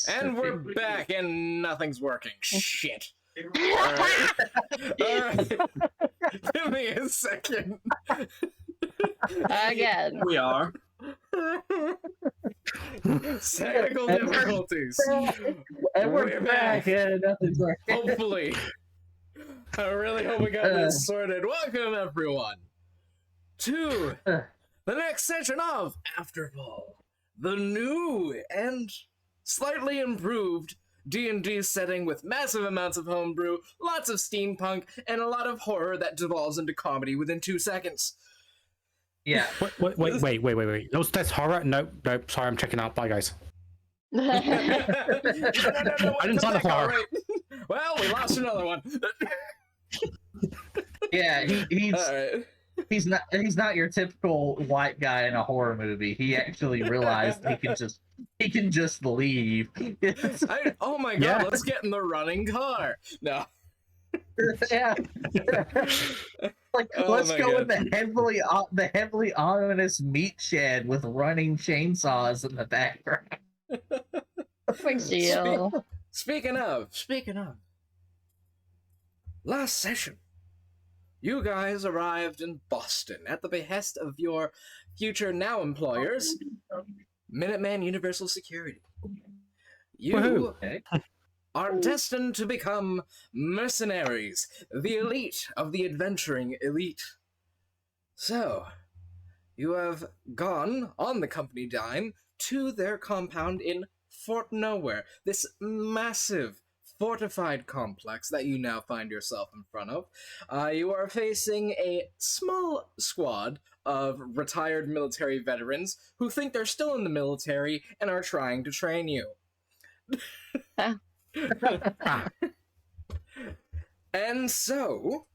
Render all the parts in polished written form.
And we're back, and nothing's working. Shit. Alright. Give me a second. Again. We are. Technical difficulties. And we're back, and nothing's working. Hopefully. I really hope we got this sorted. Welcome, everyone, to the next session of Afterfall, the new and slightly improved D&D setting with massive amounts of homebrew, lots of steampunk, and a lot of horror that devolves into comedy within 2 seconens. Yeah. Wait. That's horror? Nope. Sorry, I'm checking out. Bye, guys. No, I didn't sign up for horror. right. Well, we lost another one. Yeah, he's Right. he's not your typical white guy in a horror movie. He actually realized he can just leave. Oh my god, Yeah. let's get in the running car. No. Yeah. Like, Oh let's my go God. in the heavily ominous meat shed with running chainsaws in the background. Big deal. Speaking of, last session, you guys arrived in Boston at the behest of your future now employers, Minuteman Universal Security. You Woohoo. are destined to become mercenaries, the elite of the adventuring elite. So, you have gone on the company dime to their compound in Fort Nowhere, this massive fortified complex that you now find yourself in front of. You are facing a small squad of retired military veterans who think they're still in the military and are trying to train you. And so,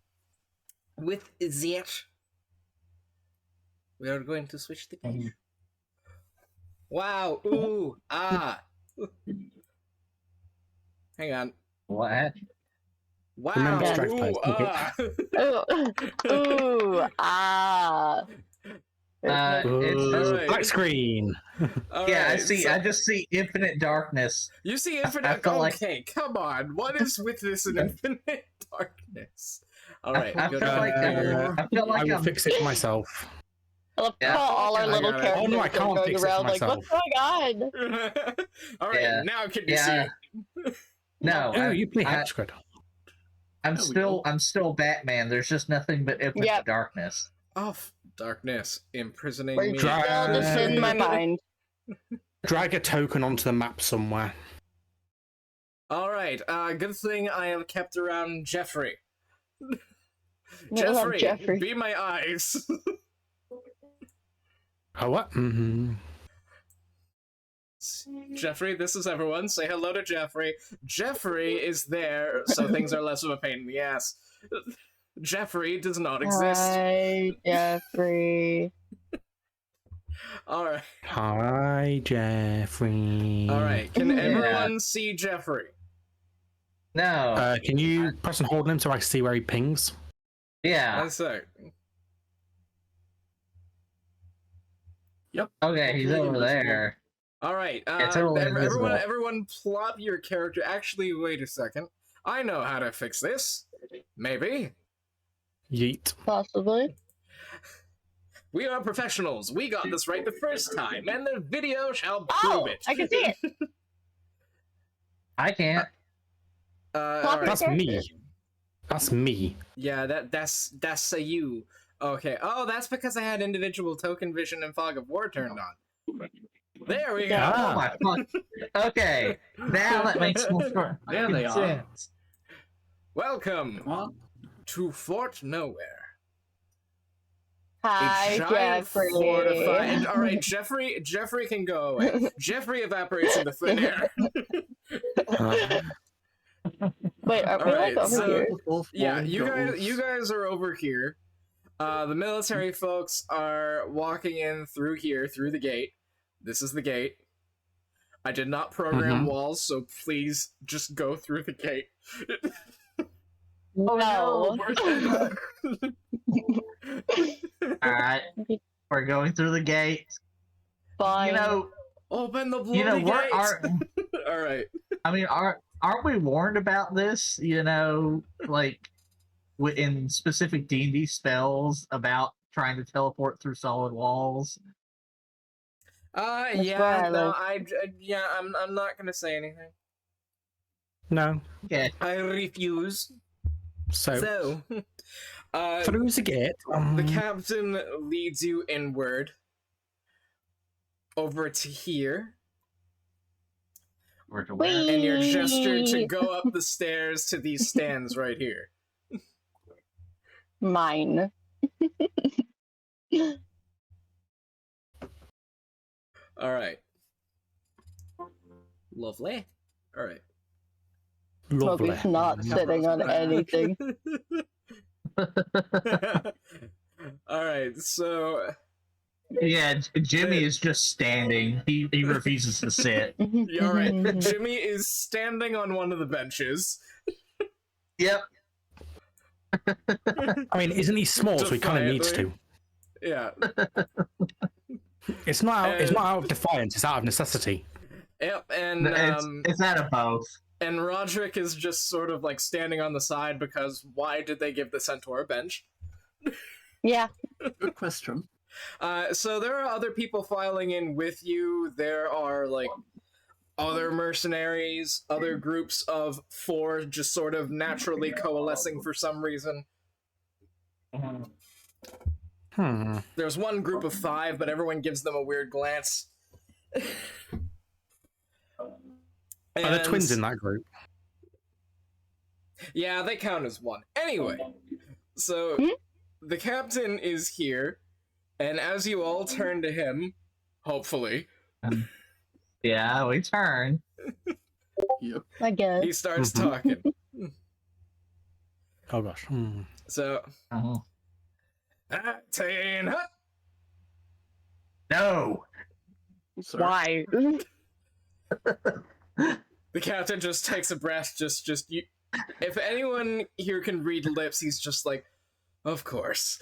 with that, we are going to switch the game. Wow, ooh, ah. Hang on. What? Wow, Remember Yeah. strike ooh, price, ah. Ooh, ah. It's Alright. Black screen. yeah. Alright, I just see infinite darkness. You see I infinite. felt like- Okay, come on. What is with this and infinite darkness? All right. I good feel like job. I feel I like will I'm fix it myself. I love Yeah. how all our I little got it. characters Oh, no, I are can't going fix it around like, myself. what's going on? All right. Yeah. Now can you Yeah. see? no. Oh, you play I- Hexcred. I'm still Batman. There's just nothing but infinite Yep. darkness. Oh, darkness imprisoning We're me. still just in my mind. Drag a token onto the map somewhere. All right. Good thing I have kept around Jeffrey. I love Jeffrey. Be my eyes. Oh, what? Mm-hmm. Jeffrey, this is everyone. Say hello to Jeffrey. Jeffrey is there, so things are less of a pain in the ass. Jeffrey does not exist. Hi, Jeffrey. All right. Hi, Jeffrey. All right. Can Yeah. everyone see Jeffrey? No. Can you press and hold him so I can see where he pings? Yeah. That's it. Okay, he's over there. All right. It's totally invisible. Everyone, plot your character. Actually, wait a second. I know how to fix this. Maybe. Yeet. Possibly. We are professionals. We got this right the first time, and the video shall prove Oh, it. I can see it. I can't. All right. That's me. That's me. Yeah, that's a you. Okay. Oh, that's because I had individual token vision and fog of war turned on. There we go. Yeah. Oh my fuck. Okay. Now that makes more There they are. sense. Welcome Come on. to Fort Nowhere. Hi, A giant Jeffrey. fortified. All right, Jeffrey can go away. Jeffrey evaporates into thin air. Wait, are we Alright, like over so- here? Yeah, you guys are over here. The military folks are walking in through here, through the gate. This is the gate. I did not program walls, so please just go through the gate. No. Alright. We're going through the gate. Fine. You know, Open the bloody we're gate! All right. I mean, aren't we warned about this? You know, like in specific D&D spells about trying to teleport through solid walls. That's Yeah, why I no, like- I'm not gonna say anything. No. Yeah. I refuse. So, So, through the gate. the captain leads you inward over to here, Or to Whee! and you're gestured to go up the stairs to these stands right here. Mine. All right. Lovely. All right. Lovely. Smokey's not sitting on anything. All right. So, Yeah, Jimmy is just standing. He refuses to sit. all right. Jimmy is standing on one of the benches. Yep. I mean, isn't he small, so he kind of needs to? Yeah. It's not out of defiance, it's out of necessity. Yep. And It's out of both. and Roderick is just sort of like standing on the side because why did they give the centaur a bench? Yeah. Good question. So there are other people filing in with you. There are like other mercenaries, other groups of 4 just sort of naturally coalescing for some reason. There's one group of 5, but everyone gives them a weird glance. Are there twins in that group? Yeah, they count as one. Anyway, so the captain is here, and as you all turn to him, hopefully, Yeah, we turn. Yep. I guess. he starts talking. Oh gosh. So, Oh. Tain Hut, No. Sir. Why? the captain just takes a breath, just you. If anyone here can read lips, he's just like, of course.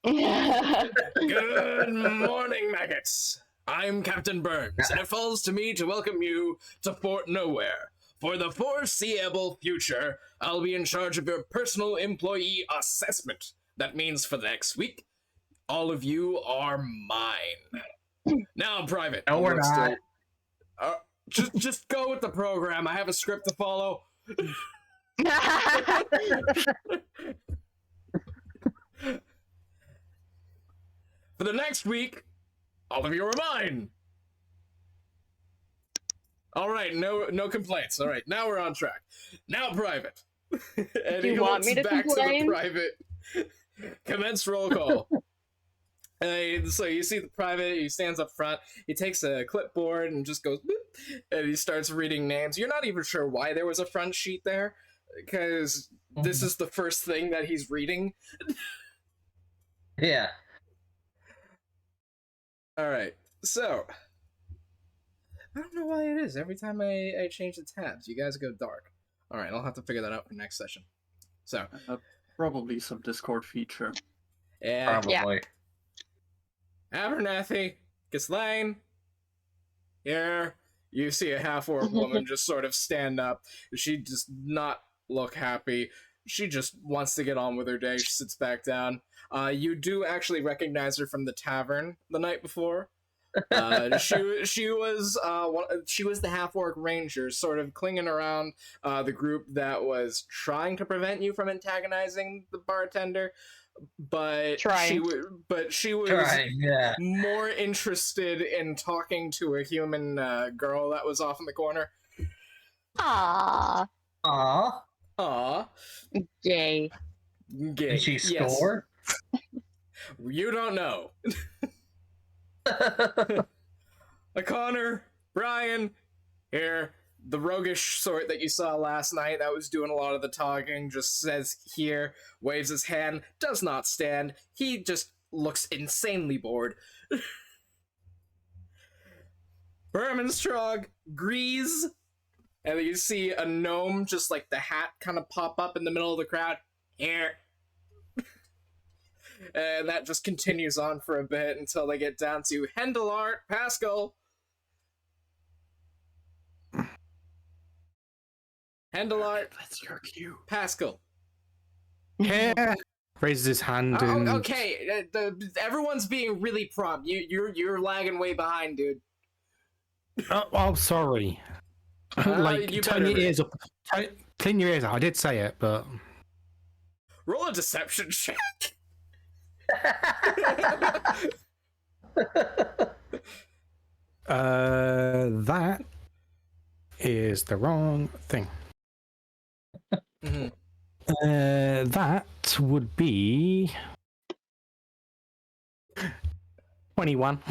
Good morning, maggots. I'm Captain Burns, and it falls to me to welcome you to Fort Nowhere. For the foreseeable future, I'll be in charge of your personal employee assessment. That means for the next week, all of you are mine. Now, Private. No, we're not. Just go with the program. I have a script to follow. For the next week, all of you are mine. All right, no complaints. All right, now we're on track. Now, Private. And Do you he want me looks to back complain? to the Private. Commence roll call. So you see the Private, he stands up front, he takes a clipboard and just goes, boop, and he starts reading names. You're not even sure why there was a front sheet there, because this is the first thing that he's reading. Yeah. Alright, so I don't know why it is. Every time I change the tabs, you guys go dark. Alright, I'll have to figure that out for next session. So, Probably some Discord feature. yeah. Probably. Abernathy, Ghislaine, here. You see a half-orc woman just sort of stand up. She does not look happy. She just wants to get on with her day. She sits back down. You do actually recognize her from the tavern the night before. She was the half-orc ranger, sort of clinging around the group that was trying to prevent you from antagonizing the bartender. But she was yeah. more interested in talking to a human girl that was off in the corner. Aww. Aw. Gay. Gay. Did she Yes. score? You don't know. Connor, Brian, here, the roguish sort that you saw last night that was doing a lot of the talking, just says here, waves his hand, does not stand. He just looks insanely bored. Bermanstrog, Grease, and then you see a gnome, just like the hat kind of pop up in the middle of the crowd. Here. And that just continues on for a bit until they get down to Hendelart, Pascal. Handelart, That's your cue. Pascal. Here. Raises his hand and... Okay, everyone's being really prompt. You're lagging way behind, dude. Oh, sorry. Like, you turn better your be. ears up. Clean your ears out. I did say it, but... Roll a deception check. That is the wrong thing. Mhm. That would be 21.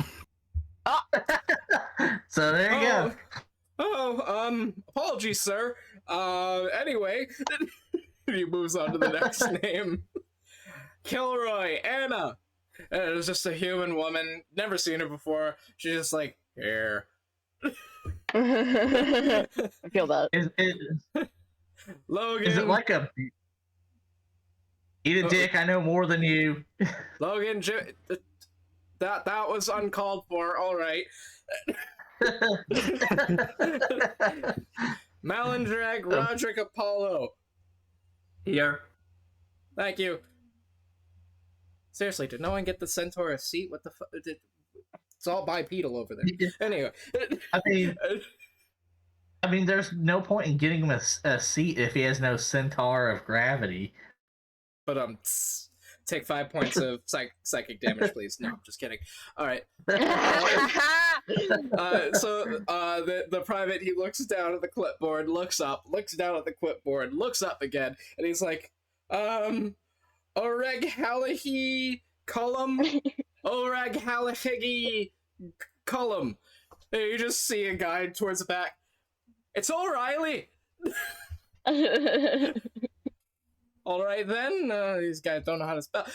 So there you go. Apologies, sir. Anyway, he moves on to the next name. Kilroy, Anna. It was just a human woman. Never seen her before. She's just like, here. I feel that. Logan. Is it like a eat a dick? I know more than you. Logan, that was uncalled for. All right. Malandrag, Roderick, Apollo. Here. Thank you. Seriously, did no one get the centaur a seat? What the fuck? It's all bipedal over there. Anyway. I mean, there's no point in getting him a seat if he has no centaur of gravity. But take 5 points of psychic damage, please. No, I'm just kidding. All right. So the private, he looks down at the clipboard, looks up, looks down at the clipboard, looks up again, and he's like, Oreg Halahi Column, Oreg Halahigi Column. And you just see a guy towards the back. It's O'Reilly. All right then. These guys don't know how to spell.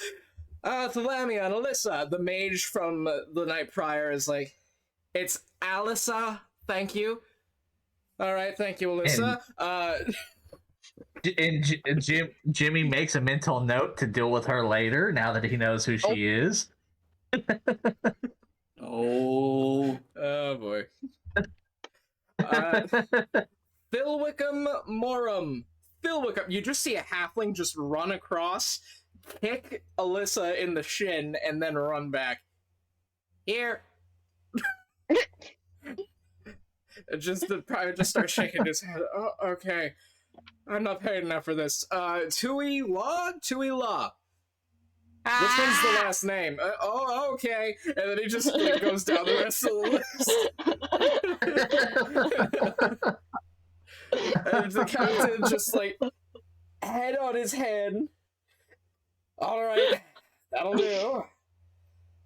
Thalamion, Alyssa, the mage from the night prior, is like, it's Alyssa. Thank you. All right, thank you, Alyssa. And Jimmy makes a mental note to deal with her later. Now that he knows who she is. Oh. Oh boy. Phil Wickham Morum. Phil Wickham. You just see a halfling just run across, kick Alyssa in the shin, and then run back. Here. Just the private just starts shaking his head. Oh, okay. I'm not paid enough for this. Tui Law? Tui Law. Which one's the last name? Oh, okay. And then he just goes down the rest of the list. And the captain just like, head on his head. All right, that'll do.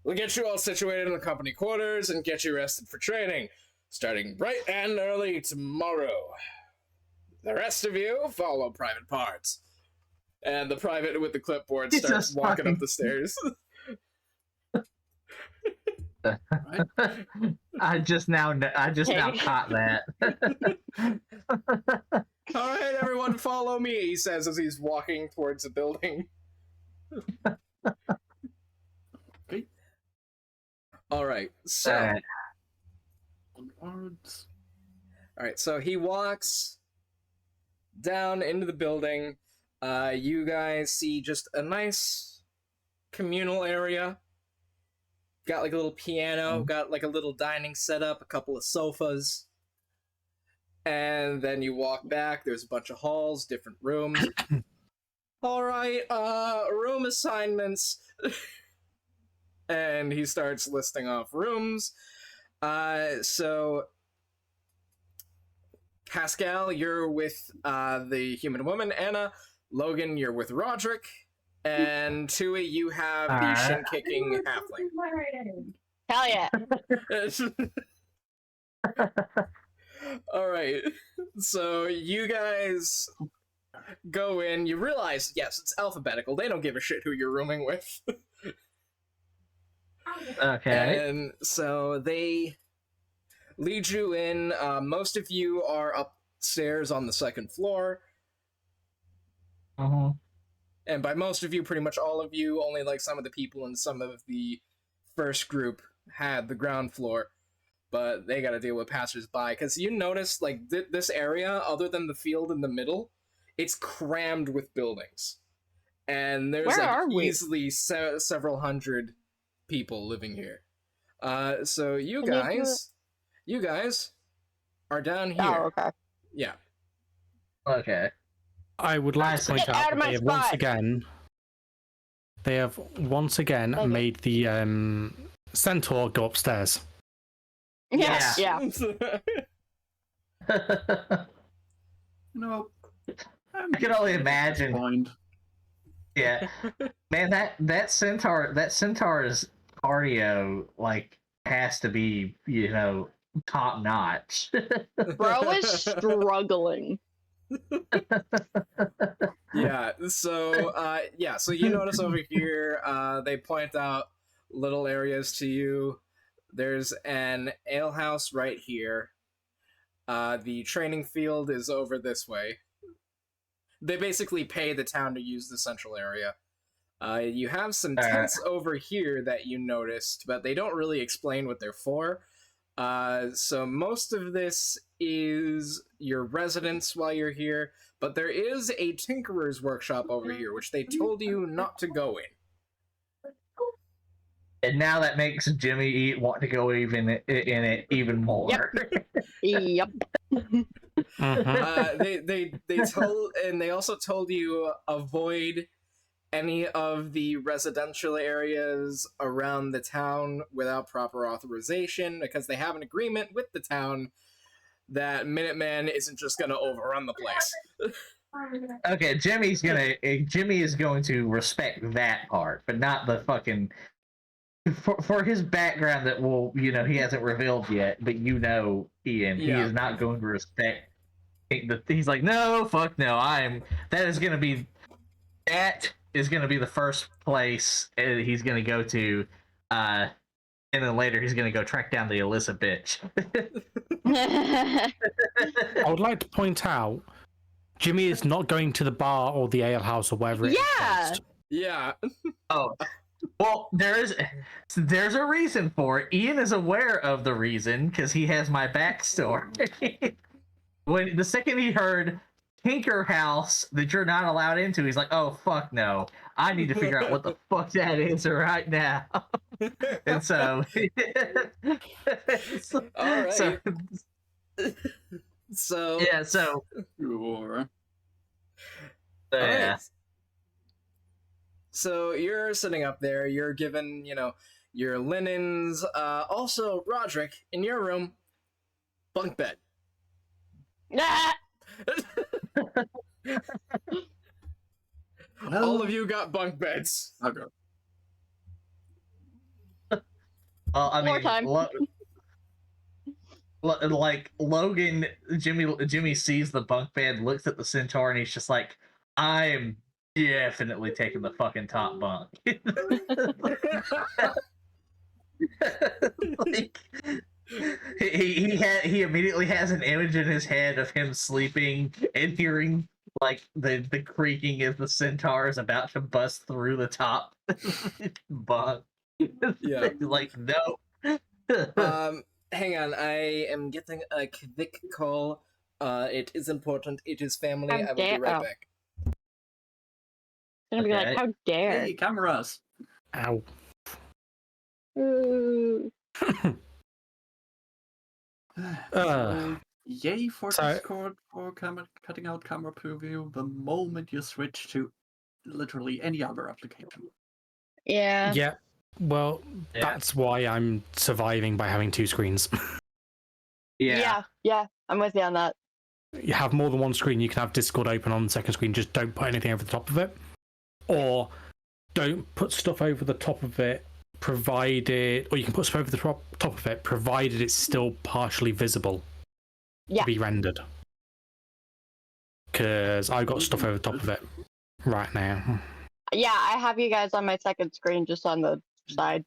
We'll get you all situated in the company quarters and get you rested for training, starting bright and early tomorrow. The rest of you follow private parts. And the private with the clipboard starts walking up the stairs. I just now caught that. All right, everyone, follow me, he says as he's walking towards the building. Okay. All right, so... Onwards. All right, so he walks down into the building. You guys see just a nice communal area. Got like a little piano, got like a little dining setup, a couple of sofas. And then you walk back, there's a bunch of halls, different rooms. All right, room assignments. And he starts listing off rooms. So Pascal, you're with the human woman, Anna. Logan, you're with Roderick. And Tui, you have the shin-kicking halfling. Hell yeah. Alright, so you guys go in, you realize, yes, it's alphabetical, they don't give a shit who you're rooming with. Okay. And so they lead you in, most of you are upstairs on the second floor. And by most of you, pretty much all of you, only like some of the people in some of the first group had the ground floor. but they gotta deal with passersby. Because you notice, like, this area, other than the field in the middle, it's crammed with buildings. And there's, Where like, are we? easily several hundred people living here. So you Can you guys are down here. Oh, okay. Yeah. Okay. I would like to point Get out out of that my spot! they have once again Okay. made the centaur go upstairs. Yes. Yeah. No. I can only imagine. Point. Yeah, man, that centaur's cardio like has to be top notch. Bro is struggling. Yeah. So so you notice over here, they point out little areas to you. There's an alehouse right here. The training field is over this way. They basically pay the town to use the central area. You have some tents over here that you noticed, but they don't really explain what they're for. So most of this is your residence while you're here, but there is a tinkerer's workshop over here, which they told you not to go in. And now that makes Jimmy want to go in it even more. Yep. They also told you avoid any of the residential areas around the town without proper authorization, because they have an agreement with the town that Minuteman isn't just gonna overrun the place. Okay, Jimmy is going to respect that part, but not the fucking for his background that he hasn't revealed yet, but Ian, he is not going to respect. He's like, no, fuck no, that is gonna be the first place he's gonna go to, and then later he's gonna go track down the Alyssa bitch. I would like to point out, Jimmy is not going to the bar or the alehouse or wherever it is. Yeah. Yeah. Oh, well, there's a reason for it. Ian is aware of the reason because he has my backstory. When the second he heard Tinker House that you're not allowed into, he's like, "Oh fuck no! I need to figure out what the fuck that is right now." And so, All right. so So yeah, so Sure. yeah. Alright. So you're sitting up there, you're given, your linens. Also, Roderick, in your room, bunk bed. Ah! All of you got bunk beds. Okay. Well, I More mean, time. like Logan, Jimmy sees the bunk bed, looks at the centaur, and he's just like, "I am definitely taking the fucking top bunk." Like, he immediately has an image in his head of him sleeping and hearing like the creaking as the centaur is about to bust through the top bunk. Yeah. Like, no. Hang on, I am getting a quick call. It is important. It is family. I will be right back. Gonna be Okay. like, how dare? Hey, cameras. Ow. Ooh. Yay for So- Discord for cutting out camera preview the moment you switch to literally any other application. Yeah. Yeah. Well, Yeah. that's why I'm surviving by having two screens. Yeah. Yeah. I'm with you on that. You have more than one screen, you can have Discord open on the second screen, just don't put anything over the top of it. Or don't put stuff over the top of it, provided, or you can put stuff over the top of it, provided it's still partially visible Yeah. to be rendered. Because I've got stuff over the top of it right now. Yeah, I have you guys on my second screen, just on the side,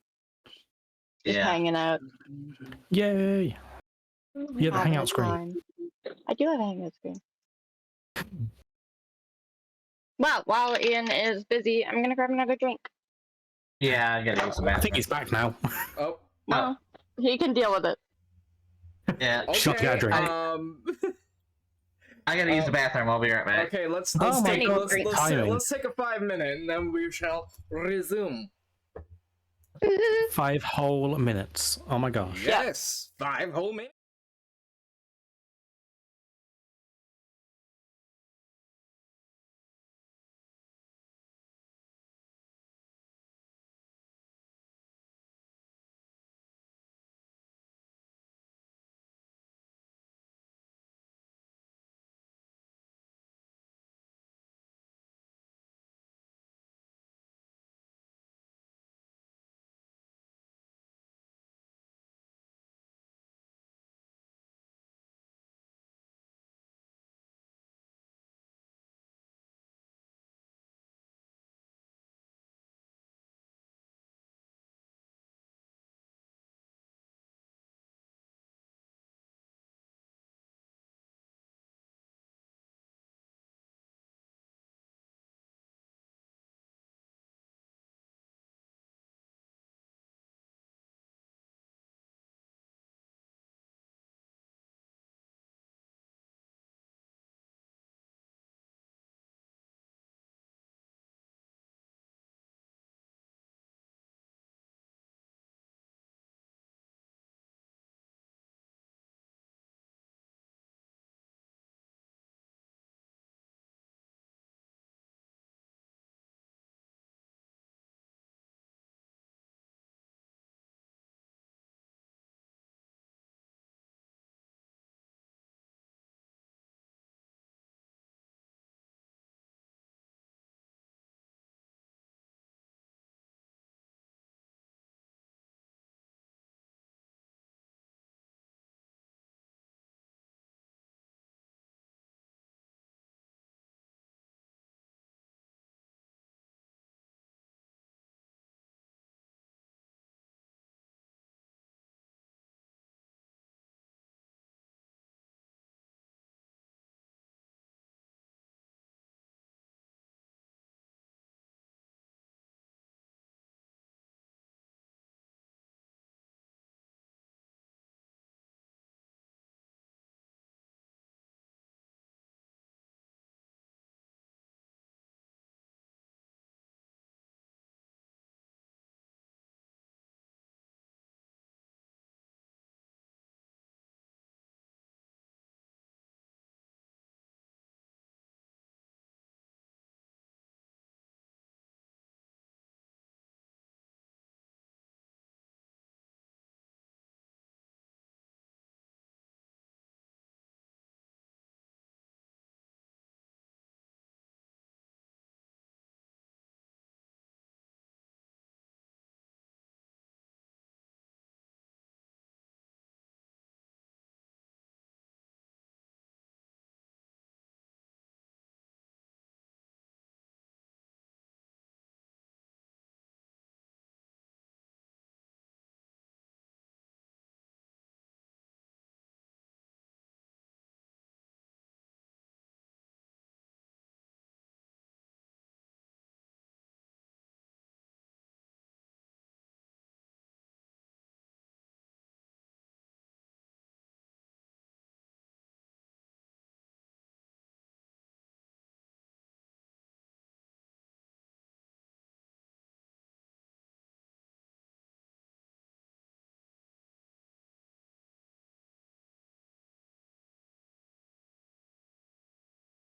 just Yeah. hanging out. Yay! Yeah, the Having hangout a screen. time. I do have a hangout screen. Well, while Ian is busy, I'm gonna grab another drink. Yeah, I gotta use the I bathroom. think he's back now. Oh, Well, he can deal with it. Yeah. Shut Okay, your drink. I gotta use the bathroom. I'll be right back. Okay, let's Oh my take God, timing. let's take a 5 minute and then we shall resume. 5 whole minutes. Oh my gosh. Yes, 5 whole minutes.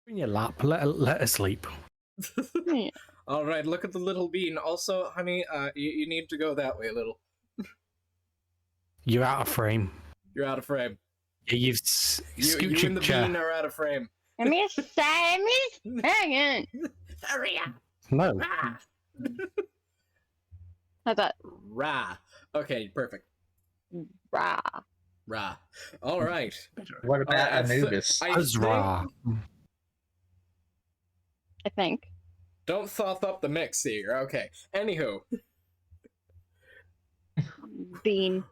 In your lap, let her sleep. Yeah. All right, look at the little bean. Also, honey, you need to go that way a little. You're out of frame. You're out of frame. Yeah, you've You scoot and the your chair. bean are out of frame. Give me a second. Hang Hurry up! No. Rah! How's that? Rah. Okay, perfect. Rah. Rah. All right. Better. What about I th- Anubis? I Azra. think- I think. Don't thoth up the mix here. Okay. Anywho, Bean.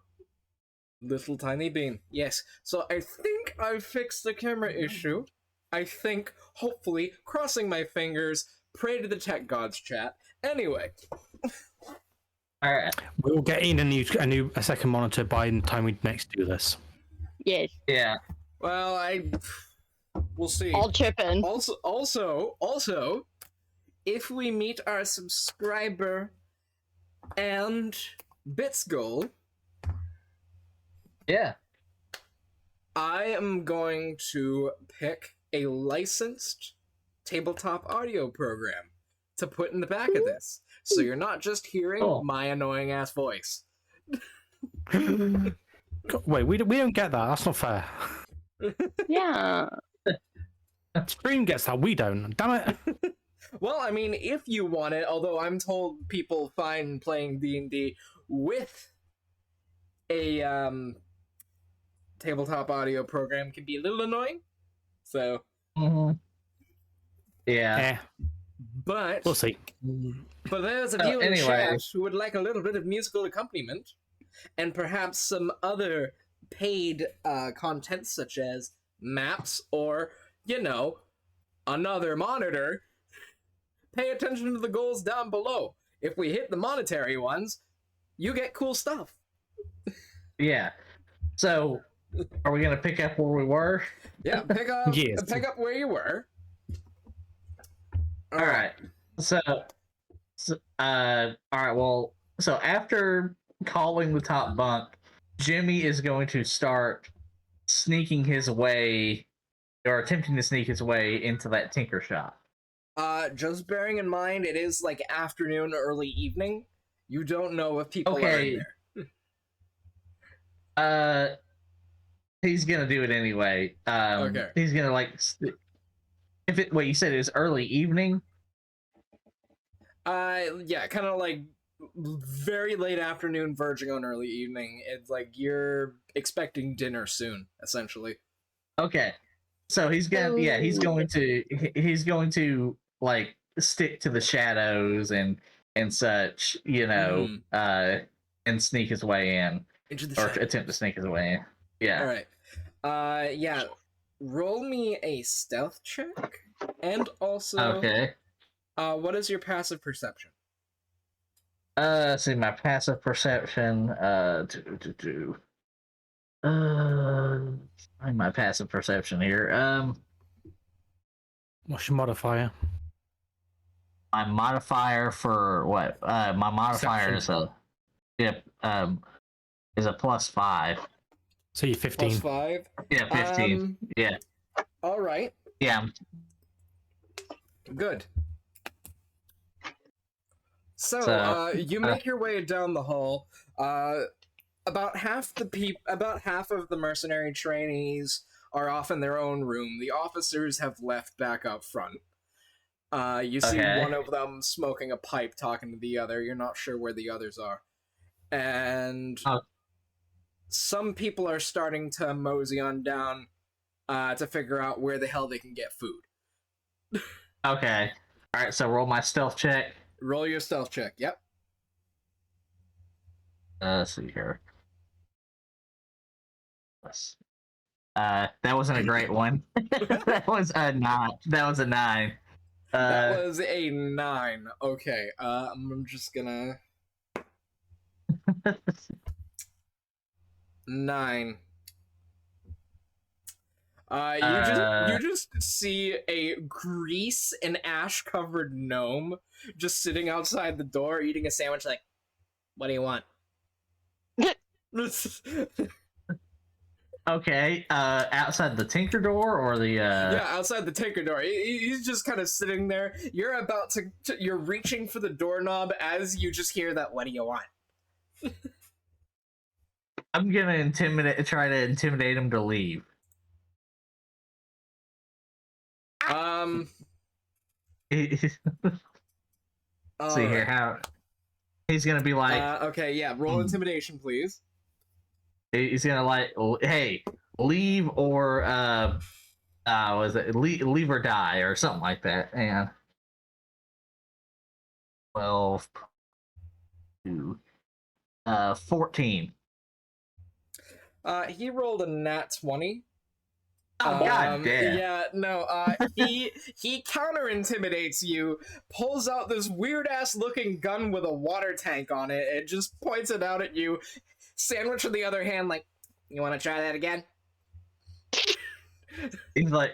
little tiny bean. Yes. So I think I've fixed the camera issue. I think, hopefully, crossing my fingers, pray to the tech gods chat. Anyway. All right. We'll get in a second monitor by the time we next do this. Yes. Yeah. Well, we'll see. I'll chip in. Also, if we meet our subscriber and bits goal, Yeah. I am going to pick a licensed tabletop audio program to put in the back of this. So you're not just hearing Cool. my annoying ass voice. Wait, we don't get that. That's not fair. Yeah. Stream gets that. We don't. Damn it. Well, I mean, if you want it, although I'm told people find playing D&D with a tabletop audio program can be a little annoying. So, Mm-hmm. Yeah. Eh, but we'll see. for those of So, you in anyway. chat who would like a little bit of musical accompaniment and perhaps some other paid content such as maps or, another monitor, pay attention to the goals down below. If we hit the monetary ones, you get cool stuff. Yeah. So, are we gonna pick up where we were? Yeah, pick up Yes. pick up where you were. All right. So, all right. Well, so after calling the top bunk, Jimmy is going to start sneaking his way, or attempting to sneak his way into that tinker shop. Just bearing in mind it is like afternoon, early evening. You don't know if people are Okay. in there. He's gonna do it anyway. Okay. He's gonna wait, you said it was early evening? Yeah, kind of like very late afternoon, verging on early evening. It's like you're expecting dinner soon, essentially. Okay. So he's going to like stick to the shadows and such, and sneak his way in, Into the or shadows. attempt to sneak his way in. Yeah. All right. Yeah. Roll me a stealth check, and also, Okay. what is your passive perception? Let's see, my passive perception. Find my passive perception here. What's your modifier? My modifier for what? My modifier is a +5. So you're 15. Plus 5. Yeah, 15. Yeah. All right. Yeah. Good. So, you make your way down the hall. About half of the mercenary trainees are off in their own room. The officers have left back up front. You see Okay. one of them smoking a pipe, talking to the other. You're not sure where the others are. And some people are starting to mosey on down to figure out where the hell they can get food. Okay. All right. So roll my stealth check. Roll your stealth check. Yep. Let's see here. That wasn't a great one. That was a 9. That was a 9. That was a 9. Okay, I'm just gonna... 9. You just see a grease and ash covered gnome just sitting outside the door eating a sandwich. Like, what do you want? Okay. Outside the tinker door or the Yeah, outside the tinker door. He's just kind of sitting there. You're about to you're reaching for the doorknob as you just hear that. What do you want? I'm gonna try to intimidate him to leave. See here how he's gonna be like. Okay, yeah. Roll intimidation, please. He's gonna like, hey, leave or was it leave or die or something like that? And 12, 2, 14. He rolled a nat 20. Oh, god damn. Yeah, no, he counter intimidates you, pulls out this weird ass looking gun with a water tank on it, and just points it out at you. Sandwich on the other hand, like, you want to try that again? he's like,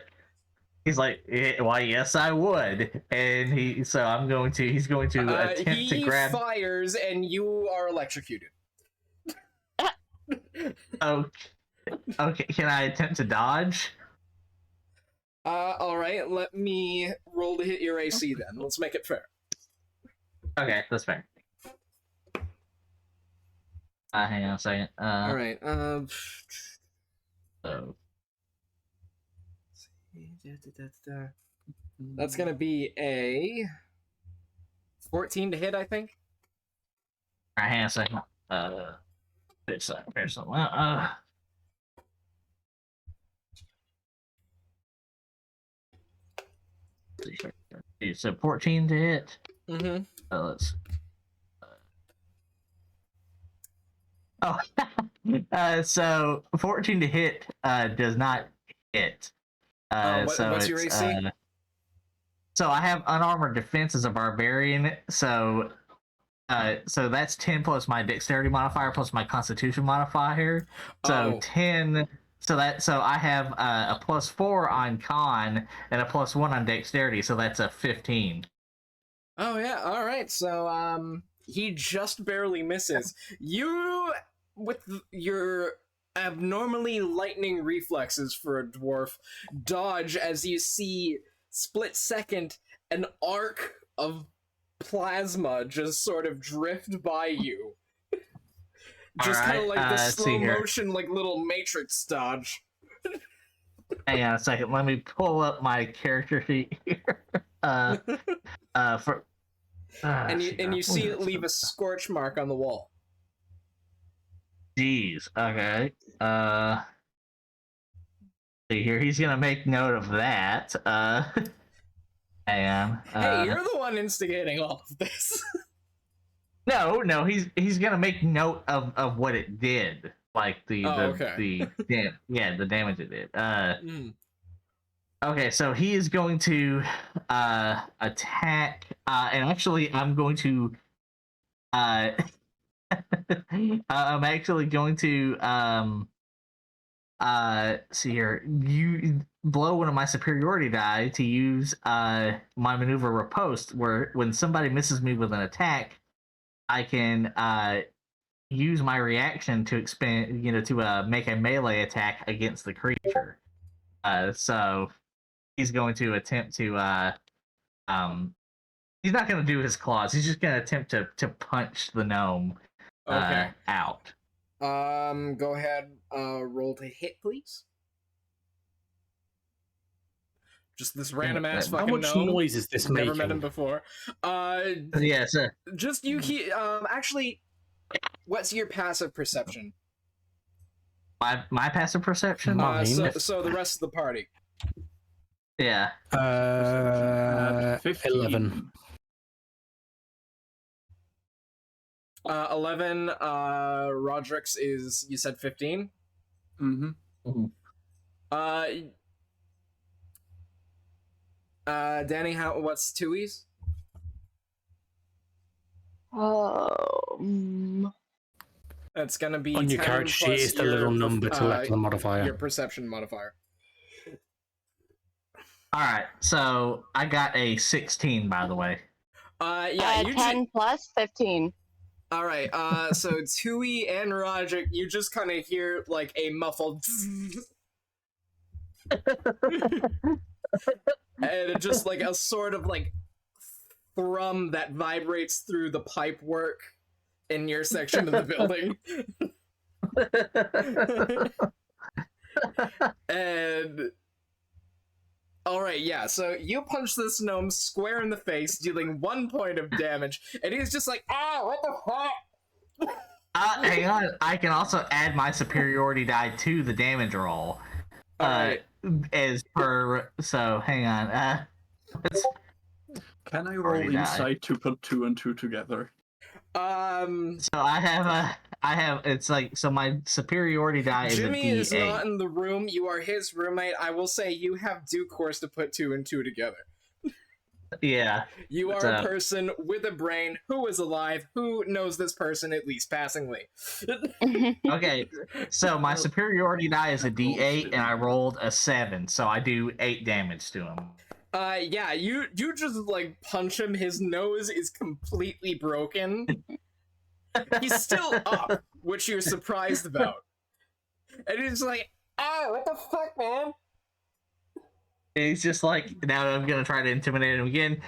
why, yes, I would. And he's going to attempt he to grab. fires, and you are electrocuted. Oh, okay. Can I attempt to dodge? All right. Let me roll to hit your AC then. Let's make it fair. Okay, that's fair. Hang on a second. All right. So That's gonna be a 14 to hit, I think. all right, hang on a second. There's something. So 14 to hit. Mm-hmm. Let's. So 14 to hit does not hit. What's your AC? So I have unarmored defense as a barbarian. So that's 10 plus my dexterity modifier plus my constitution modifier. So 10. So I have a +4 on con and a +1 on dexterity. So that's a 15. Oh yeah. All right. So he just barely misses. You, with your abnormally lightning reflexes for a dwarf, dodge as you see split second an arc of plasma just sort of drift by you. Just kind of like the slow motion, like little Matrix dodge. Hang on a second. Let me pull up my character sheet here. And you see it leave a scorch mark on the wall. Jeez. Okay. See here. He's gonna make note of that. And hey, you're the one instigating all of this. No. He's gonna make note of what it did, like the damage it did. Okay, so he is going to attack, and actually, I'm going to. I'm actually going to see here. You blow one of my superiority die to use my maneuver riposte, where when somebody misses me with an attack, I can use my reaction to expand, to make a melee attack against the creature. So he's going to attempt to he's not going to do his claws. He's just going to attempt to punch the gnome out. Go ahead, roll to hit, please. Just this random ass fucking gnome. How much noise is this making? Never met him before. Yeah, sir. Just you. Actually, what's your passive perception? My passive perception. So the rest of the party. Yeah. 11. 11. Roderick's is, you said 15? Mm-hmm. Danny, what's Tui's? That's gonna be on your 10 character sheet plus is the little number to left of the modifier. Your perception modifier. Alright, so I got a 16, by the way. Yeah, 10 plus 15. Alright, so Tui and Roderick, you just kind of hear, like, a muffled and it just, like, a sort of, like, thrum that vibrates through the pipe work in your section of the building. And alright, yeah, so you punch this gnome square in the face, dealing 1 point of damage, and he's just like, what the fuck? Hang on, I can also add my superiority die to the damage roll. As per, so hang on. Can I roll insight to put 2 and 2 together? So I have, it's like, so my superiority die is Jimmy a D8. is not in the room. You are his roommate. I will say you have due course to put 2 and 2 together. Yeah. You What's are a up? person with a brain who is alive, who knows this person at least passingly. Okay, so my superiority die is a D8, and I rolled a 7, so I do 8 damage to him. Yeah, you just like punch him. His nose is completely broken. He's still up, which you're surprised about. And he's like, "Oh, what the fuck, man?" And he's just like, now I'm gonna try to intimidate him again.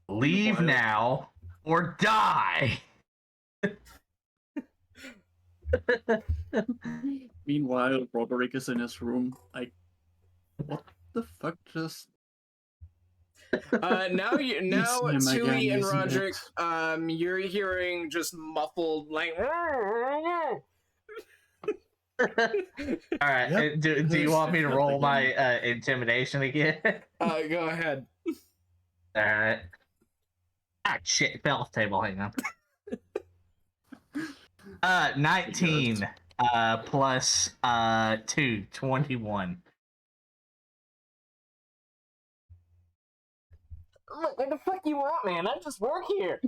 Leave now or die. Meanwhile, Roderick is in his room, like, what the fuck just... Now him Tui again, and isn't Roderick, it? you're hearing just muffled like. All right, do you want me to roll my intimidation again? Go ahead. All right. Ah, shit, it fell off the table. Hang on. 19 plus 2, 21. Look, what the fuck you want, man? I just work here.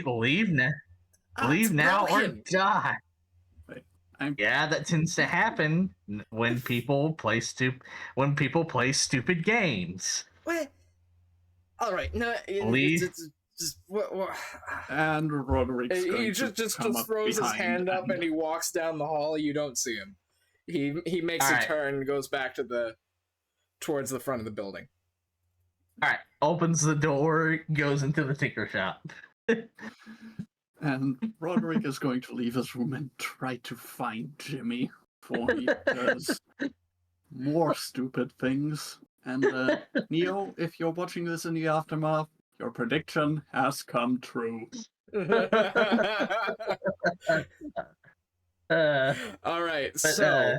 Leave now. Leave now or die. Yeah, that tends to happen when people play stupid games. What? All right, no. Leave. It's just what? And Roderick's He going just to come up throws his behind hand up and he walks down the hall. You don't see him. He makes a turn, and goes back to towards the front of the building. All right, opens the door, goes into the tinker shop. And Roderick is going to leave his room and try to find Jimmy before he does more stupid things. And Neo, if you're watching this in the aftermath, your prediction has come true. All right, so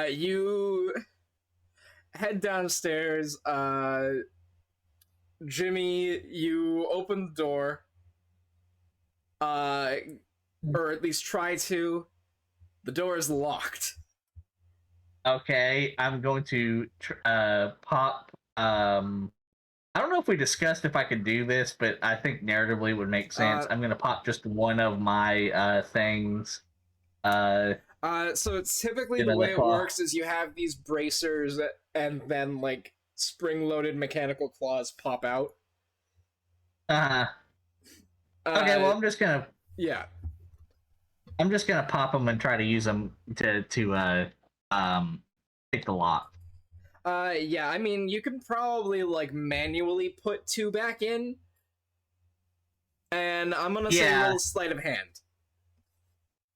you head downstairs. Jimmy, you open the door. Or at least try to. The door is locked. Okay, I'm going to pop. I don't know if we discussed if I could do this, but I think narratively it would make sense. I'm going to pop just one of my things. So it's typically the way it works is you have these bracers, and then like spring-loaded mechanical claws pop out. Okay, well, I'm just gonna pop them and try to use them to pick the lock. Yeah, I mean, you can probably like manually put 2 back in, and I'm gonna say roll sleight of hand.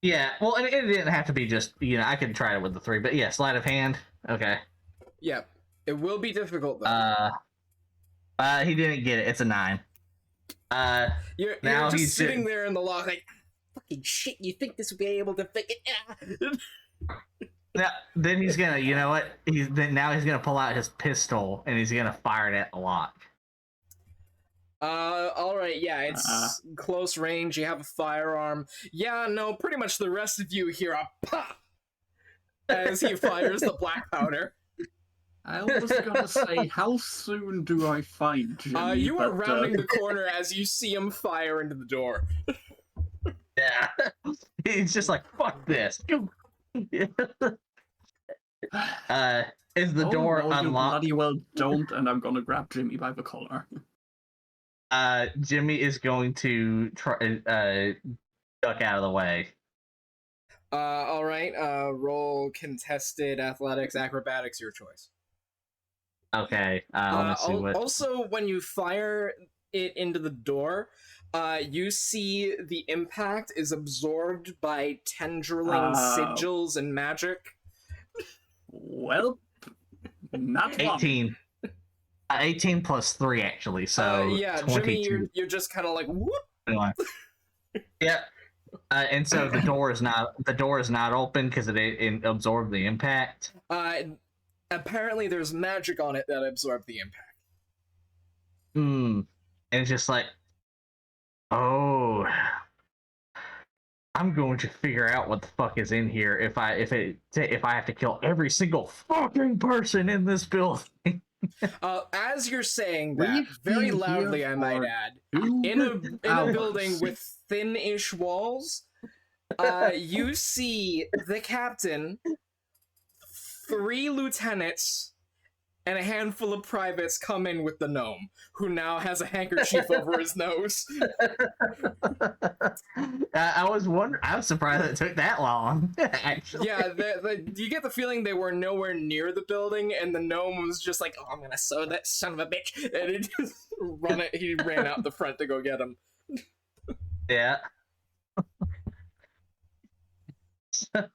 Yeah, well, it didn't have to be just, I could try it with the 3, but yeah, sleight of hand. Okay. Yeah, it will be difficult though. He didn't get it. It's a 9. You're just sitting there in the lock, like, fucking shit. You think this would be able to fix it? Yeah. Then he's gonna, you know what? He's gonna pull out his pistol and he's gonna fire it at the lock. All right. Yeah, it's close range. You have a firearm. Yeah, no. Pretty much the rest of you hear a pop as he fires the black powder. I was gonna say, how soon do I find Jimmy? You are rounding the corner as you see him fire into the door. Yeah. He's just like, fuck this. Is the door no, unlocked? You bloody well don't, and I'm gonna grab Jimmy by the collar. Jimmy is going to try duck out of the way. All right. Roll contested athletics, acrobatics, your choice. Okay. Let's see what... Also, when you fire it into the door, you see the impact is absorbed by tendriling sigils and magic. Well, not 18. 18 plus 3, actually, so yeah, 22. Jimmy, you're just kind of like, whoop. Yep. And so the door is not open because it absorbed the impact. Apparently there's magic on it that absorbed the impact. And it's just like, oh, I'm going to figure out what the fuck is in here if I have to kill every single fucking person in this building. As you're saying that, We've very been loudly, here I might for add, 2 in a hours. building with thin-ish walls, you see the captain, 3 lieutenants, and a handful of privates come in with the gnome, who now has a handkerchief over his nose. I was surprised it took that long, actually. Yeah, you get the feeling they were nowhere near the building, and the gnome was just like, "Oh, I'm gonna sew that son of a bitch," and he ran out the front to go get him. Yeah. All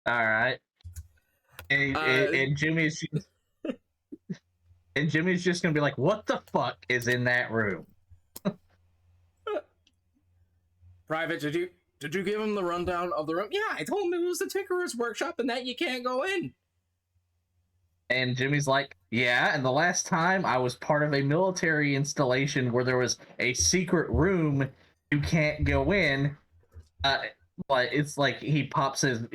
right. And Jimmy's just gonna be like, "What the fuck is in that room?" Private, did you give him the rundown of the room? Yeah, I told him it was the Tinkerer's workshop and that you can't go in. And Jimmy's like, "Yeah, and the last time I was part of a military installation where there was a secret room you can't go in." But it's like he pops his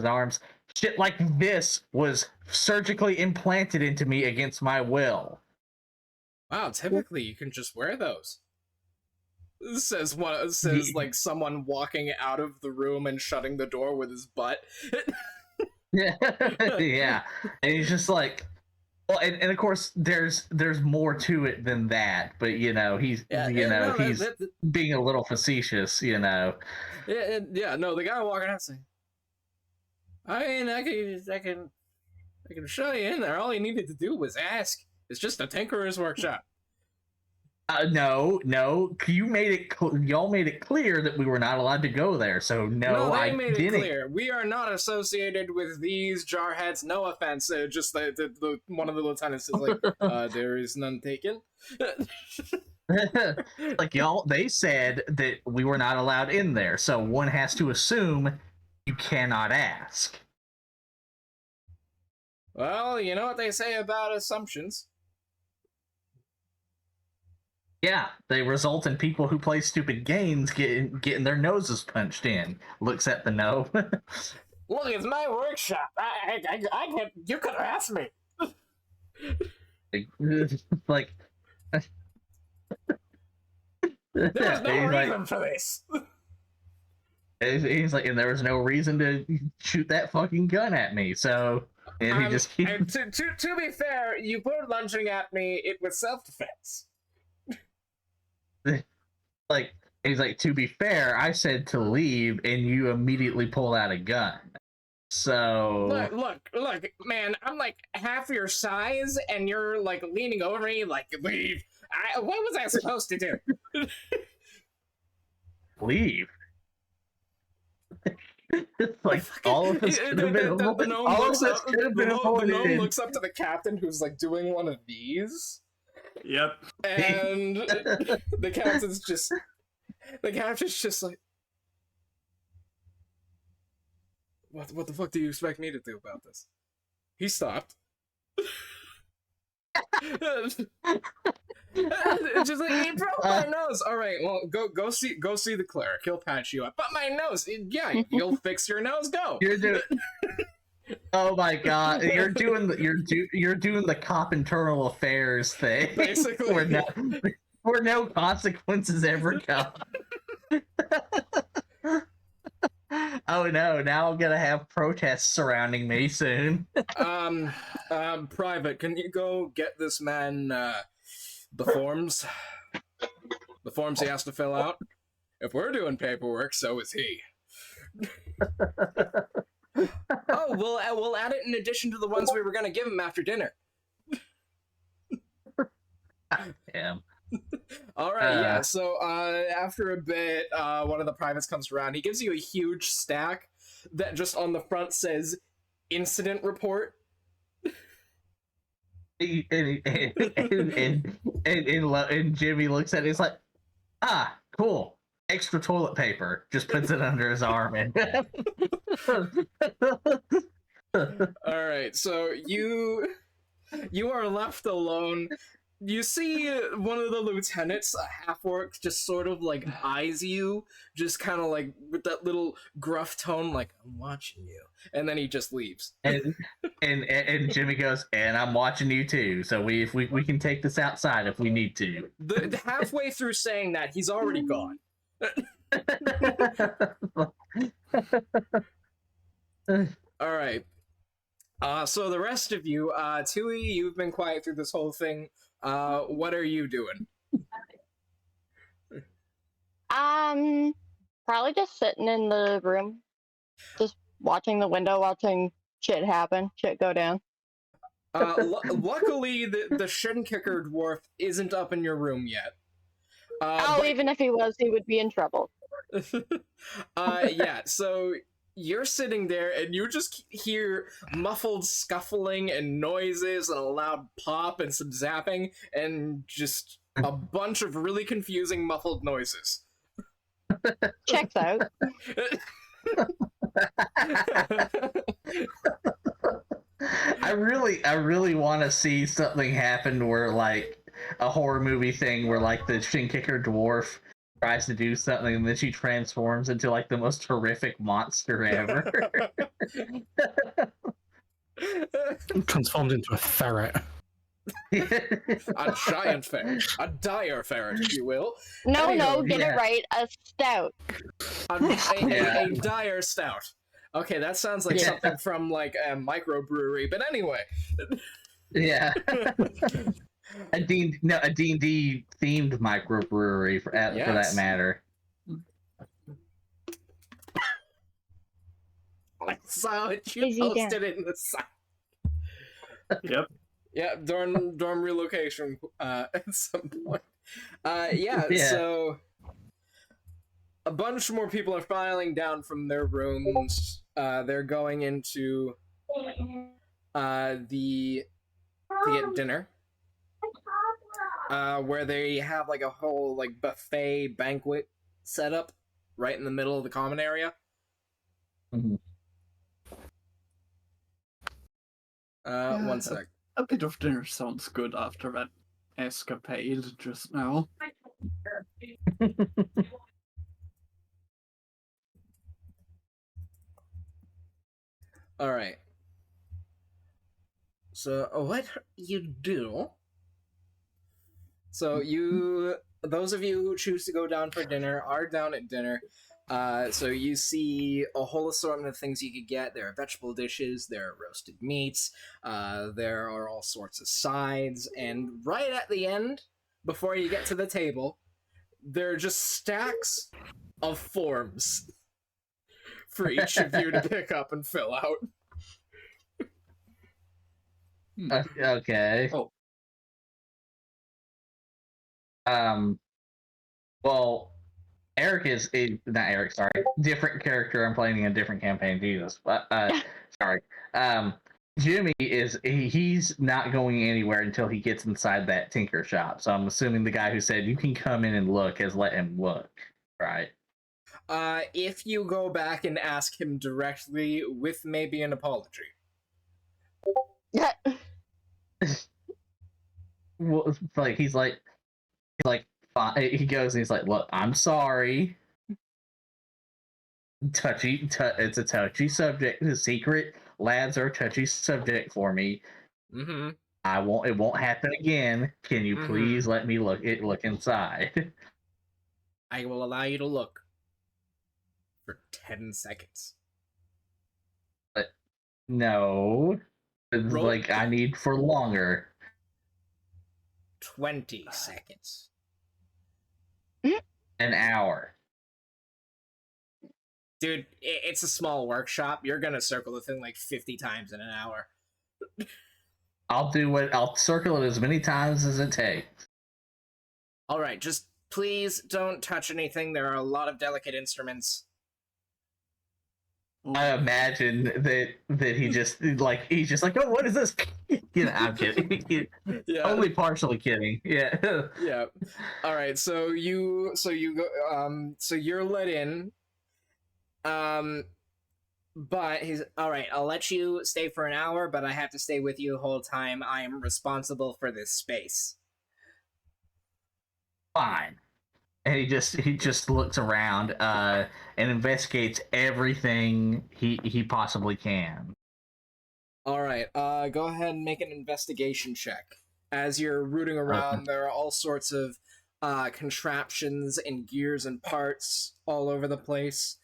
arms. Shit like this was surgically implanted into me against my will. Wow, typically you can just wear those. Says like someone walking out of the room and shutting the door with his butt. Yeah, and he's just like, well, and of course there's more to it than that, but he's being a little facetious, Yeah, no, the guy walking out saying, I mean, I can show you in there. All you needed to do was ask. It's just a tinkerer's workshop. No, y'all made it clear that we were not allowed to go there. So I made didn't. It clear. We are not associated with these jarheads. No offense. Just the one of the lieutenants is like, there is none taken. Like they said that we were not allowed in there. So one has to assume you cannot ask. Well, you know what they say about assumptions. Yeah, they result in people who play stupid games getting their noses punched in. Looks at the gnome. Look, it's my workshop. I can't. You could have asked me. Like, there was no reason for this. He's like, and there was no reason to shoot that fucking gun at me. So, and he just to be fair, you were lunging at me. It was self-defense. Like, he's like, to be fair, I said to leave, and you immediately pulled out a gun. So look, man, I'm like half your size, and you're like leaning over me, like, leave. What was I supposed to do? Leave. Like all of this could have been. The gnome looks up to the captain, who's like doing one of these. Yep. And the captain's just like, what the fuck do you expect me to do about this? He stopped. It's just like, he broke my nose. All right, well, go see the cleric. He'll patch you up. But my nose, yeah, you'll fix your nose. Go. You're doing. Oh my god, you're doing the cop internal affairs thing. Basically, where no consequences ever come. Oh no, now I'm gonna have protests surrounding me soon. Private, can you go get this man the forms? The forms he has to fill out? If we're doing paperwork, so is he. Oh, we'll add it in addition to the ones we were gonna give him after dinner. Damn. All right, yeah. So after a bit, one of the privates comes around. He gives you a huge stack that just on the front says "Incident Report." And Jimmy looks at it. He's like, "Ah, cool. Extra toilet paper." Just puts it under his arm. And all right, so you are left alone. You see one of the lieutenants, a half-orc, just sort of, like, eyes you, just kind of, like, with that little gruff tone, like, I'm watching you. And then he just leaves. And Jimmy goes, and I'm watching you too. So we can take this outside if we need to. The halfway through saying that, he's already gone. Alright. So the rest of you, Tui, you've been quiet through this whole thing. What are you doing? Probably just sitting in the room, just watching the window, watching shit happen, shit go down. Luckily, the shin kicker dwarf isn't up in your room yet. Even if he was, he would be in trouble. Yeah, so you're sitting there and you just hear muffled scuffling and noises and a loud pop and some zapping and just a bunch of really confusing muffled noises. Checks out. I really want to see something happen where, like, a horror movie thing where, like, the shin kicker dwarf tries to do something and then she transforms into, like, the most horrific monster ever. Transformed into a ferret. A giant ferret. A dire ferret, if you will. No, get it right. A stout. A dire stout. Okay, that sounds like something from, like, a microbrewery, but anyway. Yeah. A D&D themed microbrewery for that matter. I saw it. You posted it in the site. Yep. Yeah, dorm relocation at some point. Yeah, so a bunch more people are filing down from their rooms. They're going into to get dinner. Where they have, like, a whole, like, buffet banquet set up right in the middle of the common area. Mm-hmm. One sec. A bit of dinner sounds good after that escapade just now. Alright. So, what you do... So those of you who choose to go down for dinner are down at dinner. So you see a whole assortment of things you could get. There are vegetable dishes, there are roasted meats, there are all sorts of sides, and right at the end, before you get to the table, there are just stacks of forms for each of you to pick up and fill out. Okay. Oh. Well, Eric is not Eric. Sorry, different character. I'm playing in a different campaign. Jesus, but sorry. Jimmy he's not going anywhere until he gets inside that tinker shop. So I'm assuming the guy who said you can come in and look has let him look, right? If you go back and ask him directly with maybe an apology. Well, like he goes and he's like, look, I'm sorry. It's a touchy subject. The secret labs are a touchy subject for me. Mm-hmm. It won't happen again. Can you please let me look inside? I will allow you to look for 10 seconds. But no. Like, I need for longer. 20 seconds. An hour. Dude, it's a small workshop. You're gonna circle the thing like 50 times in an hour. I'll circle it as many times as it takes. Alright, just please don't touch anything. There are a lot of delicate instruments. I imagine that he's just like, oh, what is this? I'm kidding. Yeah. Only partially kidding. Yeah. Yeah. All right. So you go. So you're let in. But he's all right. I'll let you stay for an hour, but I have to stay with you the whole time. I am responsible for this space. Fine. And he just looks around and investigates everything he possibly can. All right, go ahead and make an investigation check. As you're rooting around, there are all sorts of contraptions and gears and parts all over the place,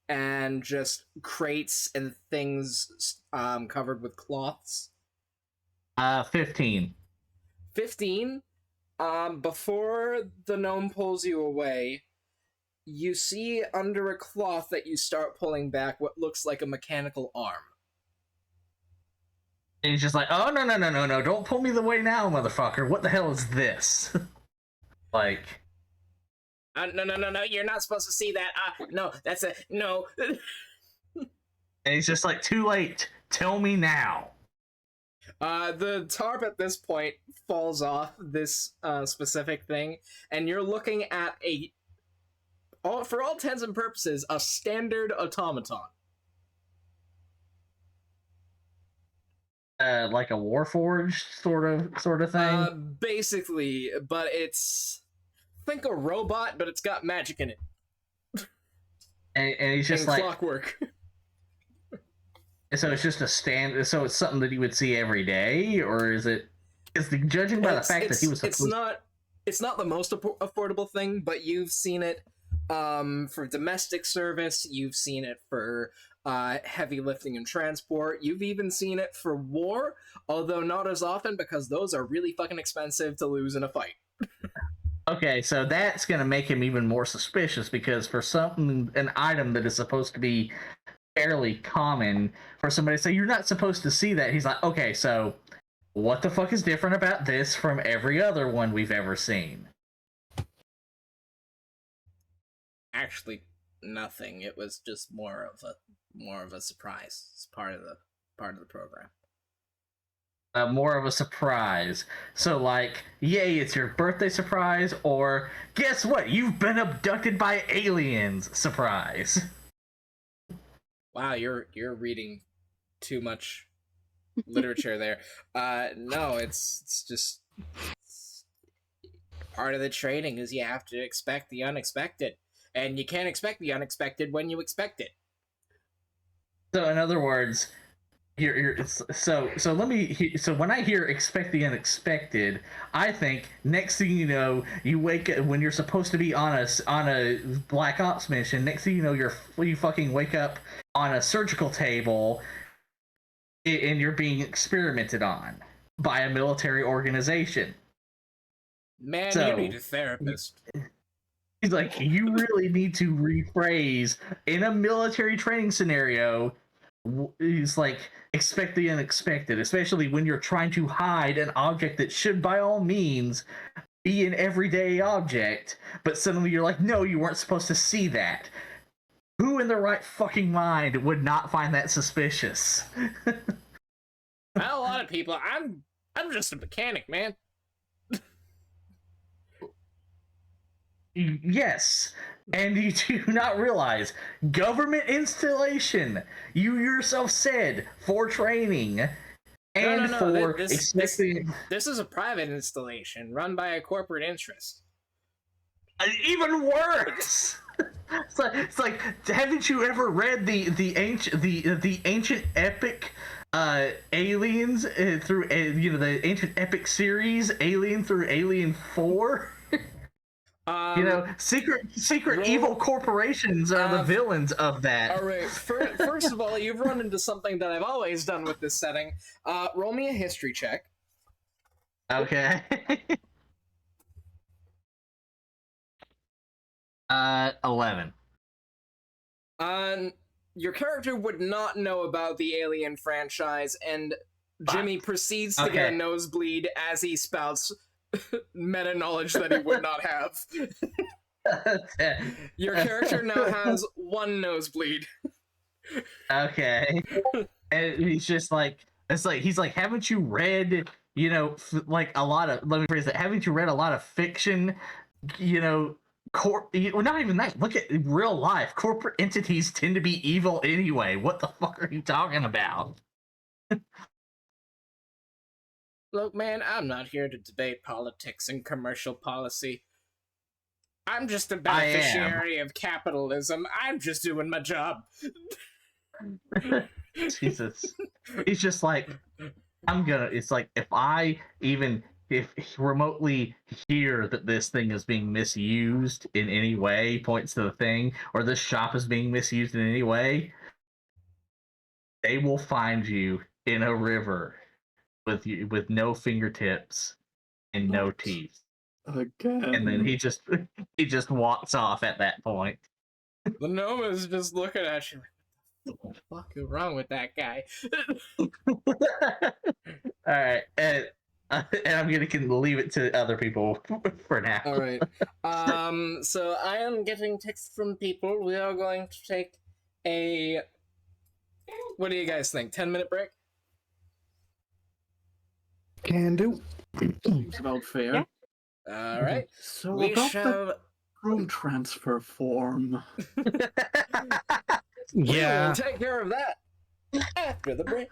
and just crates and things covered with cloths. 15. 15. Before the gnome pulls you away, you see under a cloth that you start pulling back what looks like a mechanical arm. And he's just like, oh, no, don't pull me away now, motherfucker. What the hell is this? Like... No, you're not supposed to see that. No, that's a... No. And he's just like, too late. Tell me now. The tarp at this point falls off this specific thing, and you're looking at for all intents and purposes, a standard automaton. Like a Warforged sort of thing? Basically, but it's... Think a robot, but it's got magic in it. And he's just and like... clockwork. So it's just a so it's something that you would see every day? Or is it... Judging by the fact that he was supposed... It's not the most affordable thing, but you've seen it for domestic service, you've seen it for heavy lifting and transport, you've even seen it for war, although not as often because those are really fucking expensive to lose in a fight. Okay, so that's going to make him even more suspicious, because for an item that is supposed to be fairly common, for somebody to say, you're not supposed to see that, he's like, okay, so what the fuck is different about this from every other one we've ever seen? Actually, nothing. It was just more of a surprise. It's part of the program. More of a surprise. So, like, yay, it's your birthday surprise, or guess what? You've been abducted by aliens surprise. Wow, you're reading too much literature there. No, it's just part of the training is you have to expect the unexpected, and you can't expect the unexpected when you expect it. So, in other words, so when I hear expect the unexpected, I think next thing you know, you wake up when you're supposed to be on a Black Ops mission. Next thing you know, you fucking wake up on a surgical table, and you're being experimented on by a military organization. Man, So, you need a therapist. He's like, you really need to rephrase in a military training scenario. He's like, expect the unexpected, especially when you're trying to hide an object that should, by all means, be an everyday object, but suddenly you're like, no, you weren't supposed to see that. Who in their right fucking mind would not find that suspicious? Well, a lot of people. I'm just a mechanic, man. Yes, and you do not realize government installation. You yourself said for training and for expecting. This is a private installation run by a corporate interest. Even worse. It's like, haven't you ever read the ancient epic Aliens through the ancient epic series Alien through Alien 4? Secret evil corporations are the villains of that. All right. First of all, you've run into something that I've always done with this setting. Roll me a history check. Okay. 11. Your character would not know about the Alien franchise, and Jimmy proceeds to get a nosebleed as he spouts meta knowledge that he would not have. Your character now has one nosebleed. Okay. And he's just like, he's like, haven't you read, like a lot of, let me phrase it, haven't you read a lot of fiction, well, not even that, look at real life. Corporate entities tend to be evil anyway. What the fuck are you talking about? Look, man, I'm not here to debate politics and commercial policy. I'm just a I am. beneficiary of capitalism. I'm just doing my job. Jesus. He's just like, it's like, if I even, if remotely hear that this thing is being misused in any way, points to the thing, or this shop is being misused in any way, they will find you in a river with no fingertips and no Not teeth. again. And then he just walks off at that point. The gnome is just looking at you. What the fuck is wrong with that guy? All right, and I'm gonna leave it to other people for now. All right. So I am getting texts from people. We are going to take a. What do you guys think? 10-minute break? Can do. Seems about fair. All right. So We about the shall. room transfer form. We Yeah. will take care of that after the break.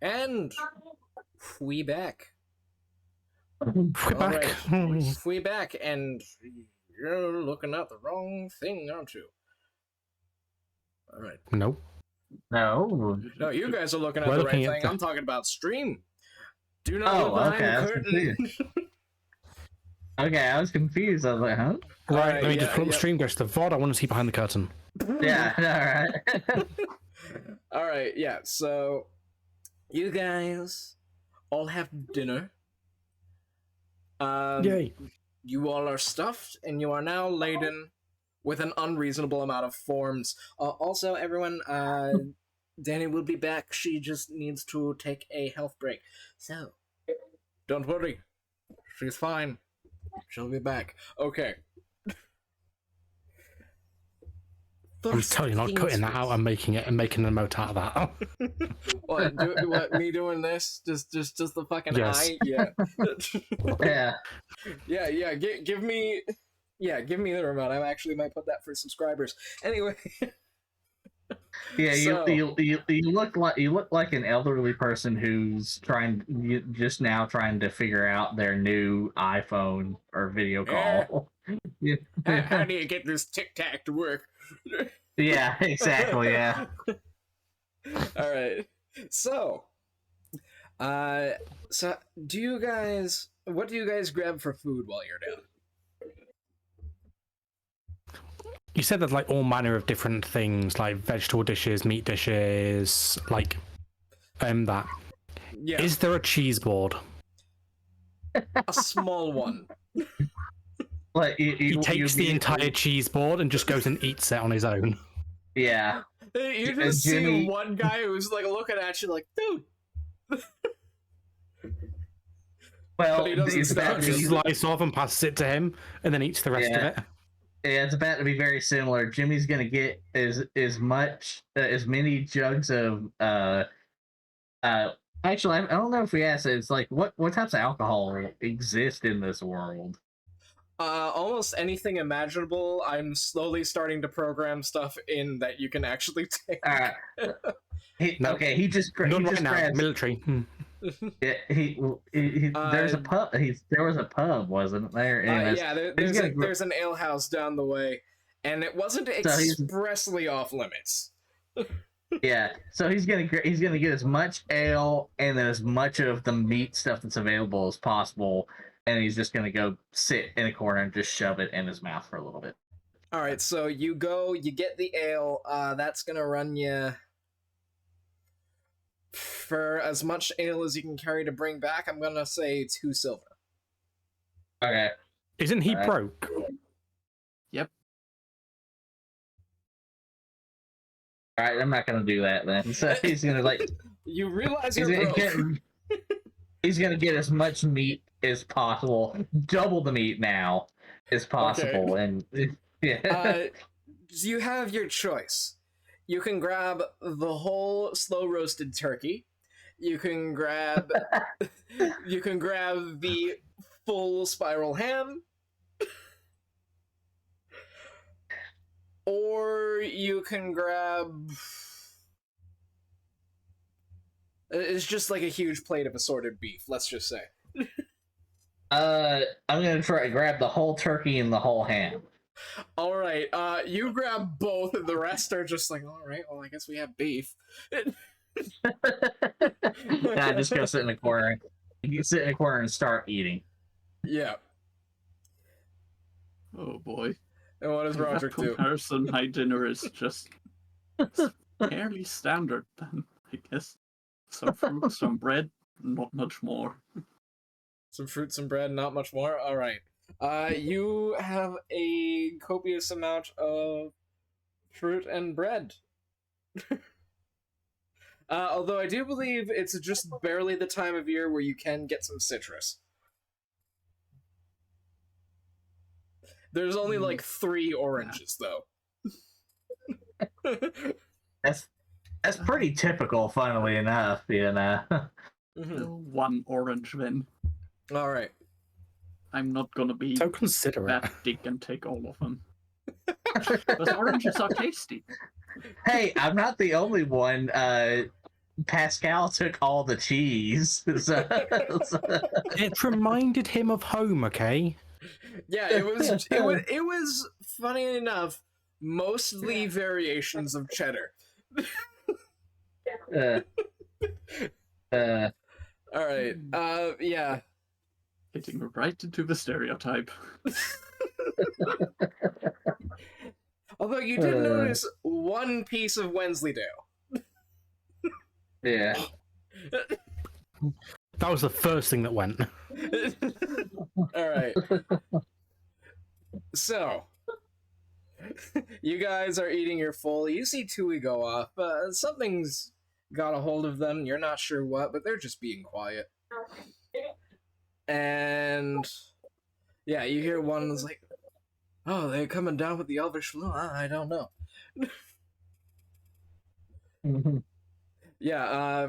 And we back. We're back. Alright, we back, and you're looking at the wrong thing, aren't you? Alright. No. No. No, you guys are looking at We're the right looking at thing. the- I'm talking about stream. Do not Oh, look behind okay, I the was curtain. Okay, I was confused. I was like, huh? Right, Alright, let me just yeah, pull up yeah. the stream, goes to the VOD. I want to see behind the curtain. Yeah, alright. Alright, yeah, so you guys all have dinner. Yay. You all are stuffed, and you are now laden with an unreasonable amount of forms. Also, everyone, Danny will be back. She just needs to take a health break. So, don't worry. She's fine. She'll be back. Okay. I'm telling you, not cutting that out and making a note out of that. What, me doing this? Just the fucking Yes. eye? Yeah. Yeah. Yeah, give me the remote. I actually might put that for subscribers. Anyway. Yeah, So- you look like an elderly person who's just now trying to figure out their new iPhone or video call. Yeah. How do you get this tic-tac to work? Yeah, exactly. Yeah. All right. So, what do you guys grab for food while you're down? You said there's like all manner of different things, like vegetable dishes, meat dishes, like that. Yeah, Is there a cheese board? a small one. Like He takes the entire cheese board and just goes and eats it on his own. Yeah. You just see Jimmy- one guy who's like looking at you like, dude. Well, But he doesn't it's stop. about to Just be, slice off and passes it to him, and then eats the rest of Yeah. it. yeah, it's about to be very similar. Jimmy's gonna get as many jugs of Actually, I don't know if we asked. It's like what types of alcohol exist in this world? Almost anything imaginable. I'm slowly starting to program stuff in that you can actually take. All right. No. Okay, he just None right just now. grabs. Military. Yeah, there's a pub. There was a pub, wasn't there? Anyways, Yeah, he's gonna gr- there's an ale house down the way, and it wasn't he's- expressly off limits. Yeah, so he's gonna get as much ale and then as much of the meat stuff that's available as possible, and he's just gonna go sit in a corner and just shove it in his mouth for a little bit. All right, so you get the ale. That's gonna run you for as much ale as you can carry to bring back. I'm gonna say 2 silver. Okay. Isn't he Alright. broke? All right, I'm not gonna do that then. So he's gonna like You realize he's you're gonna broke. he's gonna get as much meat as possible, double the meat now as possible, and yeah. You have your choice. You can grab the whole slow roasted turkey. You can grab the full spiral ham. Or you can grab it's just like a huge plate of assorted beef, let's just say. I'm gonna try to grab the whole turkey and the whole ham. All right, you grab both, and the rest are just like, all right, well, I guess we have beef. And I just go sit in the corner. You sit in a corner and start eating. Yeah. Oh boy. And what does In that Roderick do? comparison, my dinner is just fairly standard then, I guess. Some fruit, some bread, not much more. Some fruit, some bread, not much more. All right. You have a copious amount of fruit and bread. Although I do believe it's just barely the time of year where you can get some citrus. There's only like 3 oranges, though. That's pretty typical, funnily enough, you know. Mhm. One orange then. All right. I'm not gonna be So considerate. that dick and take all of them. Because oranges are tasty. Hey, I'm not the only one. Pascal took all the cheese. So- It reminded him of home, okay? Yeah, it was funny enough, mostly variations of cheddar. uh, All right. Yeah. Hitting right into the stereotype. Although you did notice one piece of Wensleydale. yeah. That was the first thing that went. All right. So, you guys are eating your full. You see Tui go off. Something's got a hold of them. You're not sure what, but they're just being quiet. And yeah, you hear one that's like, "Oh, they're coming down with the elvish flu. I don't know." Yeah.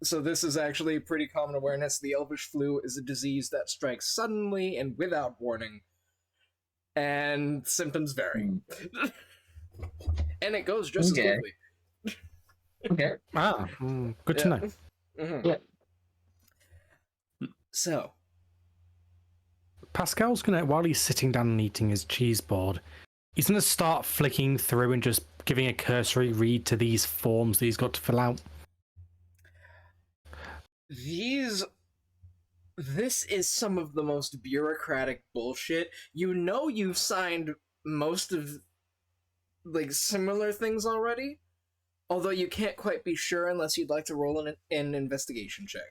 So this is actually pretty common awareness. The elvish flu is a disease that strikes suddenly and without warning, and symptoms vary. And it goes just as quickly. Okay. Good to know. Mm-hmm. Yeah. So, Pascal's gonna, while he's sitting down and eating his cheese board, he's gonna start flicking through and just giving a cursory read to these forms that he's got to fill out. This is some of the most bureaucratic bullshit. You know you've signed most of, like, similar things already, although you can't quite be sure unless you'd like to roll an investigation check.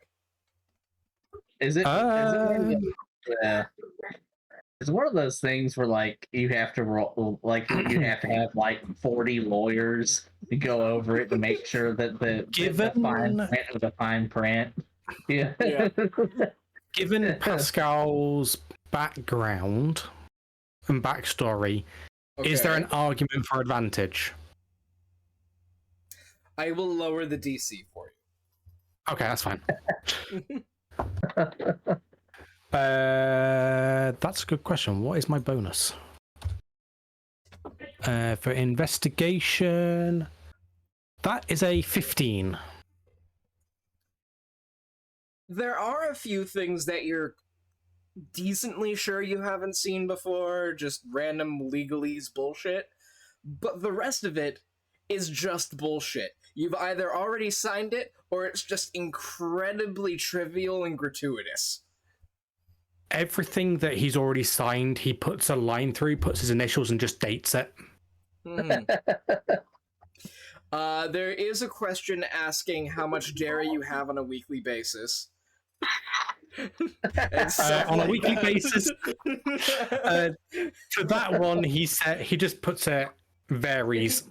Is it? Yeah. It's one of those things where, like, you have to roll, like, you have to have like 40 lawyers to go over it to make sure that the fine print. Yeah. Given Pascal's background and backstory, is there an argument for advantage? I will lower the DC for you. Okay, that's fine. That's a good question. What is my bonus? For investigation, that is a 15. There are a few things that you're decently sure you haven't seen before, just random legalese bullshit, but the rest of it is just bullshit. You've either already signed it, or it's just incredibly trivial and gratuitous. Everything that he's already signed, he puts a line through, puts his initials, and just dates it. There is a question asking how much dairy you have on a weekly basis. On a weekly basis. For that one, he just puts it varies.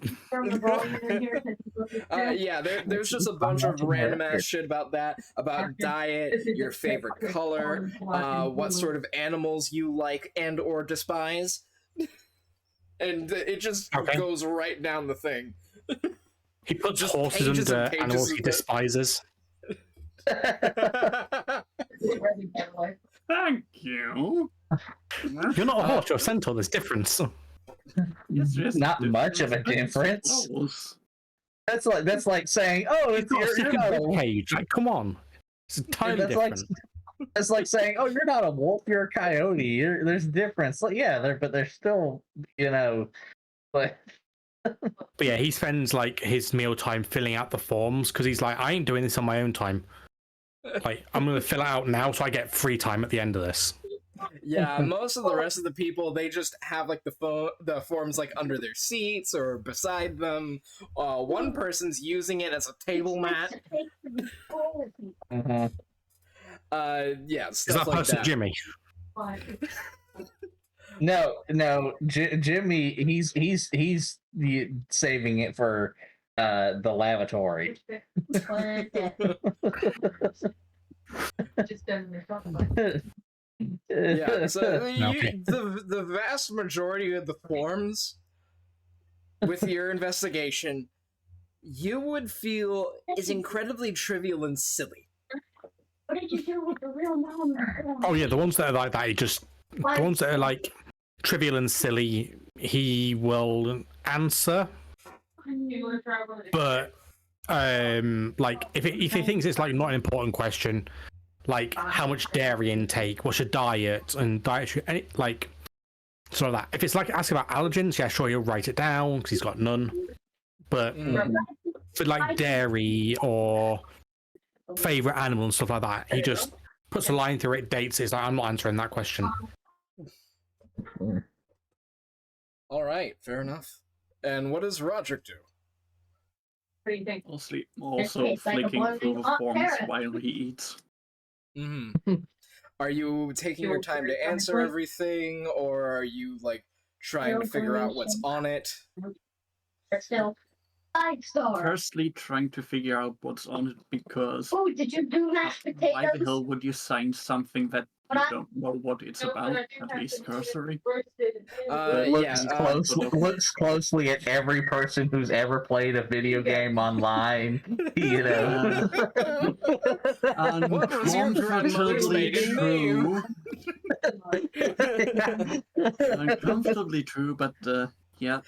Yeah, there's just a bunch of random ass shit about that, about diet, your favorite color, what sort of animals you like and or despise, and it just goes right down the thing. He puts Just horses pages under and pages animals of he the- despises. Thank you. You're not a horse, you're a centaur. There's difference. It's just Not much of a difference. That's like saying, oh, You've got a you're second not a rib cage. Like, come on, it's entirely That's like- different. It's like saying, "Oh, you're not a wolf, you're a coyote." There's a difference. Like, yeah, but they're still, like. But yeah, he spends like his meal time filling out the forms because he's like, I ain't doing this on my own time. Like, I'm gonna fill it out now so I get free time at the end of this. Yeah, most of the rest of the people, they just have like the forms like under their seats or beside them. One person's using it as a table mat. Yeah, Is stuff that like person that. Jimmy? No, Jimmy, he's saving it for the lavatory. Yeah, so Okay. the vast majority of the forms with your investigation, you would feel is incredibly trivial and silly. What did you do with the real mom? Oh yeah, the ones that are like that, the ones that are like trivial and silly, he will answer. But Like if he thinks it's like not an important question, like how much dairy intake, what's your diet and dietary, any like sort of that. If it's like asking about allergens, yeah, sure, he'll write it down because he's got none. But for like dairy or favorite animal and stuff like that, he just puts a line through it, dates it. It's like, I'm not answering that question. All right, fair enough. And what does Roderick do? Mostly also flicking through the forms while he eats. Are you taking your time to answer everything, or are you like trying to figure out what's on it? Still, 5-star. Firstly, trying to figure out what's on it because Oh, did you do mashed potatoes? why the hell would you sign something that you don't know what it's about, at least cursory? Looks closely at every person who's ever played a video game online. You know. What was your grandmother's maiden name? Uncomfortably true, but yeah.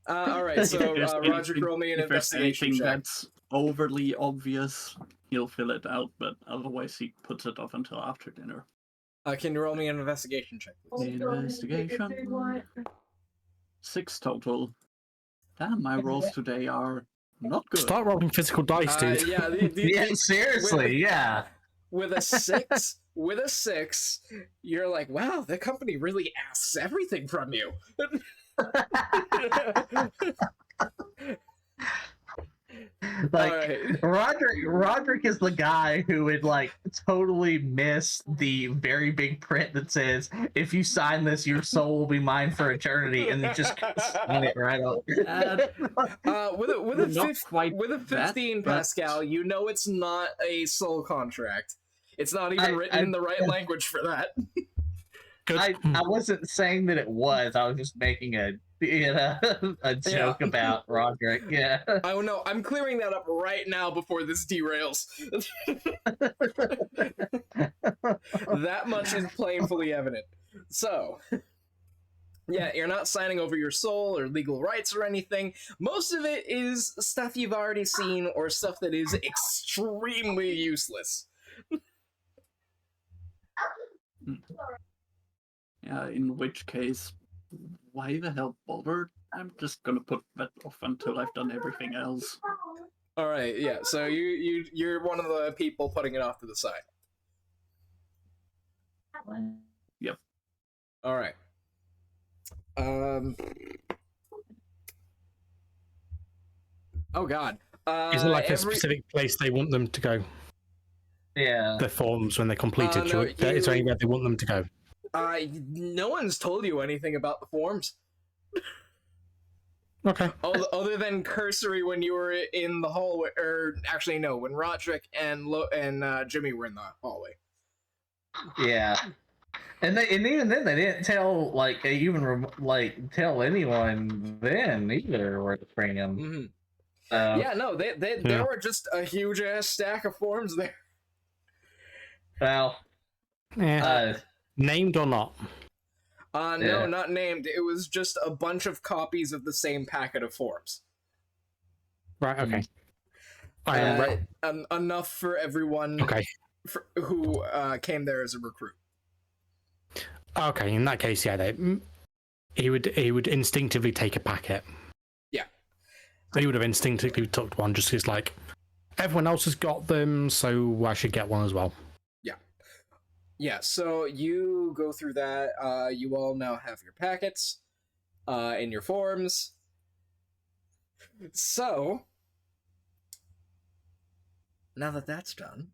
All right, so If Roderick, roll me an if there's investigation anything check. that's overly obvious, he'll fill it out, but otherwise he puts it off until after dinner. Can you roll me an investigation check, please? Investigation. 6 total. Damn, my rolls today are not good. Start rolling physical dice, dude. Yeah, Yeah, seriously, yeah. With a six, you're like, wow, the company really asks everything from you. Like Alright. Roderick is the guy who would like totally miss the very big print that says, "If you sign this, your soul will be mine for eternity," and then just sign it right up. With a 15 but- Pascal, you know it's not a soul contract. It's not even written in the right language for that. I wasn't saying that it was. I was just making a joke about Roderick. Yeah. Oh no, I'm clearing that up right now before this derails. That much is plainly evident. So, yeah, you're not signing over your soul or legal rights or anything. Most of it is stuff you've already seen or stuff that is extremely useless. Yeah, in which case, why the hell bother? I'm just gonna put that off until I've done everything else. All right, yeah. So you're one of the people putting it off to the side. Yep. All right. Oh God. Is it like a specific place they want them to go? Yeah. The forms when they're completed. No, Is there anywhere they want them to go? No one's told you anything about the forms. Okay. Other than cursory when you were in the hallway, or actually no, when Roderick and Jimmy were in the hallway. Yeah. And even then they didn't tell tell anyone then either where to bring them. Mm-hmm. Yeah, no, there were just a huge ass stack of forms there. Well, named or not? No, not named. It was just a bunch of copies of the same packet of forms. Right. Okay. Enough for everyone. Okay. Who came there as a recruit. Okay. In that case, yeah, he would instinctively take a packet. Yeah. He would have instinctively took one just because, like, everyone else has got them, so I should get one as well. Yeah, so you go through that. You all now have your packets in your forms. So, now that that's done,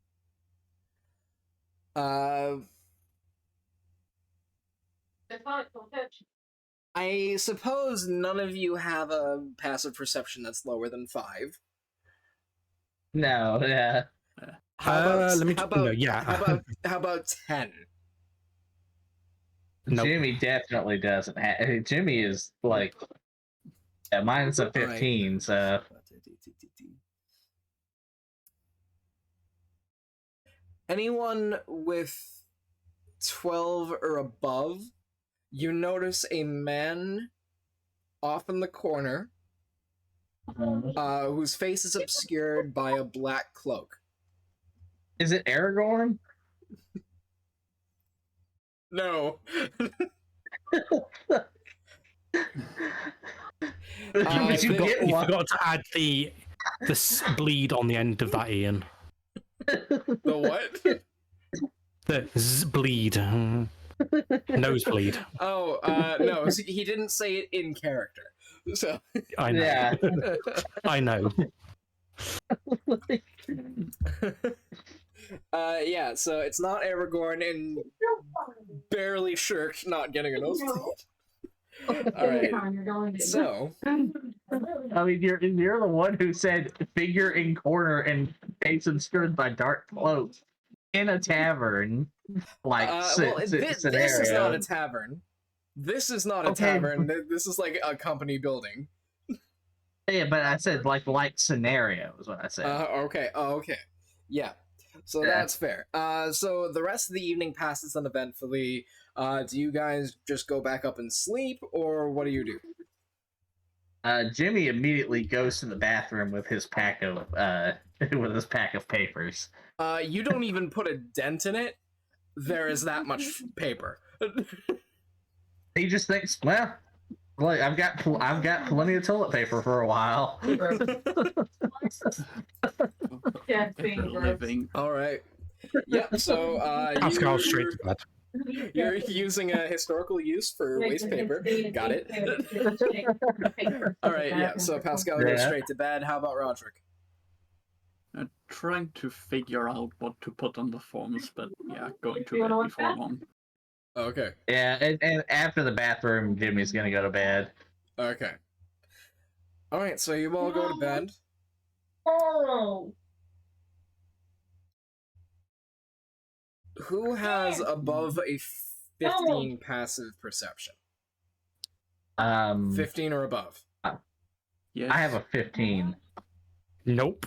I suppose none of you have a passive perception that's lower than 5. no, yeah. How let me about 10? Nope. Jimmy definitely doesn't have. Jimmy is like, mine's a 15, Right. so. Anyone with 12 or above, you notice a man off in the corner whose face is obscured by a black cloak. Is it Aragorn? No. You the- forgot to add the bleed on the end of that, Ian. The what? The bleed. Nosebleed. Oh, no, he didn't say it in character. So I know. Yeah. I know. yeah, so it's not Aragorn and barely Shirk not getting a nosebleed. Alright, so I mean, you're the one who said figure in corner and face obscured by dark cloak in a tavern. Like, this is not a tavern. This is not a tavern. This is like a company building. Yeah, but I said like scenario is what I said. Okay. Yeah. So that's fair. So the rest of the evening passes uneventfully. Do you guys just go back up and sleep, or what do you do? Jimmy immediately goes to the bathroom with his pack of papers. You don't even put a dent in it. There is that much paper. He just thinks, well, look, I've got plenty of toilet paper for a while. Living. All right. Yep. So Pascal straight to bed. you're using a historical use for waste paper. Got it. All right. Yeah. So Pascal goes straight to bed. How about Roderick? Trying to figure out what to put on the forms, but yeah, going to bed before long. Okay. Yeah, and after the bathroom, Jimmy's gonna go to bed. Okay. All right. So you all go to bed. Oh. Who has above a 15 passive perception? 15 or above. Yes. I have a 15. Nope.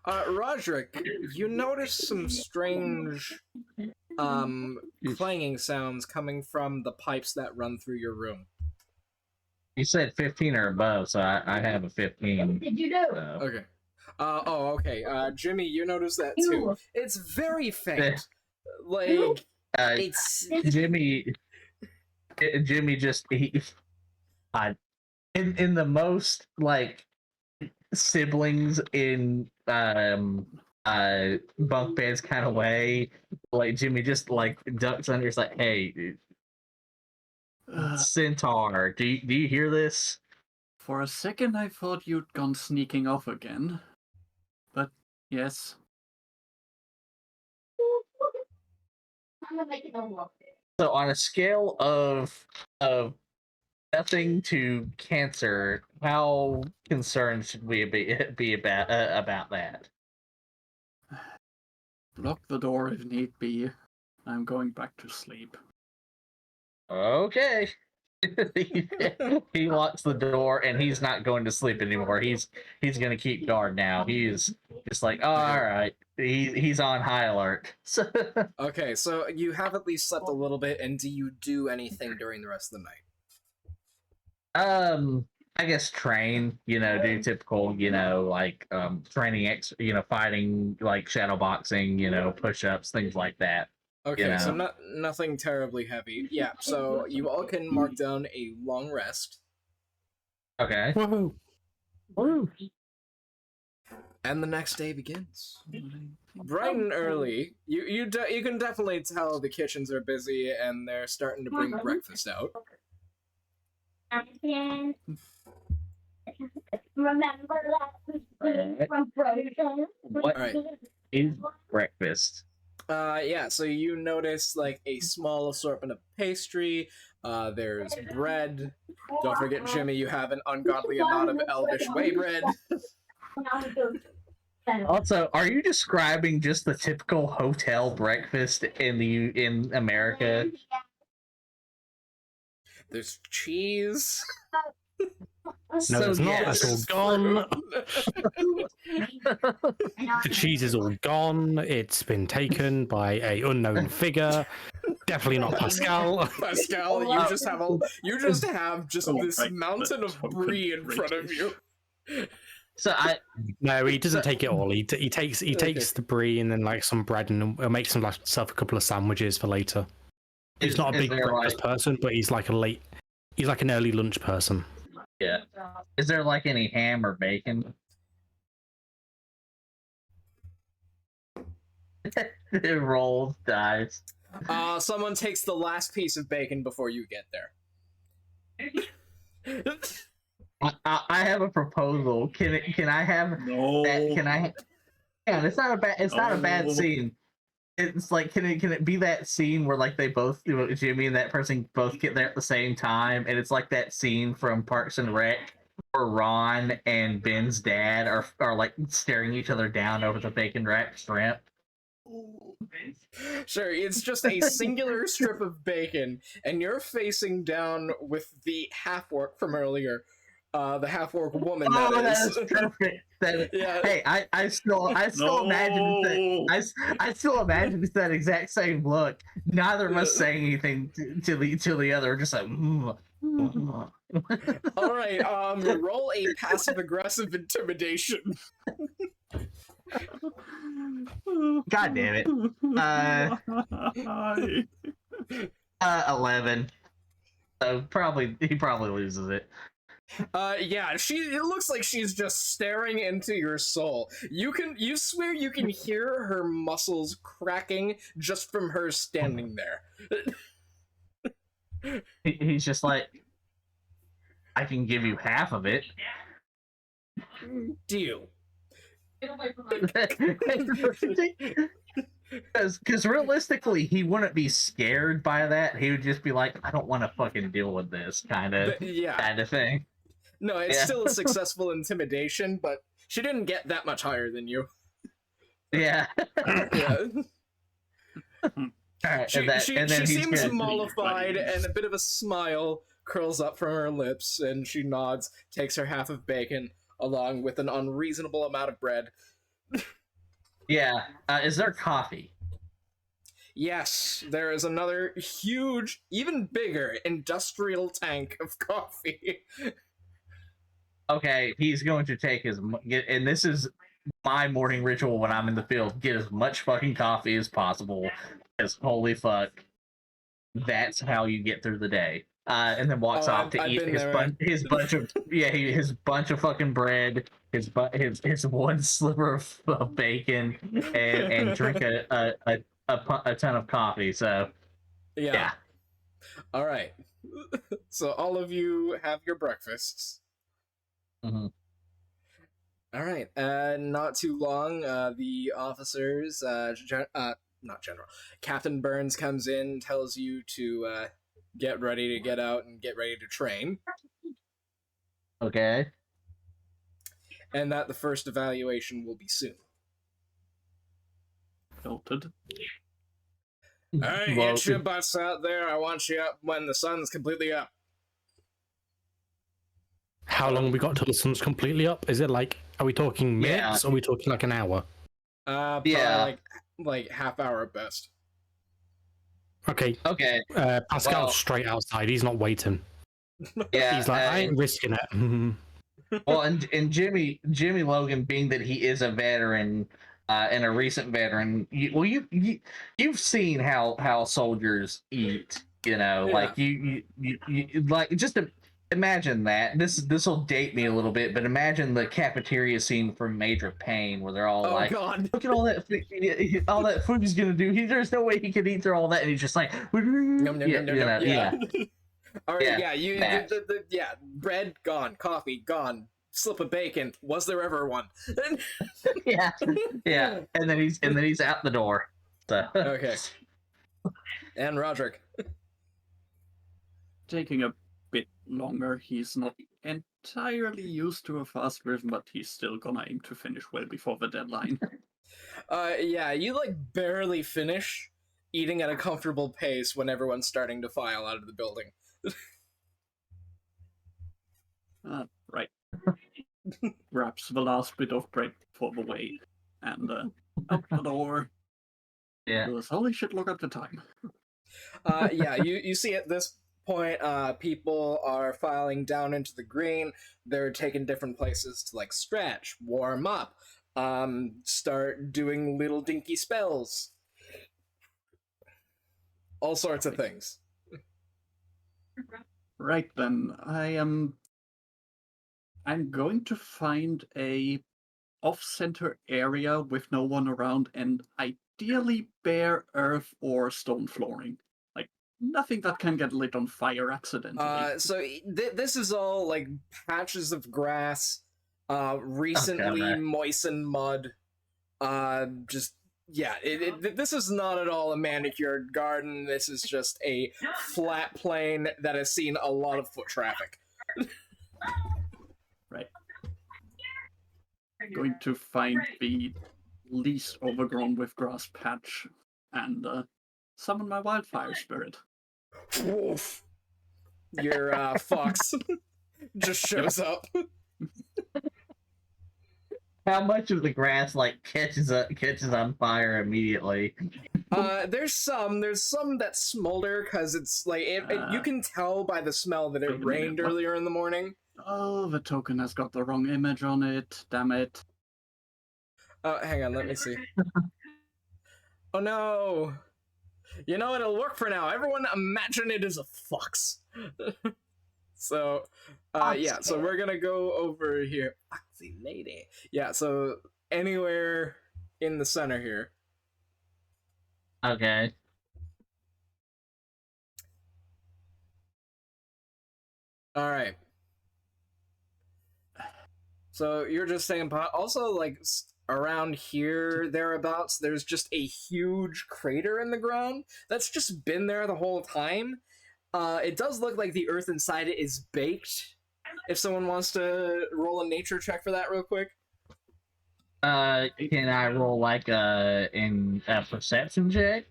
Roderick, you notice some strange clanging sounds coming from the pipes that run through your room. You said 15 or above, so I have a 15. What did you do? Okay. Okay. Jimmy, you notice that too. It's very faint. Like, it's... Jimmy just in the most like siblings in bunk beds kind of way, like Jimmy just like ducks under. It's like, hey, Centaur, do you hear this? For a second, I thought you'd gone sneaking off again, but yes. I'm gonna make it a walk. So on a scale of nothing to cancer, how concerned should we be about that? Lock the door if need be. I'm going back to sleep. Okay. He locks the door and he's not going to sleep anymore. He's gonna keep guard now. He's just like, oh, all right. He's on high alert. Okay, so you have at least slept a little bit, and do you do anything during the rest of the night? I guess train, do typical, like training, fighting, like shadow boxing, push-ups, things like that. Okay, so nothing terribly heavy. Yeah, so you all can mark down a long rest. Okay. Woohoo! Woo. And the next day begins. Bright and early, you can definitely tell the kitchens are busy and they're starting to bring breakfast out. Remember that from Frozen? What is breakfast? Yeah, so you notice like a small assortment of pastry. There's bread. Don't forget, Jimmy, you have an ungodly amount of elvish whey bread. Also, are you describing just the typical hotel breakfast in America? There's cheese. No, there's not. That's all gone. The cheese is all gone. It's been taken by a unknown figure. Definitely not Pascal. Pascal, you just have this mountain of brie in front of you. So No, he doesn't take it all. He takes the brie and then like some bread and makes himself a couple of sandwiches for later. He's not a big breakfast person, but he's like an early lunch person. Yeah. Is there like any ham or bacon? It rolls, dies. Someone takes the last piece of bacon before you get there. I have a proposal. Can I have No. that? Can I? Yeah, it's not a bad scene. It's like can it be that scene where like they both, Jimmy and that person both get there at the same time, and it's like that scene from Parks and Rec where Ron and Ben's dad are like staring each other down over the bacon wrapped shrimp. Sure, it's just a singular strip of bacon, and you're facing down with the half-orc from earlier. The half-orc woman, that is. Perfect. Yeah. Hey, I still imagine I still imagine it's that exact same look. Neither of us saying anything to the other, just like. All right. Roll a passive-aggressive intimidation. God damn it. 11. So he probably loses it. Yeah, it looks like she's just staring into your soul. You swear you can hear her muscles cracking just from her standing there. He's just like, I can give you half of it. Deal. Because realistically, he wouldn't be scared by that. He would just be like, I don't want to fucking deal with this kind of thing. No, it's still a successful intimidation, but she didn't get that much higher than you. Yeah. Yeah. Right, she seems mollified, and a bit of a smile curls up from her lips, and she nods, takes her half of bacon, along with an unreasonable amount of bread. Yeah. Is there coffee? Yes, there is another huge, even bigger, industrial tank of coffee. Okay, he's going to take and this is my morning ritual when I'm in the field, get as much fucking coffee as possible, because holy fuck, that's how you get through the day. And then walks off to eat his bunch of fucking bread, his one sliver of bacon, and drink a ton of coffee. So yeah. All right. So all of you have your breakfasts. Mm-hmm. All right. Not too long. The officers, not general, Captain Burns comes in, tells you to get ready to get out and get ready to train. Okay. And that the first evaluation will be soon. Noted. All right, get your butts out there. I want you up when the sun's completely up. How long have we got till the sun's completely up? Is it like, are we talking minutes or are we talking like an hour? Like half hour at best. Okay. Pascal's straight outside. He's not waiting. Yeah. He's like, I ain't risking it. Well, and Jimmy Logan, being that he is a veteran and a recent veteran, you've seen how soldiers eat. Like you like just imagine that. This will date me a little bit, but imagine the cafeteria scene from Major Payne where they're all God. look at all that food he's gonna do. There's no way he can eat through all that, and he's just like, Yeah. All right, yeah, bread gone, coffee gone, slip of bacon. Was there ever one? yeah, and then he's out the door. So. Okay. And Roderick. Taking a bit longer. He's not entirely used to a fast rhythm, but he's still gonna aim to finish well before the deadline. Yeah, you like barely finish eating at a comfortable pace when everyone's starting to file out of the building. Right. Wraps the last bit of bread for the way, and out the door. Yeah. Holy shit! Look at the time. Yeah, you see at this point, people are filing down into the green. They're taking different places to like stretch, warm up, start doing little dinky spells, all sorts of things. Right then, I'm going to find a off-center area with no one around, and ideally bare earth or stone flooring. Like, nothing that can get lit on fire accidentally. So this is all like patches of grass, recently Okay. moistened mud. Just yeah, this is not at all a manicured garden. This is just a flat plain that has seen a lot of foot traffic. Right. Going to find the least overgrown with grass patch and summon my wildfire spirit. Woof. Your fox just shows up. How much of the grass like catches on fire immediately? There's some that smolder because it's like you can tell by the smell that Wait a it minute, rained what? earlier in the morning. Oh, the token has got the wrong image on it. Damn it. Hang on, let me see. Oh no! You know, it'll work for now. Everyone imagine it is a fox. So, yeah, so we're gonna go over here. Foxy lady. Yeah, so anywhere in the center here. Okay. Alright. So you're just saying, also, like, around here, thereabouts, there's just a huge crater in the ground that's just been there the whole time. It does look like the earth inside it is baked. If someone wants to roll a nature check for that real quick. Can I roll like a perception check?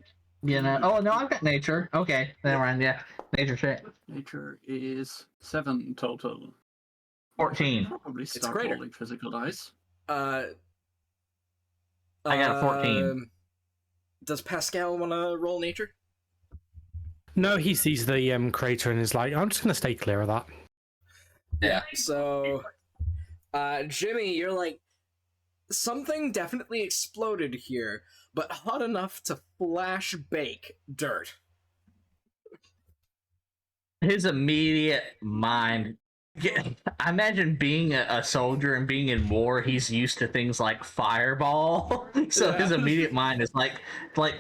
You know? Oh no, I've got nature. Okay, never mind. Yeah, nature check. Nature is 7 total. 14. Probably start greater. rolling physical dice. I got a 14. Does Pascal want to roll nature? No, he sees the crater and is like, I'm just going to stay clear of that. Yeah. So, Jimmy, you're like, something definitely exploded here, but hot enough to flash bake dirt. His immediate mind. I imagine being a soldier and being in war, he's used to things like fireball. So his immediate mind is like,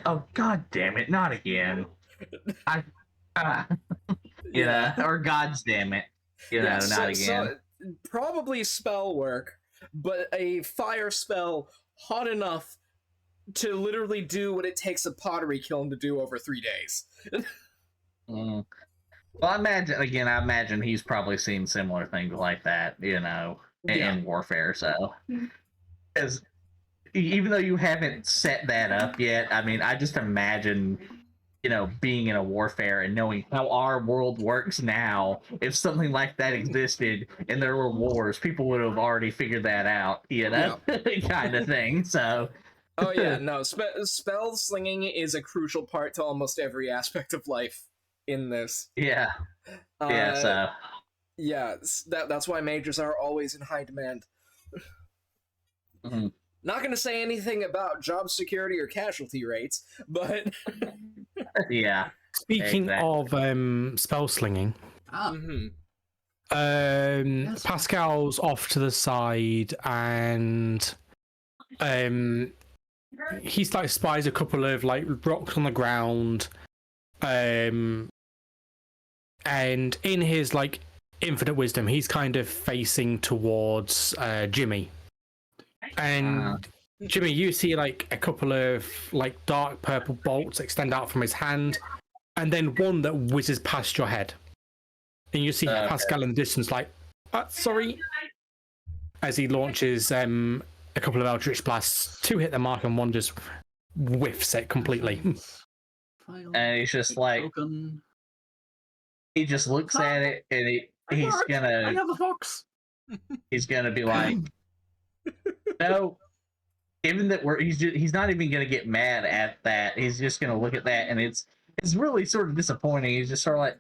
oh god damn it, not again. You know, or God's damn it, you know, not again. So probably spell work, but a fire spell hot enough to literally do what it takes a pottery kiln to do over 3 days. Well, I imagine he's probably seen similar things like that, you know, in warfare. So, because even though you haven't set that up yet, I mean, I just imagine, you know, being in a warfare and knowing how our world works now. If something like that existed and there were wars, people would have already figured that out, you know, kind of thing. So. Oh yeah, no, spell slinging is a crucial part to almost every aspect of life in this. Yeah. So. Yeah, that's why majors are always in high demand. Mm-hmm. Not going to say anything about job security or casualty rates, but Yeah. Speaking of spell slinging, Pascal's off to the side and he spies a couple of like rocks on the ground, and in his like infinite wisdom, he's kind of facing towards Jimmy. And Jimmy, you see like a couple of like dark purple bolts extend out from his hand, and then one that whizzes past your head. And you see Pascal in the distance, like, sorry, as he launches a couple of Eldritch Blasts. 2 hit the mark, and one just whiffs it completely. And he's just like, he just looks at it, and he's gonna. I have a fox. He's gonna be like, no. Given that he's not even gonna get mad at that. He's just gonna look at that, and it's really sort of disappointing. He's just sort of like,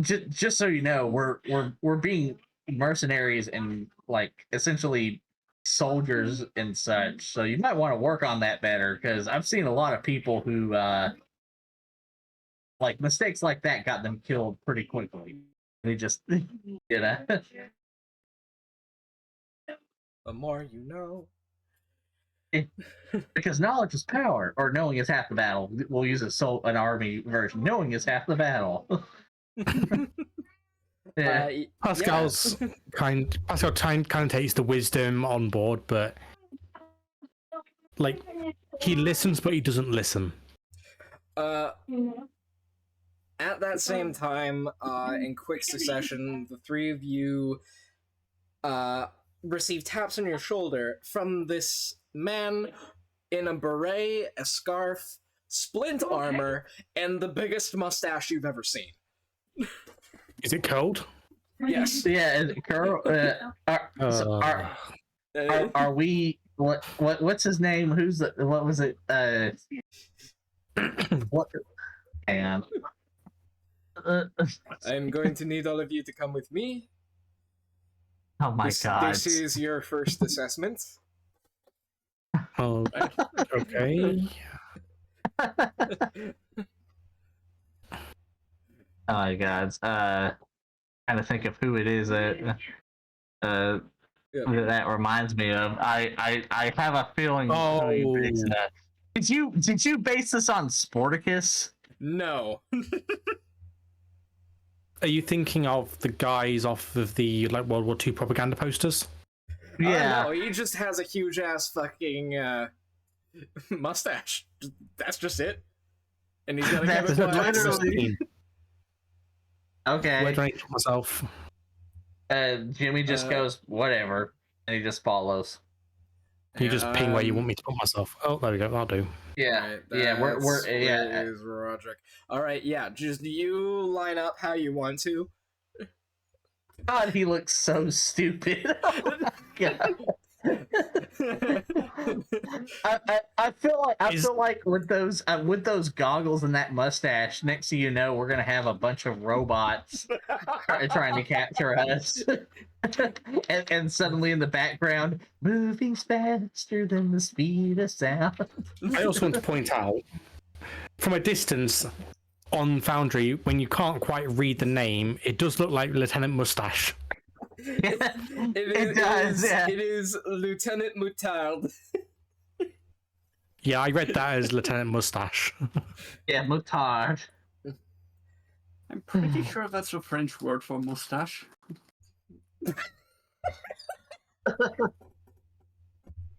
just so you know, we're being mercenaries and like essentially soldiers and such. So you might want to work on that better, because I've seen a lot of people who like mistakes like that got them killed pretty quickly. They just you know. The more you know. Because knowledge is power, or knowing is half the battle. We'll use an army version. Knowing is half the battle. Yeah. Pascal's Pascal kind of takes the wisdom on board, but like he listens, but he doesn't listen. At that same time, in quick succession, the three of you receive taps on your shoulder from this man in a beret, a scarf, splint armor, and the biggest mustache you've ever seen. Is it cold? Yes. Yeah, is it Curl? Are we? What's his name? Who's the? What was it? What? Hang on. I'm going to need all of you to come with me. Oh my god! This is your first assessment. Oh, okay. Oh my god! Trying to think of who it is that that reminds me of. I have a feeling. Oh. Did you base this on Sporticus? No. Are you thinking of the guys off of the like World War II propaganda posters? Yeah. No, he just has a huge ass fucking mustache. That's just it. And he's got a That's chemical accent. literally- Okay. Where do I put myself? Jimmy just goes whatever, and he just follows. Can you just ping where you want me to put myself? Oh, there we go. That'll do. Yeah, Right, yeah, we're yeah. where is Roderick? All right, yeah. Just you line up how you want to. God, he looks so stupid. Oh my God. I feel like with those goggles and that mustache, next thing you know, we're gonna have a bunch of robots trying to capture us, and suddenly in the background, moving faster than the speed of sound. I also want to point out, from a distance, on Foundry, when you can't quite read the name, it does look like Lieutenant Mustache. It does. Yeah. It is Lieutenant Moutarde. Yeah, I read that as Lieutenant Mustache. Yeah, Moutarde. I'm pretty sure that's a French word for mustache.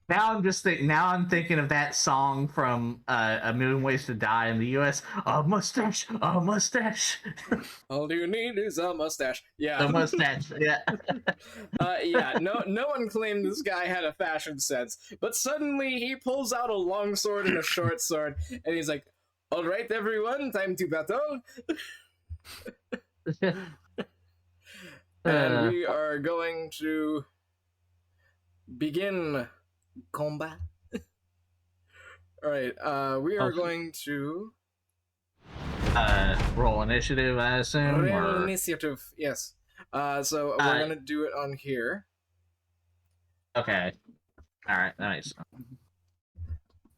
Now I'm thinking of that song from A Million Ways to Die in the U.S. A mustache, a mustache. All you need is a mustache. Yeah. The mustache. Yeah. Yeah. No one claimed this guy had a fashion sense, but suddenly he pulls out a long sword and a short sword, and he's like, "All right, everyone, time to battle." And we are going to begin combat. All right, we are going to Roll initiative, I assume. roll Or... initiative. Yes. So we're gonna do it on here. Okay. All right. That makes sense.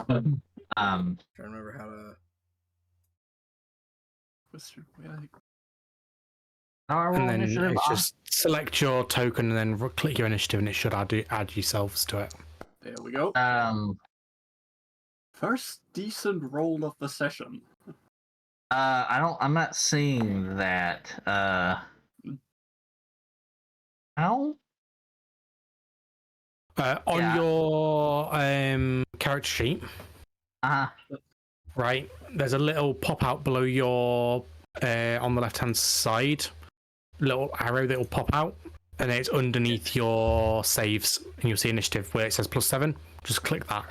Trying to remember how to. And then it's just select your token and then click your initiative, and it should add yourselves to it. There we go. First decent roll of the session. I'm not seeing that. How? On your character sheet, right? There's a little pop out below your on the left hand side, little arrow that will pop out, and it's underneath your saves, and you'll see initiative where it says +7. Just click that.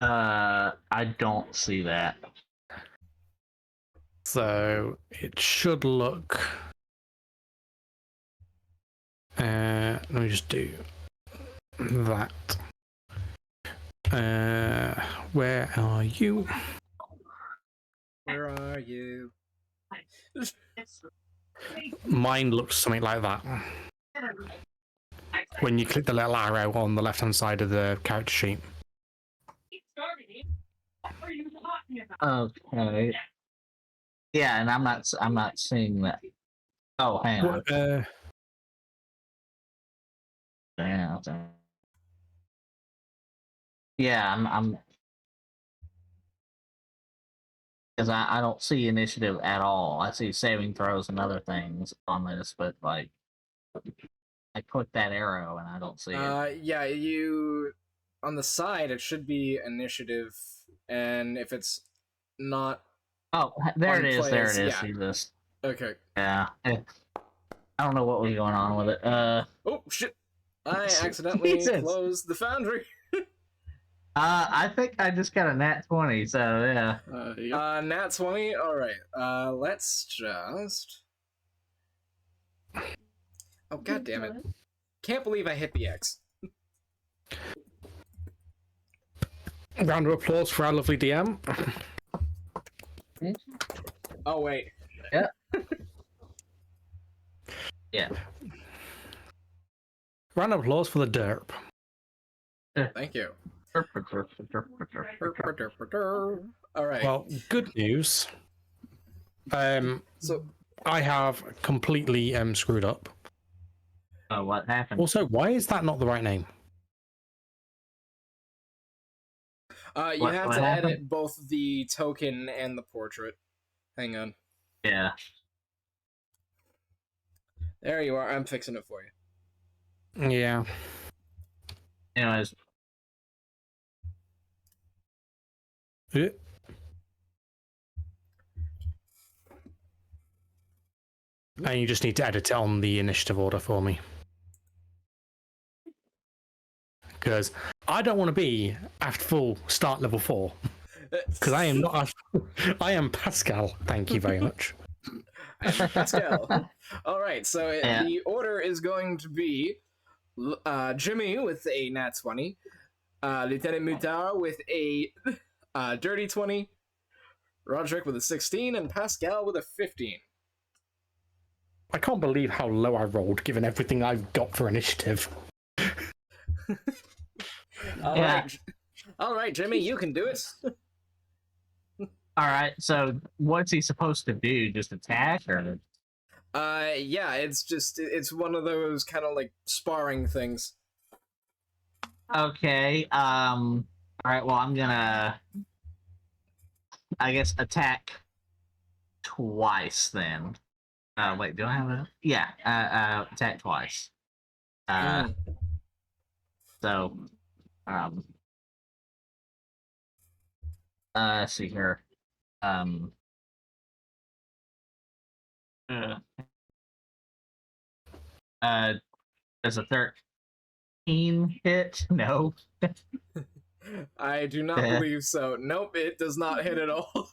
I don't see that. So it should look. Let me just do that. Where are you? Where are you? Mine looks something like that. When you click the little arrow on the left-hand side of the character sheet. Okay. Yeah, and I'm not seeing that. Oh, hang on. Yeah. Yeah, I'm because I don't see initiative at all. I see saving throws and other things on this, but like I click that arrow and I don't see it. Yeah, you on the side it should be initiative, and if it's not, Oh, there it is. There it place, is. yeah. See this? okay. Yeah. I don't know what was going on with it. Oh shit! I accidentally Jesus. closed the foundry. I think I just got a nat 20, so yeah. Yep. Nat 20. All right. Let's just. Oh god damn it! Can't believe I hit the X. Round of applause for our lovely DM. Oh wait. Yeah. Yeah. Round of applause for the derp. Thank you. All right. Well, good news. So I have completely screwed up. Oh, what happened? Also, why is that not the right name? you What have to happened? edit both the token and the portrait. Hang on. Yeah. There you are. I'm fixing it for you. Yeah. Anyways, Eh. And you just need to edit it on the initiative order for me. Because I don't want to be Afterfall start level 4. Because I am not. I am Pascal. Thank you very much. Pascal. All right. So Yeah. the order is going to be Jimmy with a nat 20, Lieutenant Moutarde with a dirty 20, Roderick with a 16, and Pascal with a 15. I can't believe how low I rolled, given everything I've got for initiative. All Yeah. right. All right, Jimmy, you can do it. all right. So, what's he supposed to do? Just attack, or? Yeah, it's one of those kind of like sparring things. Okay. All right. Well, I'm gonna, I guess, attack twice then. Wait. Do I have a? Yeah. Attack twice. So, let's see here. Does a 13 hit? No. I do not believe so. Nope, it does not hit at all. All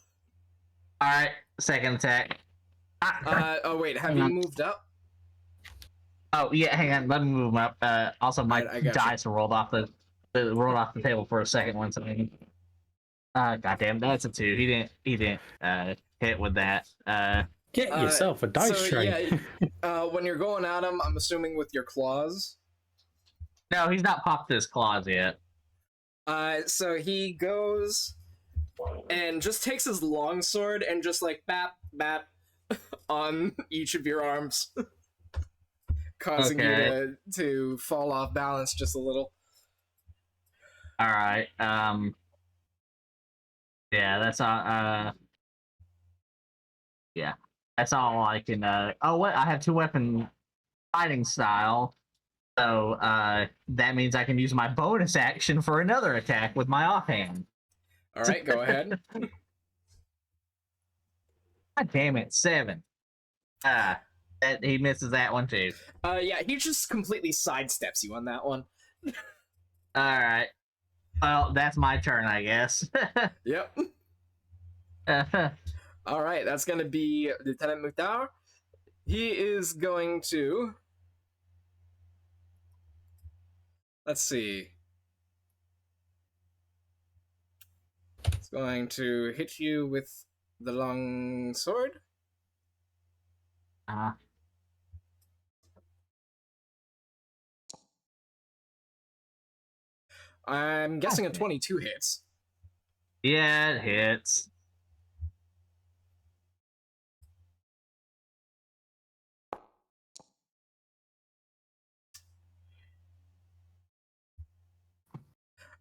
right. Second attack. Oh wait, have you moved up? Oh yeah, hang on. Let me move him up. Also, my I got you. dice rolled off the table for a second once. Goddamn, that's a 2. He didn't hit with that. Get yourself a dice so, tray. Yeah, when you're going at him, I'm assuming with your claws. No, he's not popped his claws yet. So he goes and just takes his longsword and just like bap bap on each of your arms, causing you to fall off balance just a little. All right. Yeah, that's all. Yeah, that's all I can. Oh, what? I have 2 weapon fighting style, so that means I can use my bonus action for another attack with my offhand. All right, go ahead. God damn it, 7. He misses that one too. Yeah, he just completely sidesteps you on that one. All right. Well, that's my turn, I guess. Yep. All right, that's gonna be Lieutenant Moutarde. He is going to. Let's see. It's going to hit you with the long sword. I'm guessing a 22 hits. Yeah, it hits.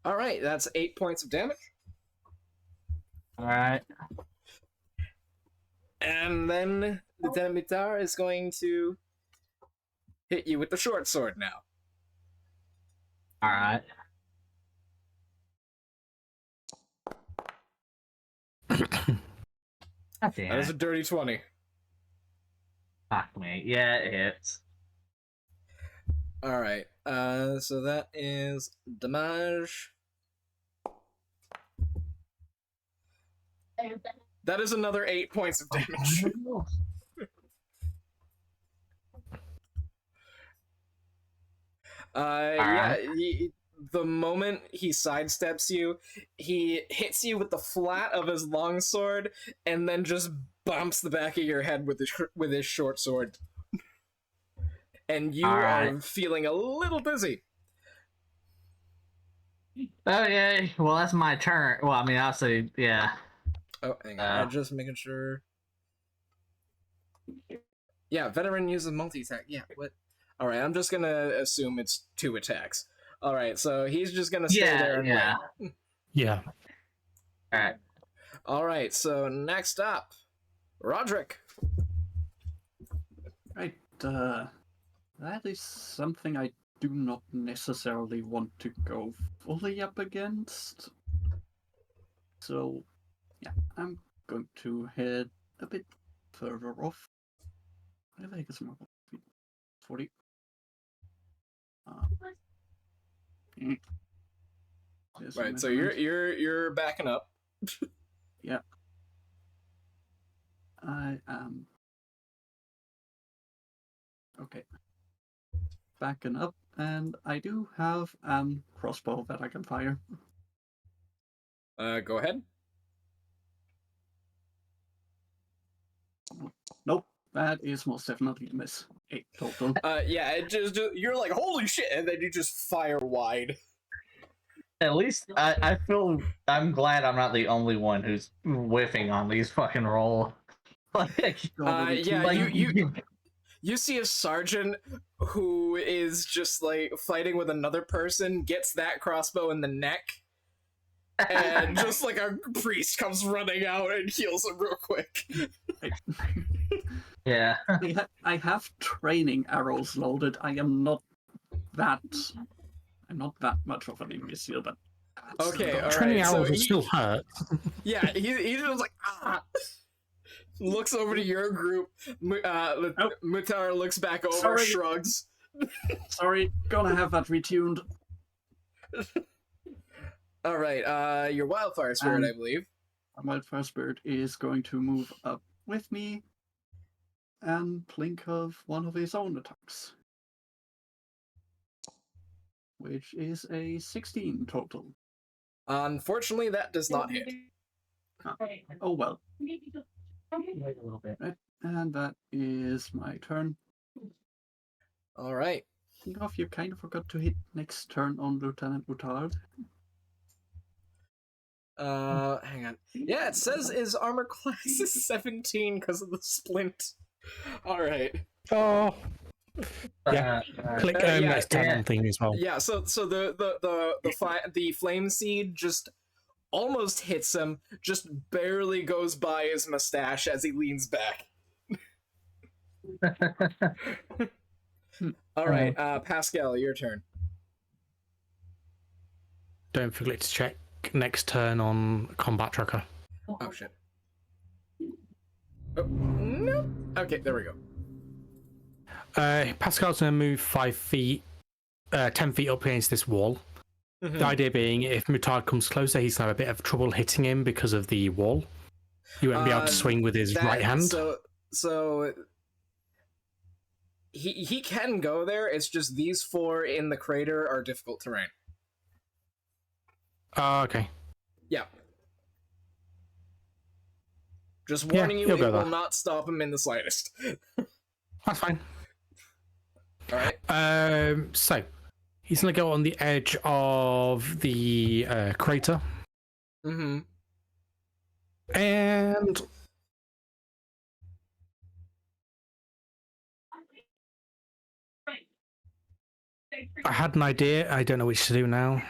All right, that's 8 points of damage. All right. And then Lieutenant Moutarde is going to hit you with the short sword now. All right. God damn That is a it. dirty 20. Fuck me. Yeah, it hits. All right, so that is damage. That is another 8 points of damage. Yeah, the moment he sidesteps you, he hits you with the flat of his longsword, and then just bumps the back of your head with his short sword. And you are feeling a little dizzy. Oh, yeah. Well, that's my turn. Well, I mean, obviously, yeah. Oh, hang on. I'm just making sure. Yeah, veteran uses multi-attack. Yeah, what? Alright, I'm just gonna assume it's 2 attacks. Alright, so he's just gonna stay there and wait. Yeah. Alright. Alright, so next up, Roderick. Right, that is something I do not necessarily want to go fully up against. So, yeah, I'm going to head a bit further off. Whatever I get some more 40. Right, so you're backing up. Yeah. I am okay. Backing up, and I do have crossbow that I can fire. Go ahead. Nope, that is most definitely a miss. 8 total. Yeah, it just you're like, holy shit, and then you just fire wide. At least I'm glad I'm not the only one who's whiffing on these fucking roll. You see a sergeant who is just like fighting with another person, gets that crossbow in the neck, and just like a priest comes running out and heals him real quick. Yeah. I have training arrows loaded. I'm not that much of an imbecile, but okay, all Training right. arrows So will still hurt. Yeah, he's just like looks over to your group. Moutarde looks back over, shrugs. Sorry, gonna have that retuned. All right, your wildfire spirit, I believe. My wildfire spirit is going to move up with me and blink of one of his own attacks, which is a 16 total. Unfortunately, that does not hit. Oh well. Wait a little bit. Right, and that is my turn. All right. You kind of forgot to hit next turn on Lieutenant Moutarde. Hang on. Yeah, it says his armor class is 17 because of the splint. All right. Oh. Yeah. Click next 10 on thing as well. Yeah. So the flame seed just almost hits him, just barely goes by his mustache as he leans back. All right, Pascal, your turn. Don't forget to check next turn on combat tracker. Oh shit. Oh, no. Okay, there we go. Pascal's going to move 5 feet, 10 feet up against this wall. Mm-hmm. The idea being, if Moutarde comes closer, he's going to have a bit of trouble hitting him because of the wall. He won't be able to swing with his right hand. So he can go there. It's just these 4 in the crater are difficult terrain. Okay. Yeah. Just warning you, it will not stop him in the slightest. That's fine. All right. So he's gonna go on the edge of the crater, Mm-hmm. and I had an idea. I don't know which to do now.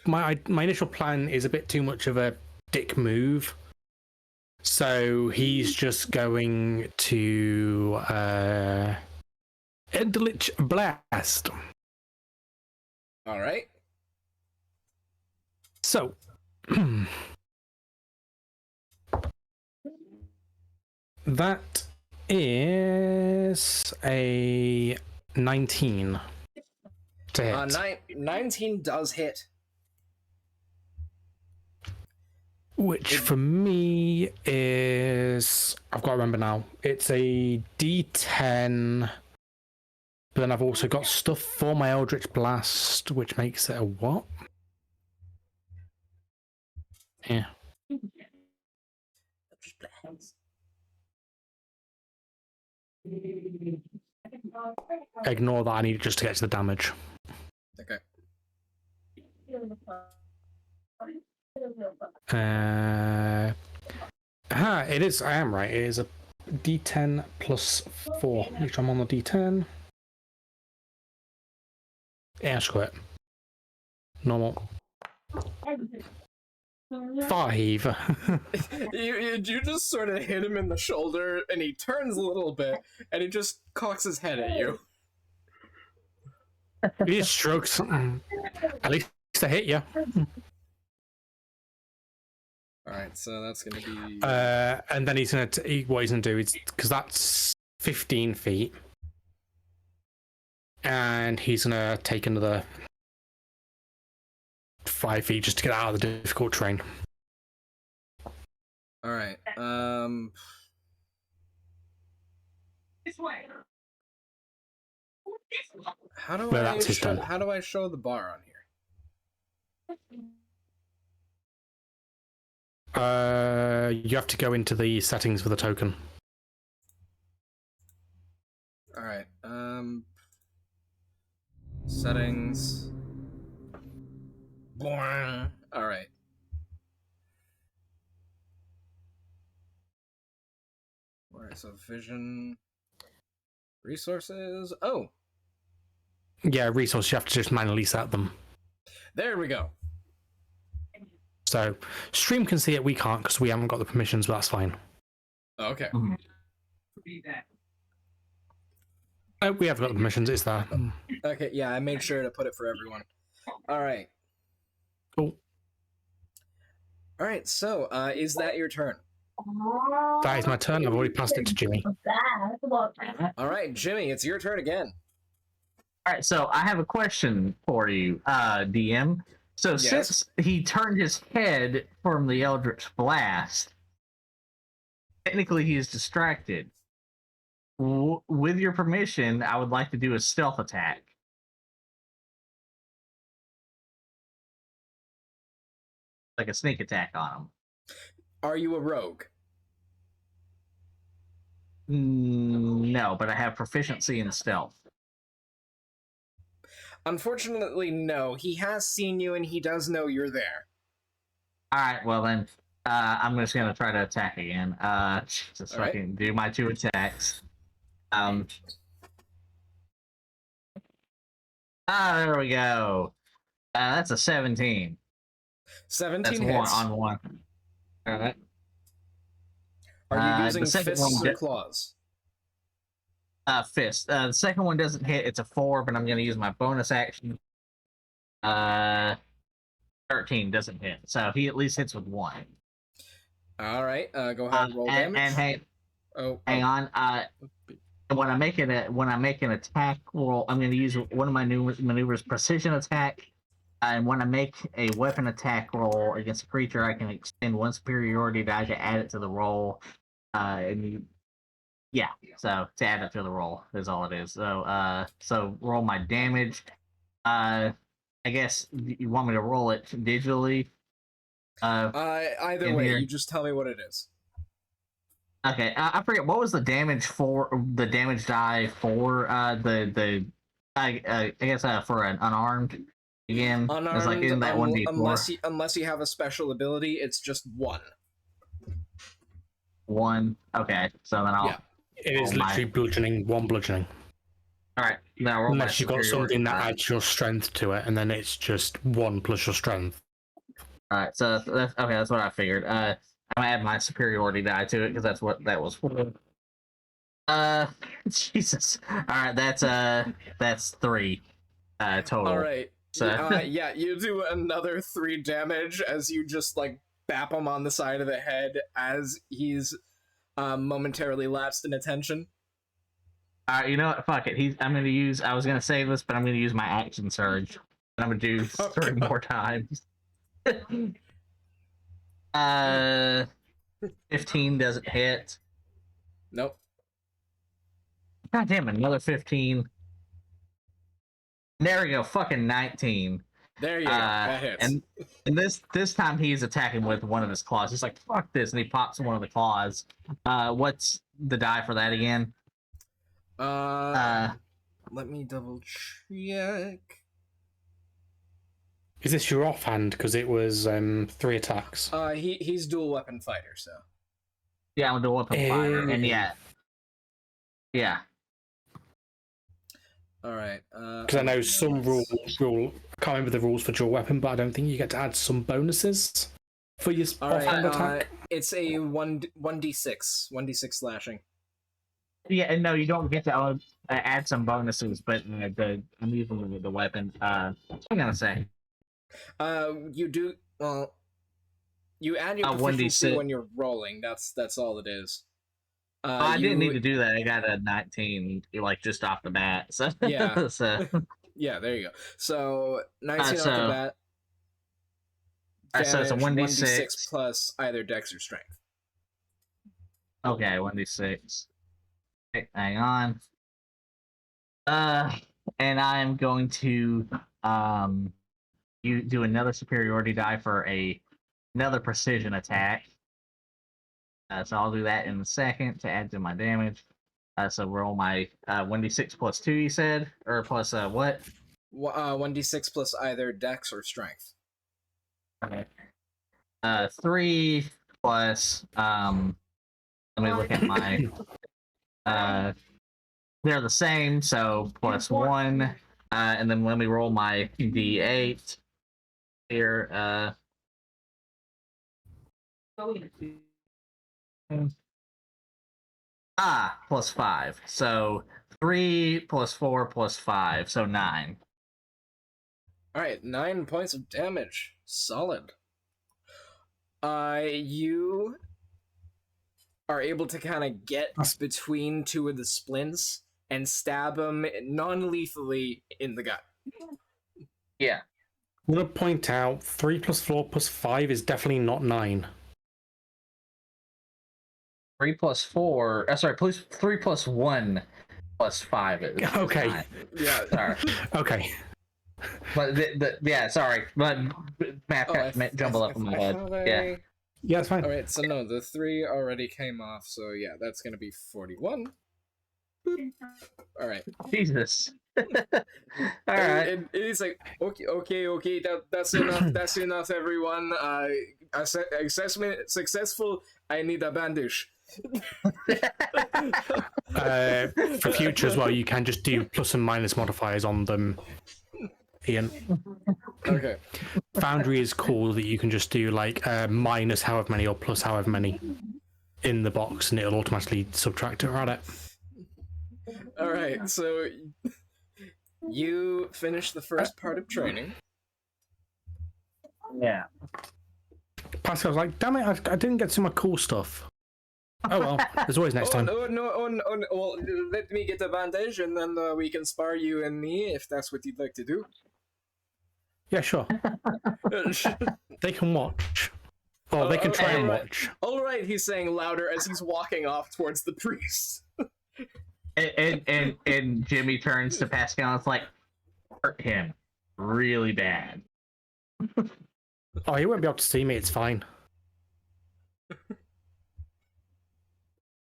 My initial plan is a bit too much of a dick move, so he's just going to Eldritch Blast. All right. So that is a 19 to hit. 19 does hit. Which for me is, I've got to remember now, it's a D10, but then I've also got stuff for my Eldritch Blast, which makes it a what? Yeah. Ignore that, I need it just to get to the damage. Okay. It is, I am right, it is a D10 plus 4, which I'm on the D10. Yeah, screw it. Normal. 5. You just sort of hit him in the shoulder, and he turns a little bit, and he just cocks his head at you. He just strokes. At least I hit you. Alright, so that's gonna be... And then he's gonna what he's gonna do is, because that's 15 feet, and he's gonna take another 5 feet just to get out of the difficult terrain. Alright, This way. how do Well, that's his turn. how do I show the bar on here? You have to go into the settings for the token. Alright, settings. Alright. Alright, so vision. Resources. Oh, Yeah, resources, you have to just manually set them. there we go. So, stream can see it, we can't because we haven't got the permissions, but that's fine. Okay. We have got the permissions, it's there. Okay, yeah, I made sure to put it for everyone. Alright. Cool. Alright, so, is that your turn? That is my turn, I've already passed it to Jimmy. Alright, Jimmy, it's your turn again. All right, so I have a question for you, DM. So Yes. since he turned his head from the Eldritch Blast, technically he is distracted. With your permission, I would like to do a stealth attack. Like a sneak attack on him. Are you a rogue? No, but I have proficiency in stealth. Unfortunately, no. He has seen you and he does know you're there. Alright, well then, I'm just gonna try to attack again. Just All right. fucking do my 2 attacks. There we go. That's a 17. 17 That's hits. one on one. Alright. Are you using the second fists one or di- claws? Fist. The second one doesn't hit, it's a 4, but I'm gonna use my bonus action. 13 doesn't hit. So he at least hits with 1. Alright, go ahead and roll damage. And hey, oh, hang on. When I make an attack roll, I'm going to use one of my new maneuvers, precision attack. And when I make a weapon attack roll against a creature, I can extend 1 superiority die to add it to the roll. So to add it to the roll is all it is. So roll my damage. I guess you want me to roll it digitally. Either in way, here. you just tell me what it is. Okay, I forget what was the damage die for I guess for an unarmed again. It's like in that 1d4. Unless you have a special ability, it's just 1. 1. Okay, so then I'll. Yeah. It is literally bludgeoning, 1 bludgeoning. All right, now roll Unless my you've got something that superiority die. adds your strength to it, and then it's just 1 plus your strength. All right, so that's okay. That's what I figured. I'm gonna add my superiority die to it because that's what that was for. Jesus. All right, that's 3 total. All right. So Yeah, you do another 3 damage as you just like bap him on the side of the head as he's momentarily lapsed in attention. all right, you know what? Fuck it. I was gonna save this, but I'm gonna use my action surge. I'm gonna do 3 more times. 15 doesn't hit. Nope. God damn it, another 15. There we go, fucking 19. There you go. That hits. And this time he's attacking with one of his claws. He's like, fuck this, and he pops one of the claws. What's the die for that again? Let me double check. Is this your offhand? Because it was 3 attacks. He's dual weapon fighter, so. Yeah, I'm doing weapon fire, and yeah. All right. Because I know some rule. I can't remember the rules for dual weapon, but I don't think you get to add some bonuses for your offhand attack. It's a 1d6 slashing. Yeah, and no, you don't get to add some bonuses, but I'm using the weapon. What am I gonna say? You do well. You add your proficiency when you're rolling. That's all it is. I didn't need to do that. I got a 19, like just off the bat. So yeah, so. Yeah, there you go. So 19 off the bat. So it's a 1d6 plus either dex or strength. Okay, 1d6. Okay, hang on. And I'm going to you do another superiority die for another precision attack. So I'll do that in a second to add to my damage. So roll my 1d6 plus 2, you said? Or plus what? 1d6 plus either dex or strength. Okay. 3 plus let me look at my they're the same, so plus 1. And then let me roll my d8 here. Plus 5. So 3 plus 4 plus 5, so 9. Alright, 9 points of damage. Solid. You are able to kind of get between 2 of the splints and stab him non-lethally in the gut. Yeah. I'm going to point out 3 plus 4 plus 5 is definitely not 9. 3 plus 4. Sorry, 3 plus 1 plus 5 is. Okay. 9. Yeah. Sorry. Okay. But yeah, sorry. But math jumbled up in my head. Yeah. Yeah, it's fine. Alright, so no, the 3 already came off, so yeah, that's gonna be 41. Alright. Jesus. Alright. And it's like, okay, that's enough, that's enough, everyone. Assessment successful, I need a bandage. For future as well, you can just do plus and minus modifiers on them, Ian. Okay. Foundry is cool that you can just do like minus however many or plus however many in the box, and it'll automatically subtract it or add it. Alright, so you finish the first part of training. Yeah. Pascal's like, damn it, I didn't get to my cool stuff. Oh well, there's always next time. No, well, let me get a bandage and then we can spar you and me if that's what you'd like to do. Yeah, sure. They can watch. Or they can try and watch. Alright, he's saying louder as he's walking off towards the priest. And Jimmy turns to Pascal and it's like, hurt him. really bad. Oh, he won't be able to see me. It's fine.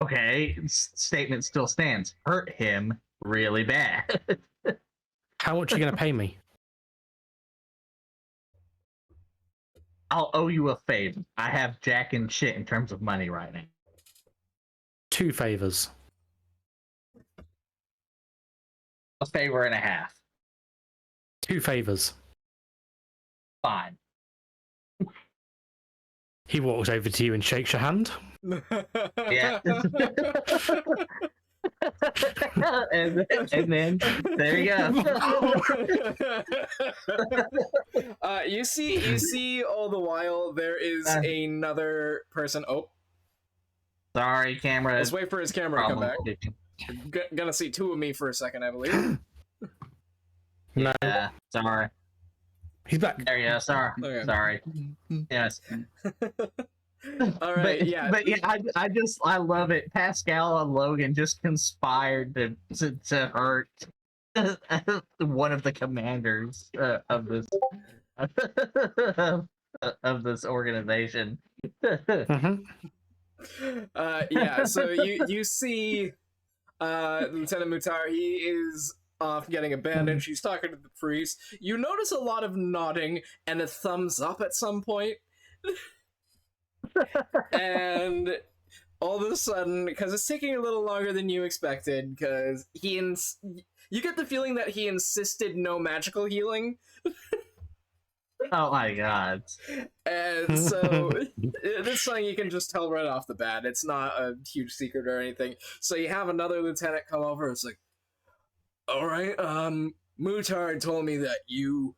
Okay, statement still stands. Hurt him really bad. How much are you going to pay me? I'll owe you a favor. I have jack and shit in terms of money right now. 2 favors. A favor and a half. 2 favors. Fine. He walks over to you and shakes your hand. Yeah. and then there you go. You see all the while there is another person. Oh, sorry, camera. let's wait for his camera to come back. Problem. Gonna see 2 of me for a second, I believe. No, Yeah, sorry. he's back. There you go. Sorry. Okay. Sorry. Yes. All right, but, yeah. But yeah, I love it. Pascal and Logan just conspired to hurt one of the commanders of this of this organization. Mhm. Yeah, so you see Lieutenant Moutarde, he is off getting a bandage. He's talking to the priest. You notice a lot of nodding and a thumbs up at some point. And all of a sudden, because it's taking a little longer than you expected, because you get the feeling that he insisted no magical healing. Oh my god. And so this something you can just tell right off the bat. It's not a huge secret or anything. So you have another lieutenant come over. It's like, all right, Moutarde told me that you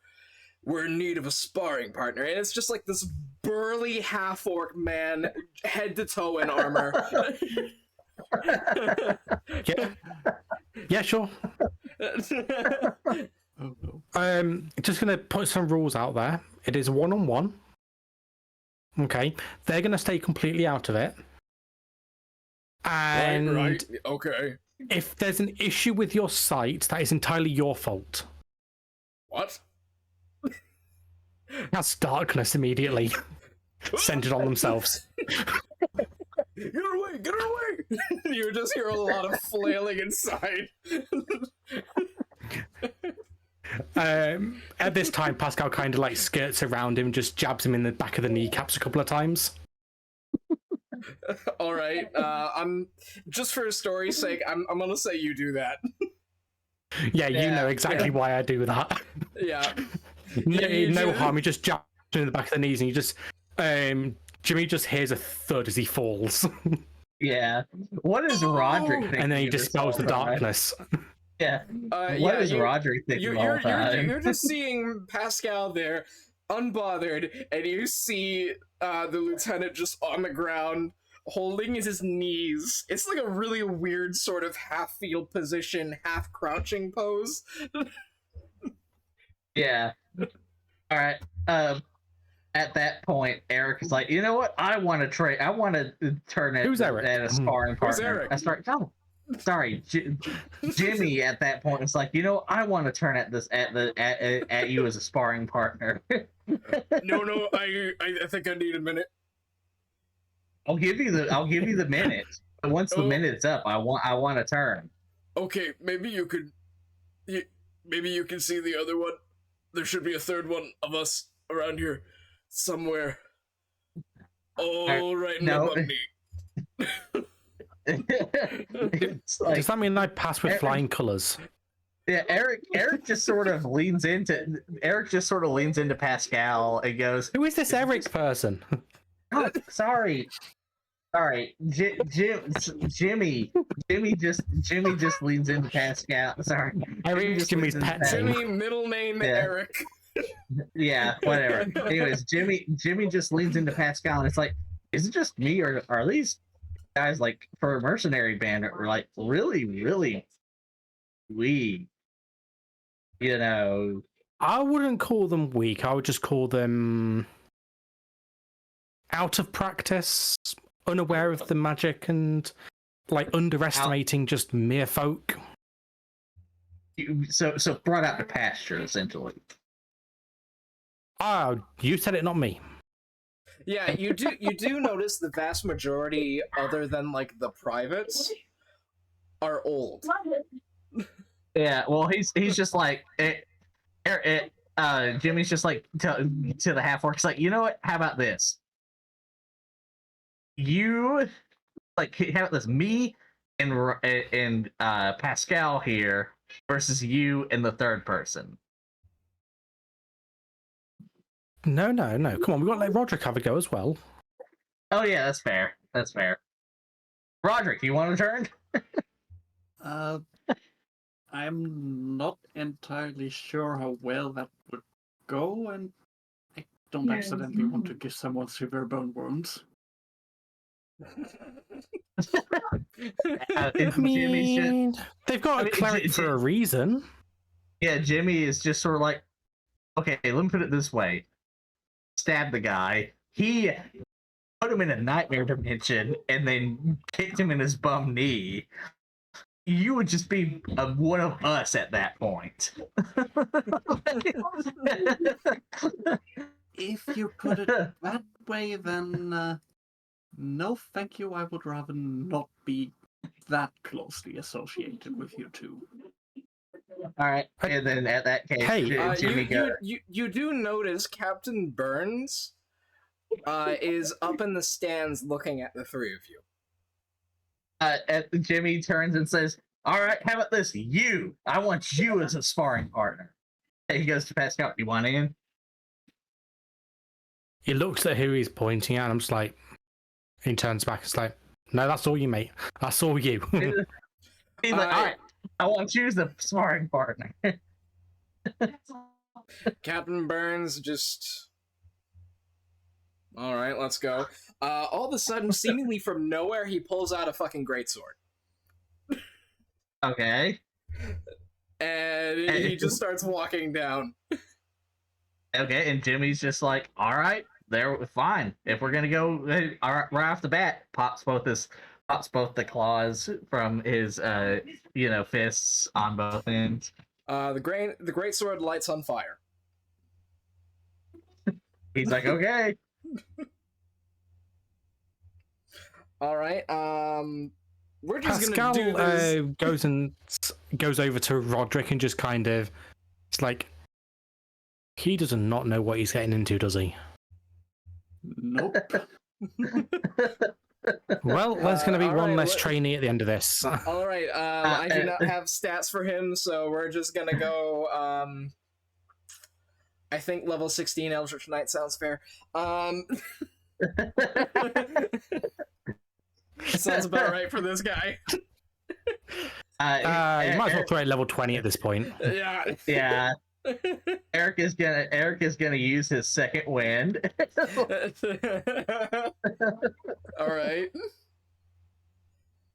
were in need of a sparring partner, and it's just like this burly half-orc man, head to toe in armor. Yeah, sure. Oh no. Just gonna put some rules out there. It is 1-on-1. Okay, they're gonna stay completely out of it. And right. Okay. if there's an issue with your sight, that is entirely your fault. What? That's darkness immediately centered on themselves. Get away! Get away! You just hear a lot of flailing inside. At this time, Pascal kind of like skirts around him, just jabs him in the back of the kneecaps a couple of times. All right. I'm just for story's sake. I'm gonna say you do that. Yeah, you know exactly why I do that. Yeah. No harm. He just jabs him in the back of the knees, and you just Jimmy just hears a thud as he falls. Yeah. What is Roderick thinking? And then he of this dispels the whole time? darkness. Yeah. What is Roderick thinking the whole time? You're just seeing Pascal there, unbothered, and you see the lieutenant just on the ground, holding his knees. It's like a really weird sort of half-field position, half-crouching pose. Yeah. All right. At that point, Eric is like, you know what? I want to trade. I want to turn it Who's Eric? at a sparring Who's partner. Eric? I start. Oh, sorry, Jimmy. At that point, it's like, you know, I want to turn at you as a sparring partner. No, I think I need a minute. I'll give you the minute. But once the minute's up, I want to turn. Okay, maybe you can see the other one. There should be a third one of us around here somewhere. Oh, right in no. my butt knee. It's like, Does that mean I pass with flying colours? yeah, Eric just sort of leans into Pascal and goes, Who is this Eric person? oh, sorry, Jimmy just leans into Pascal. Sorry, Eric's Jimmy's pet name. Jimmy, middle name Eric. Yeah, whatever. Anyways, Jimmy just leans into Pascal, and it's like, is it just me, or are these guys, like, for a mercenary band, are like really weak? You know, I wouldn't call them weak. I would just call them out of practice, unaware of the magic, and like underestimating just mere folk. so brought out to pasture, essentially. You said it, not me. Yeah, you do notice the vast majority, other than like the privates, are old. Yeah, well, he's just like Jimmy's just like to the half orcs like, you know what? How about this? You like how about this? Me and Pascal here versus you and the third person. No. Come on, we've got to let Roderick have a go as well. Oh yeah, that's fair. That's fair. Roderick, you want to turn? I'm not entirely sure how well that would go, and I don't accidentally want to give someone severe bone wounds. They've got a cleric for a reason. Yeah, Jimmy is just sort of like, okay, let me put it this way. Stab the guy. He put him in a nightmare dimension and then kicked him in his bum knee. You would just be one of us at that point. If you put it that way, then no thank you. I would rather not be that closely associated with you two. Alright, and then at that case, Hey, Jimmy you do notice Captain Burns is up in the stands looking at the three of you. Jimmy turns and says, alright, how about this? I want you as a sparring partner. And he goes to Pascal, you want in? He looks at who he's pointing at, and I'm just like, he turns back, it's like, no, that's all you, mate. That's all you. He's like, alright, I want you as a sparring partner. Captain Burns just... Alright, let's go. All of a sudden, seemingly from nowhere, he pulls out a fucking greatsword. Okay. And he just starts walking down. Okay, and Jimmy's just like, alright, fine. If we're gonna go right off the bat, pops both the claws from his fists on both ends. The greatsword lights on fire. He's like, okay. All right. We're just Pascal gonna do this. goes over to Roderick and just kind of, it's like, he does not know what he's getting into, does he? Nope. Well, there's going to be all one right, less trainee at the end of this. All right. I do not have stats for him, so we're just gonna go. I think level 16 Eldritch Knight sounds fair. Sounds about right for this guy. You might as well throw it level 20 at this point. Yeah. Yeah. Eric is gonna use his second wind. All right.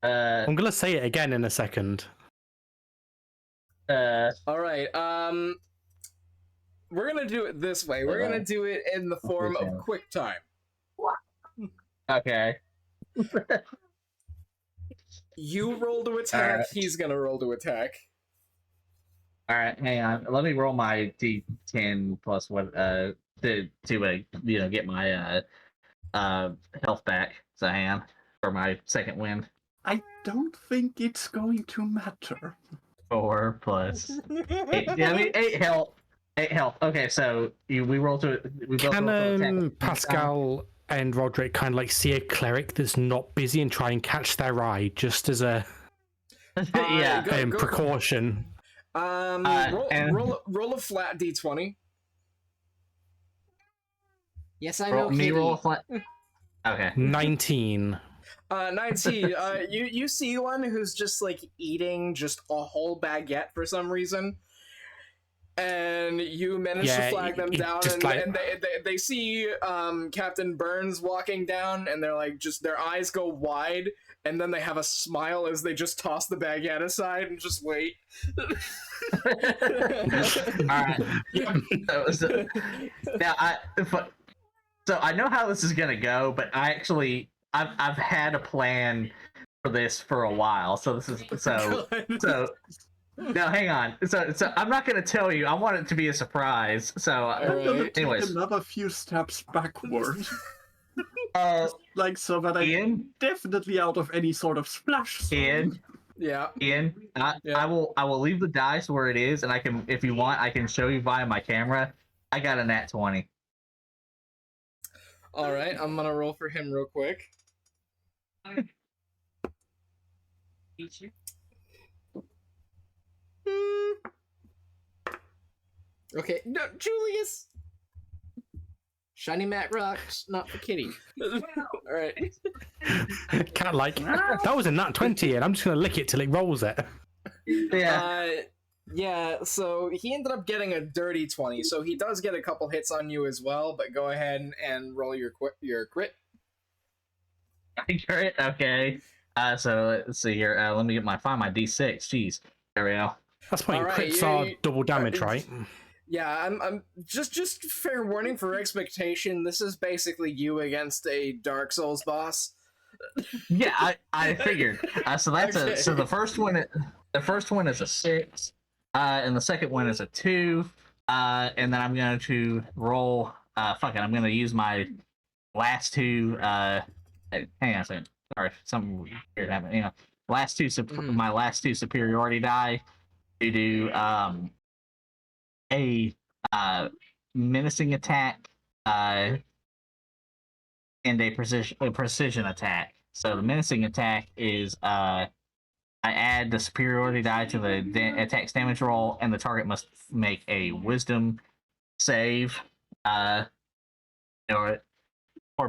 I'm gonna say it again in a second. All right. We're gonna do it this way. We're gonna do it in the form of quick time. Okay. You roll to attack. Right. He's gonna roll to attack. All right, hang on. Let me roll my D10 plus what to get my health back. So hang on for my second wind. I don't think it's going to matter. 4 plus 8. Yeah, I mean 8 health. 8 health. Okay, so we roll to we both roll to attack. Pascal and Roderick kind of like see a cleric that's not busy and try and catch their eye just as a Yeah. Go. precaution. Roll a flat d20. Yes, I know. Roll a flat. Okay. 19. 19. You see one who's just like eating just a whole baguette for some reason, and you manage to flag them down, and they see Captain Burns walking down, and they're like, just their eyes go wide, and then they have a smile as they just toss the baguette aside and just wait. Alright. So I know how this is gonna go, but I've had a plan for this for a while. So this is No, hang on. So I'm not gonna tell you. I want it to be a surprise. So, I'm gonna Alright. take anyways, another few steps backward, uh, like so that I'm Ian, definitely out of any sort of splash zone. Ian, Yeah. Ian, Yeah. I will leave the dice where it is, and I can, if you want, I can show you via my camera. I got a nat 20. All right, I'm gonna roll for him real quick. Okay, no, Julius. Shiny Matt rocks, not for Kitty. All right. Cat like that was a nat 20, and I'm just gonna lick it till it rolls it. Yeah. Yeah. So he ended up getting a dirty 20. So he does get a couple hits on you as well. But go ahead and roll your crit. Crit. Okay. So let's see here. Let me find my D6. Jeez. There we go. That's point. All right, Crits you- are double damage, right? Yeah, I'm just fair warning for expectation. This is basically you against a Dark Souls boss. Yeah, I figured. So that's Okay. so the first one is a 6, and the second one is a 2, and then I'm going to roll. Fuck it, I'm going to use my last two. Hang on a second. Sorry, something weird happened. You know, my last two superiority die to do a menacing attack and a precision attack. So the menacing attack is I add the superiority die to the attack's damage roll, and the target must make a wisdom save, or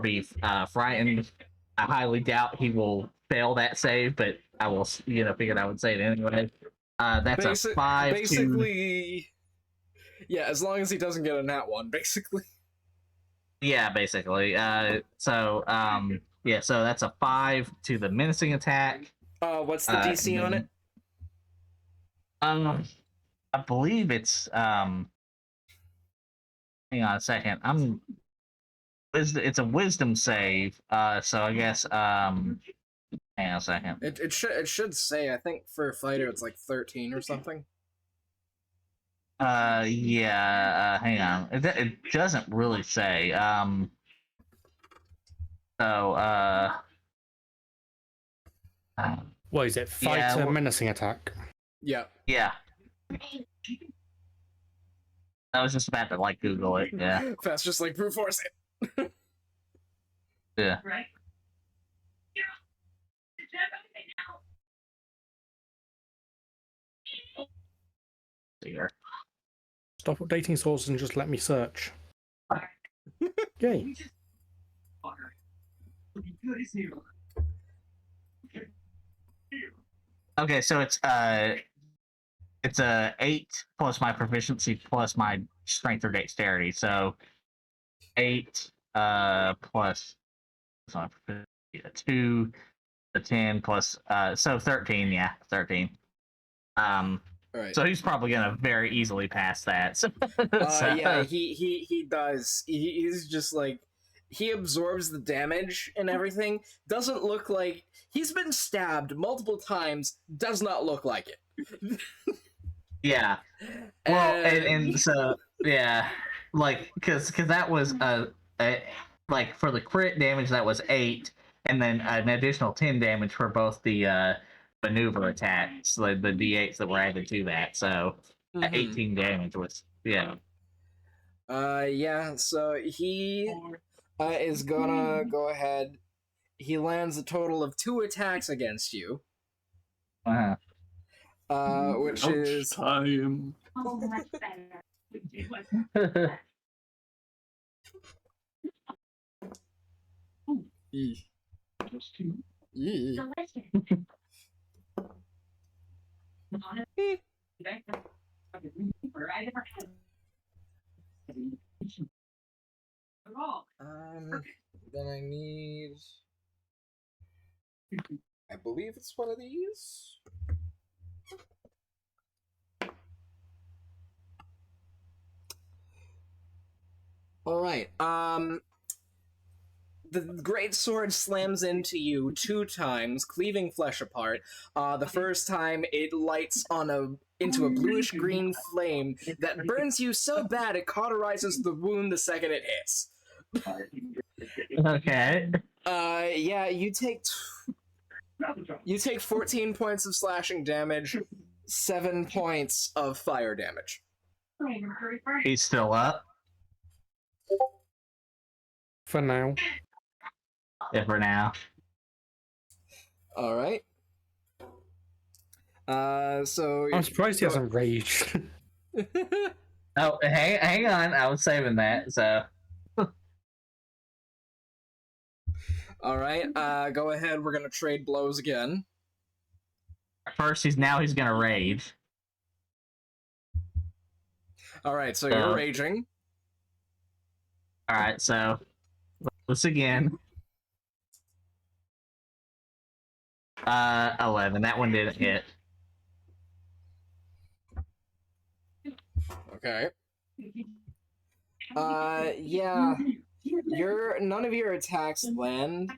be frightened. I highly doubt he will fail that save, but I will, figured I would say it anyway. That's a 5 basically, yeah, as long as he doesn't get a nat 1, basically. Yeah, basically. So that's a 5 to the menacing attack. What's the DC on it? I believe it's hang on a second. It's a wisdom save. So I guess hang on a second. It should say, I think for a fighter it's like 13 or something. Yeah, hang on. It doesn't really say. What is it? Fight Yeah, a menacing attack. Yeah. Yeah. I was just about to Google it. Yeah. Fast, just brute force it. Yeah. Right? Here. Stop updating sources and just let me search. Yay. Okay, so it's a 8 plus my proficiency plus my strength or dexterity. So 8 plus my proficiency, 2, the 10 plus so 13. Yeah, 13. All right. So he's probably gonna very easily pass that. So, Yeah, he does. He's just he absorbs the damage and everything. Doesn't look like he's been stabbed multiple times. Does not look like it. Yeah. Well, and so yeah, because that was for the crit damage that was 8, and then an additional 10 damage for both the maneuver attacks, the d8s that were added to that. So 18 damage was yeah. Yeah. So he is gonna go ahead. He lands a total of 2 attacks against you. Which Ouch is time. Oh, that's better. Eesh. Eesh. Delicious. Honestly, right in our head. Then I need. I believe it's one of these. All right. The great sword slams into you 2 times, cleaving flesh apart. The first time it lights on into a bluish-green flame that burns you so bad it cauterizes the wound the second it hits. Okay. Yeah, you take 14 points of slashing damage, 7 points of fire damage. He's still up. For now. Yeah, for now. All right. So I'm surprised he hasn't raged. Oh, hang on. I was saving that. So. All right. Go ahead. We're gonna trade blows again. First, he's gonna rage. All right. So you're raging. All right. So let's again. 11. That one didn't hit. Okay. Yeah. None of your attacks land.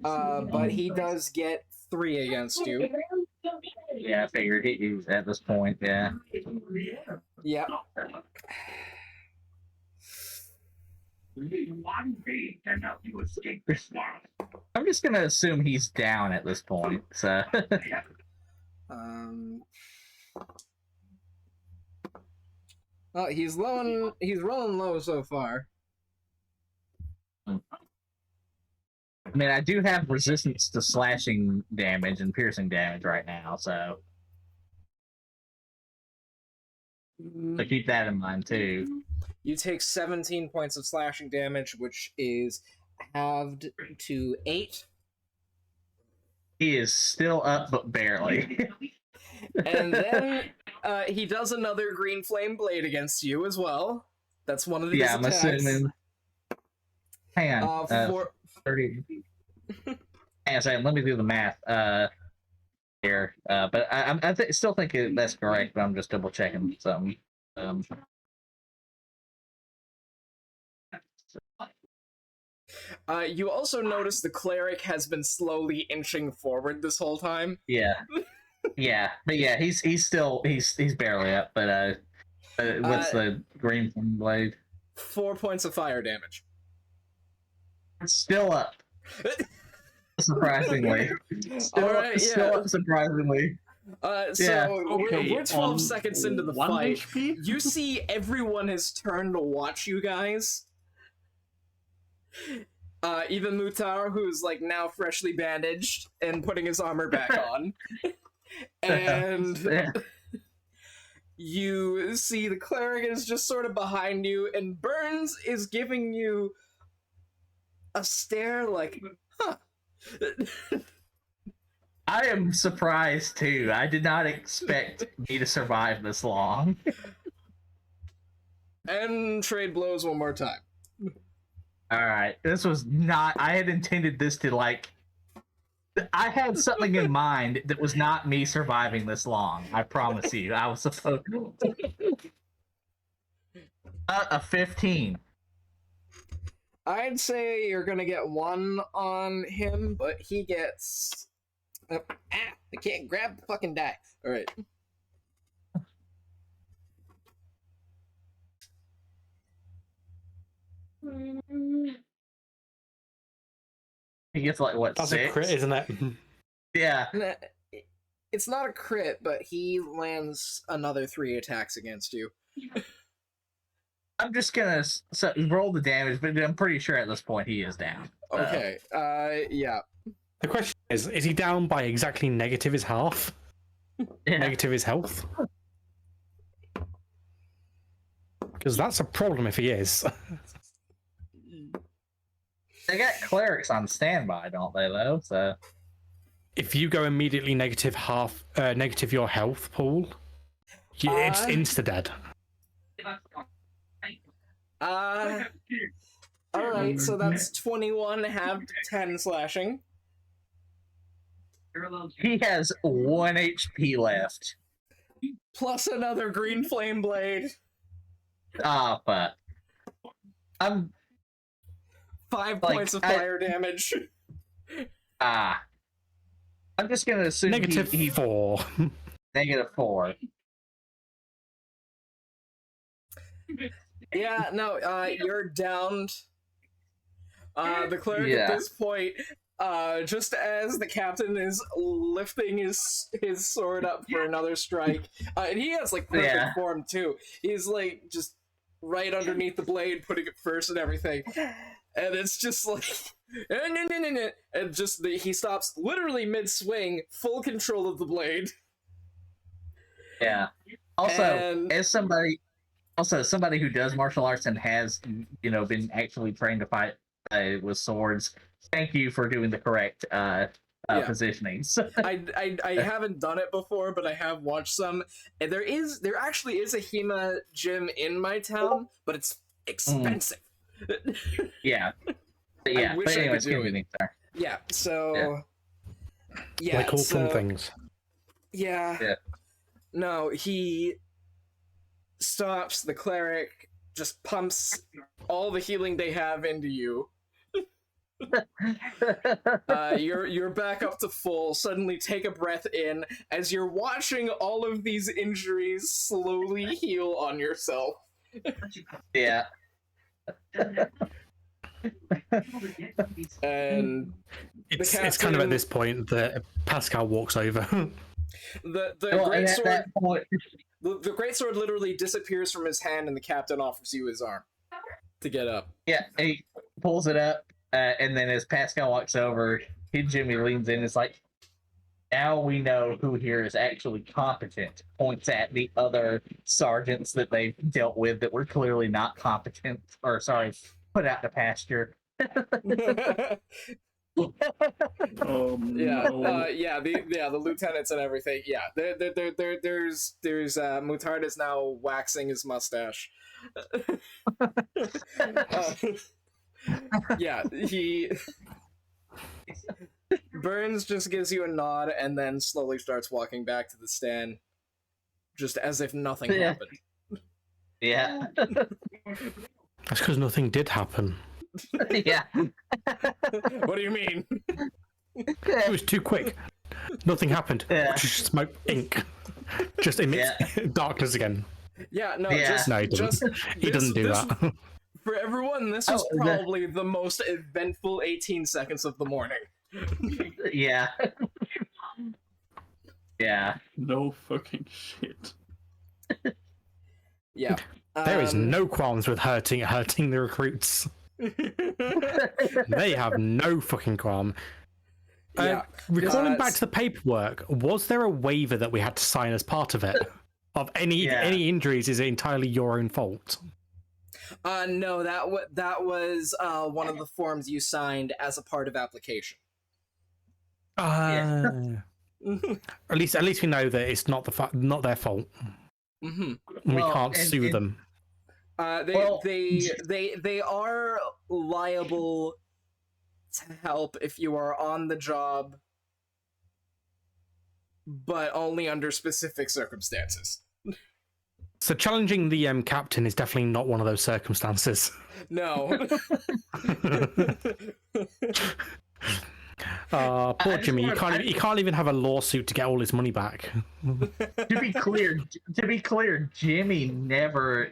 But he does get 3 against you. Yeah, I figured he's at this point. Yeah. Yep. I'm just gonna assume he's down at this point. So. Well, he's rolling low so far. I mean, I do have resistance to slashing damage and piercing damage right now, so keep that in mind too. You take 17 points of slashing damage, which is halved to 8. He is still up, but barely. And then he does another green flame blade against you as well. That's one of these Yeah, I'm attacks. assuming. Hang on. 30. Hang on a second, let me do the math here. But I still think that's correct, but I'm just double checking something. You also notice the cleric has been slowly inching forward this whole time. Yeah. Yeah. But yeah, he's barely up, but what's the green flame blade? 4 points of fire damage. Still up. Surprisingly. Still up surprisingly. We're 12 seconds into the 1 fight. HP? You see everyone has turned to watch you guys. Even Moutarde, who's like now freshly bandaged and putting his armor back on. And you see the cleric is just sort of behind you, and Burns is giving you a stare like, huh. I am surprised too. I did not expect me to survive this long. And trade blows one more time. Alright, this was not... I had intended this to, like... I had something in mind that was not me surviving this long. I promise you. I was supposed to... a 15. I'd say you're gonna get 1 on him, but he gets... I can't grab the fucking die. Alright. He gets, like, what, That's 6? a crit, isn't it? Yeah. It's not a crit, but he lands another 3 attacks against you. I'm just gonna roll the damage, but I'm pretty sure at this point he is down. Okay, yeah. The question is he down by exactly negative his half? Yeah. Negative his health? Because that's a problem if he is. They got clerics on standby, don't they, though? So If you go immediately negative your health pool, it's insta-dead. Alright, so that's 21 halved 10 slashing. he has 1 HP left. Plus another green flame blade. Ah, but I'm 5 Like, points of fire damage. I'm just gonna assume Negative he 4. -4. Yeah, no, you're downed. The cleric Yeah. at this point, just as the captain is lifting his sword up for another strike, and he has like perfect form too. He's like just right underneath the blade, putting it first and everything, and it's just like, and just he stops literally mid swing, full control of the blade. Yeah. Also, And- as somebody who does martial arts and has, been actually trained to fight with swords, thank you for doing the correct positionings. I haven't done it before, but I have watched some. And there actually is a HEMA gym in my town, but it's expensive. Yeah. But I wish I could anyways, do it. continue, sir. Yeah, so yeah, like all so, fun things. Yeah. No, he stops the cleric, just pumps all the healing they have into you. You're back up to full. Suddenly take a breath in as you're watching all of these injuries slowly heal on yourself. Yeah. And It's kind of at this point that Pascal walks over. the Well, great and at sword that point, the great sword literally disappears from his hand, and the captain offers you his arm to get up. yeah, he pulls it up, and then as Pascal walks over, Jimmy leans in. It's like, now we know who here is actually competent. Points at the other sergeants that they've dealt with that were clearly not competent, or sorry, put out to pasture. The lieutenants and everything. Yeah, there's Moutarde is now waxing his mustache. He Burns just gives you a nod and then slowly starts walking back to the stand, just as if nothing happened. Yeah. That's because nothing did happen. Yeah. What do you mean? It was too quick. Nothing happened. Yeah. Just smoke, ink. Just emits darkness again. Yeah, no, Yeah. just No, he doesn't. He doesn't do that. For everyone, this was probably the most eventful 18 seconds of the morning. Yeah. Yeah. No fucking shit. Yeah. There is no qualms with hurting the recruits. They have no fucking qualm. Recalling back to the paperwork, was there a waiver that we had to sign as part of it? Of any injuries, is it entirely your own fault? No, that was one of the forms you signed as a part of application. At least we know that it's not their fault. Mm-hmm. We can't sue them. They are liable to help if you are on the job, but only under specific circumstances. So challenging the captain is definitely not one of those circumstances. No. Poor Jimmy. He can't even have a lawsuit to get all his money back. To be clear, Jimmy never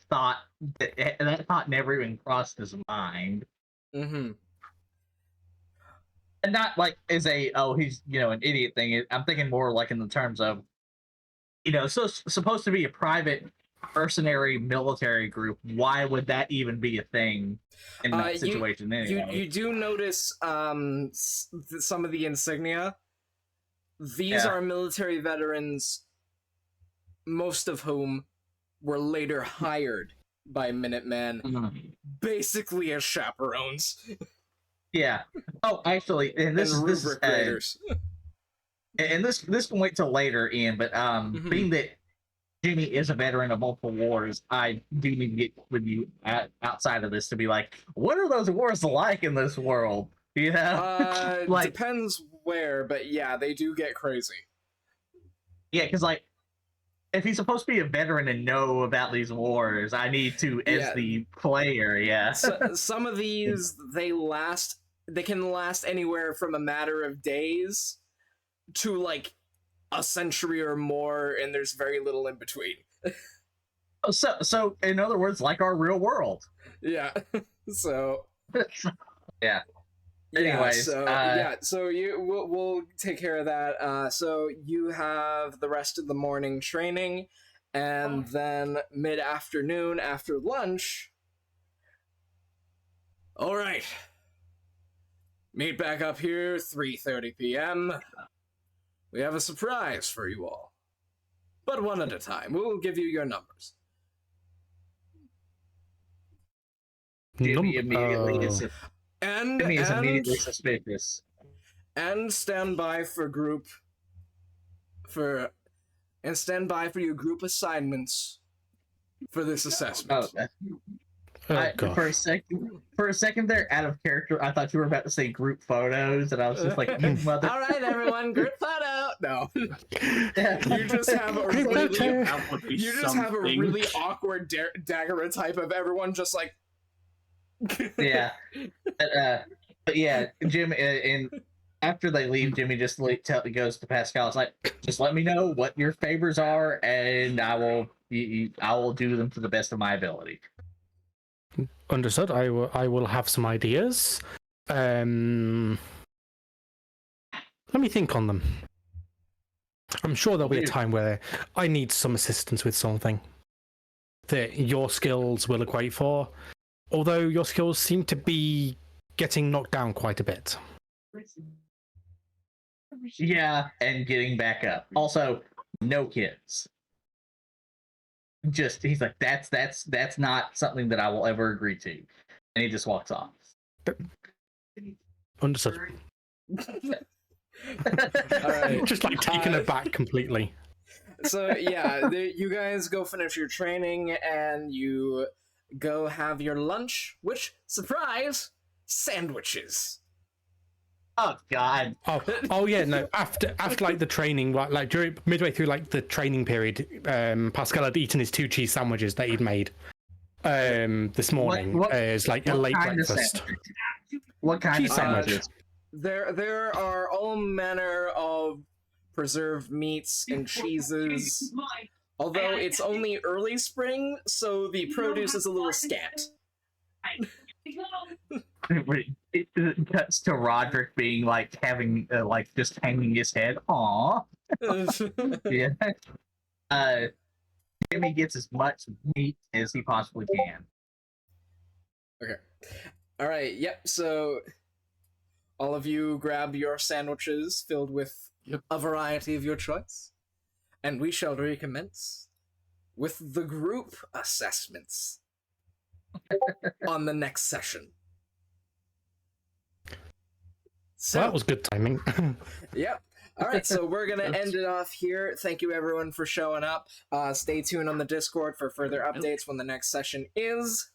thought that thought never even crossed his mind. Mm-hmm. And not like as he's an idiot thing. I'm thinking more like in the terms of, so supposed to be a private mercenary military group. Why would that even be a thing in that situation? Anyway, you do notice some of the insignia. These are military veterans, most of whom were later hired by Minuteman, basically as chaperones. Yeah. Oh, actually, and this rubric raiders. And this can wait till later, Ian. But being that Jimmy is a veteran of multiple wars, I do need to get with you outside of this to be like, what are those wars like in this world? Depends where, but yeah, they do get crazy. Yeah, because if he's supposed to be a veteran and know about these wars, I need to, as the player, Some of these, they can last anywhere from a matter of days to a century or more, and there's very little in between. So in other words, like our real world. Yeah. So. Yeah. Yeah, Anyways, so we'll take care of that. So you have the rest of the morning training, and then mid-afternoon after lunch. All right. Meet back up here, 3:30 p.m. We have a surprise for you all, but one at a time. We'll give you your numbers. Jimmy immediately And Jimmy is immediately suspicious. And stand by for your group assignments for this assessment. God. For a second there, out of character, I thought you were about to say group photos, and I was just like, "You mother." All right, everyone, group photo. No, you just have a really awkward daguerreotype of everyone just like. Yeah, but yeah, Jim. And after they leave, Jimmy just goes to Pascal. It's like, just let me know what your favors are, and I will do them to the best of my ability. Understood. I will have some ideas. Let me think on them. I'm sure there'll be a time where I need some assistance with something that your skills will equate for. Although your skills seem to be getting knocked down quite a bit. Yeah, and getting back up. Also, no kids. He's like, that's not something that I will ever agree to. And he just walks off. Understood. All right. Just like taken aback completely. So yeah, you guys go finish your training and you go have your lunch, which, surprise, sandwiches. Oh God! Oh yeah, no. After like the training, like during midway through like the training period, Pascal had eaten his 2 cheese sandwiches that he'd made this morning as like a late breakfast. What kind cheese of sandwiches? There are all manner of preserved meats and cheeses. Although it's only early spring, so the produce is a little scant. It cuts to Roderick being like having like just hanging his head. Aww. Yeah. Jimmy gets as much meat as he possibly can. Okay. All right. Yep. So all of you grab your sandwiches filled with a variety of your choice, and we shall recommence with the group assessments on the next session. So Well, that was good timing. Yep. All right, so we're going to end it off here. Thank you, everyone, for showing up. Stay tuned on the Discord for further updates when the next session is.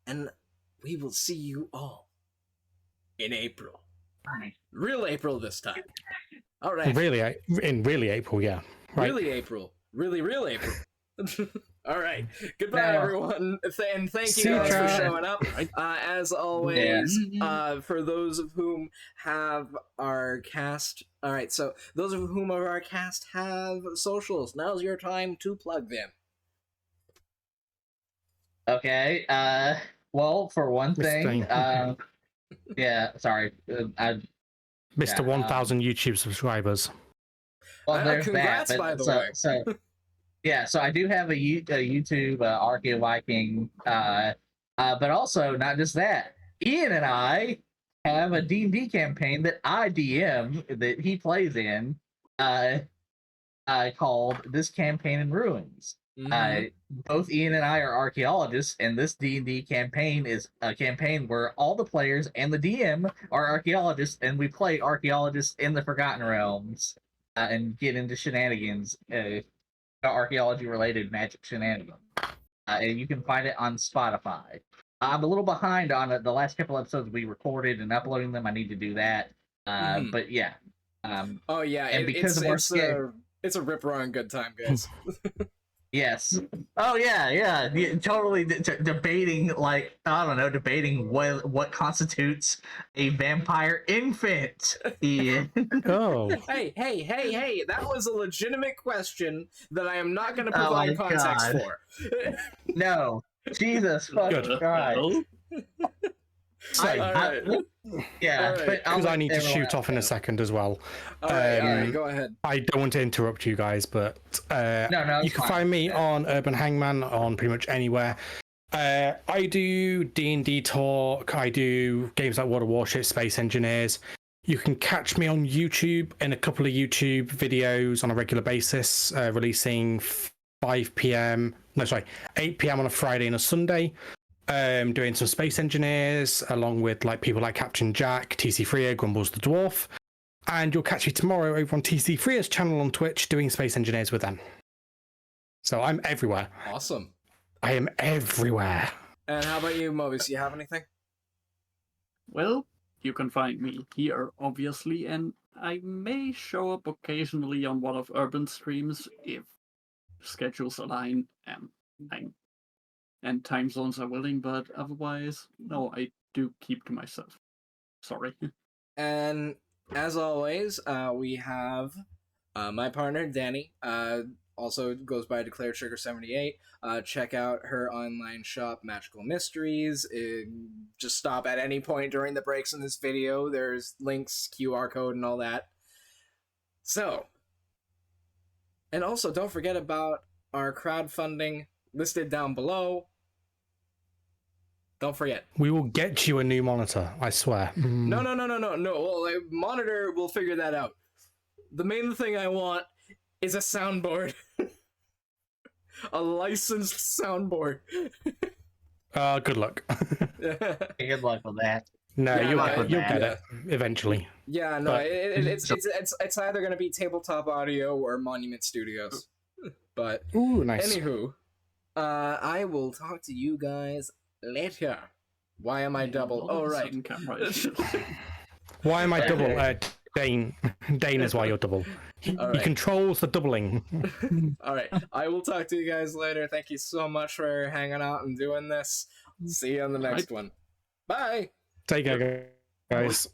And we will see you all in April. Real April this time. All right. Really April, yeah. Right. Really April. Really, real April. All right. Goodbye, everyone. And thank you guys for showing up. As always, for those of whom have our cast. All right. So those of whom of our cast have socials. Now's your time to plug them. Okay. Well, for one thing, yeah. Sorry, Mr. 1,000 YouTube subscribers. Well, there's congrats, that. by the way. So yeah, so I do have a YouTube Archaeo Viking, but also not just that. Ian and I have a D&D campaign that I DM that he plays in, called "This Campaign in Ruins." Both Ian and I are archaeologists, and this D&D campaign is a campaign where all the players and the DM are archaeologists, and we play archaeologists in the Forgotten Realms and get into shenanigans. Archaeology-related magic shenanigans. And you can find it on Spotify. I'm a little behind on it. The last couple episodes we recorded and uploading them. I need to do that. But yeah. Oh yeah, and because of our it's a rip-roaring good time, guys. Yes. Oh yeah. Totally debating, like, I don't know, debating what constitutes a vampire infant. Yeah. Oh, Hey, that was a legitimate question that I am not going to Oh provide my context God. for. No. Jesus fucking Christ. Well, so Alright. Yeah, All right, but I'll because I let need to everyone shoot off in a else second as well. Alright, go ahead. I don't want to interrupt you guys, but No, you it's can fine. find me on Urban Hangman on pretty much anywhere. I do D&D talk. I do games like World of Warships, Space Engineers. You can catch me on YouTube in a couple of YouTube videos on a regular basis, releasing 8 p.m. on a Friday and a Sunday. Doing some Space Engineers along with like people like Captain Jack, TC Freer, Grumbles the Dwarf. And you'll catch me tomorrow over on TC Freer's channel on Twitch doing Space Engineers with them. So I'm everywhere. Awesome. I am everywhere. And how about you, Mobius? You have anything? well, you can find me here, obviously, and I may show up occasionally on one of Urban streams if schedules align and time zones are willing, but otherwise, no, I do keep to myself. Sorry. And as always, we have my partner, Danny. Also goes by Declared Sugar 78. Check out her online shop, Magical Mysteries. Just stop at any point during the breaks in this video. There's links, QR code, and all that. So, and also don't forget about our crowdfunding listed down below. Don't forget. We will get you a new monitor, I swear. No. Well, monitor, we'll figure that out. The main thing I want is a soundboard. A licensed soundboard. Good luck. Good luck with that. No, Yeah, you'll yeah. get it eventually. Yeah, no, But- it's either going to be Tabletop Audio or Monument Studios. But Ooh, nice. anywho, I will talk to you guys later. Why am I double? Oh, right. Sudden camera issues. Why am I double? Dane. Dane is why you're double. He Alright. controls the doubling. All right. I will talk to you guys later. Thank you so much for hanging out and doing this. See you on the next one. Bye. Take care, guys.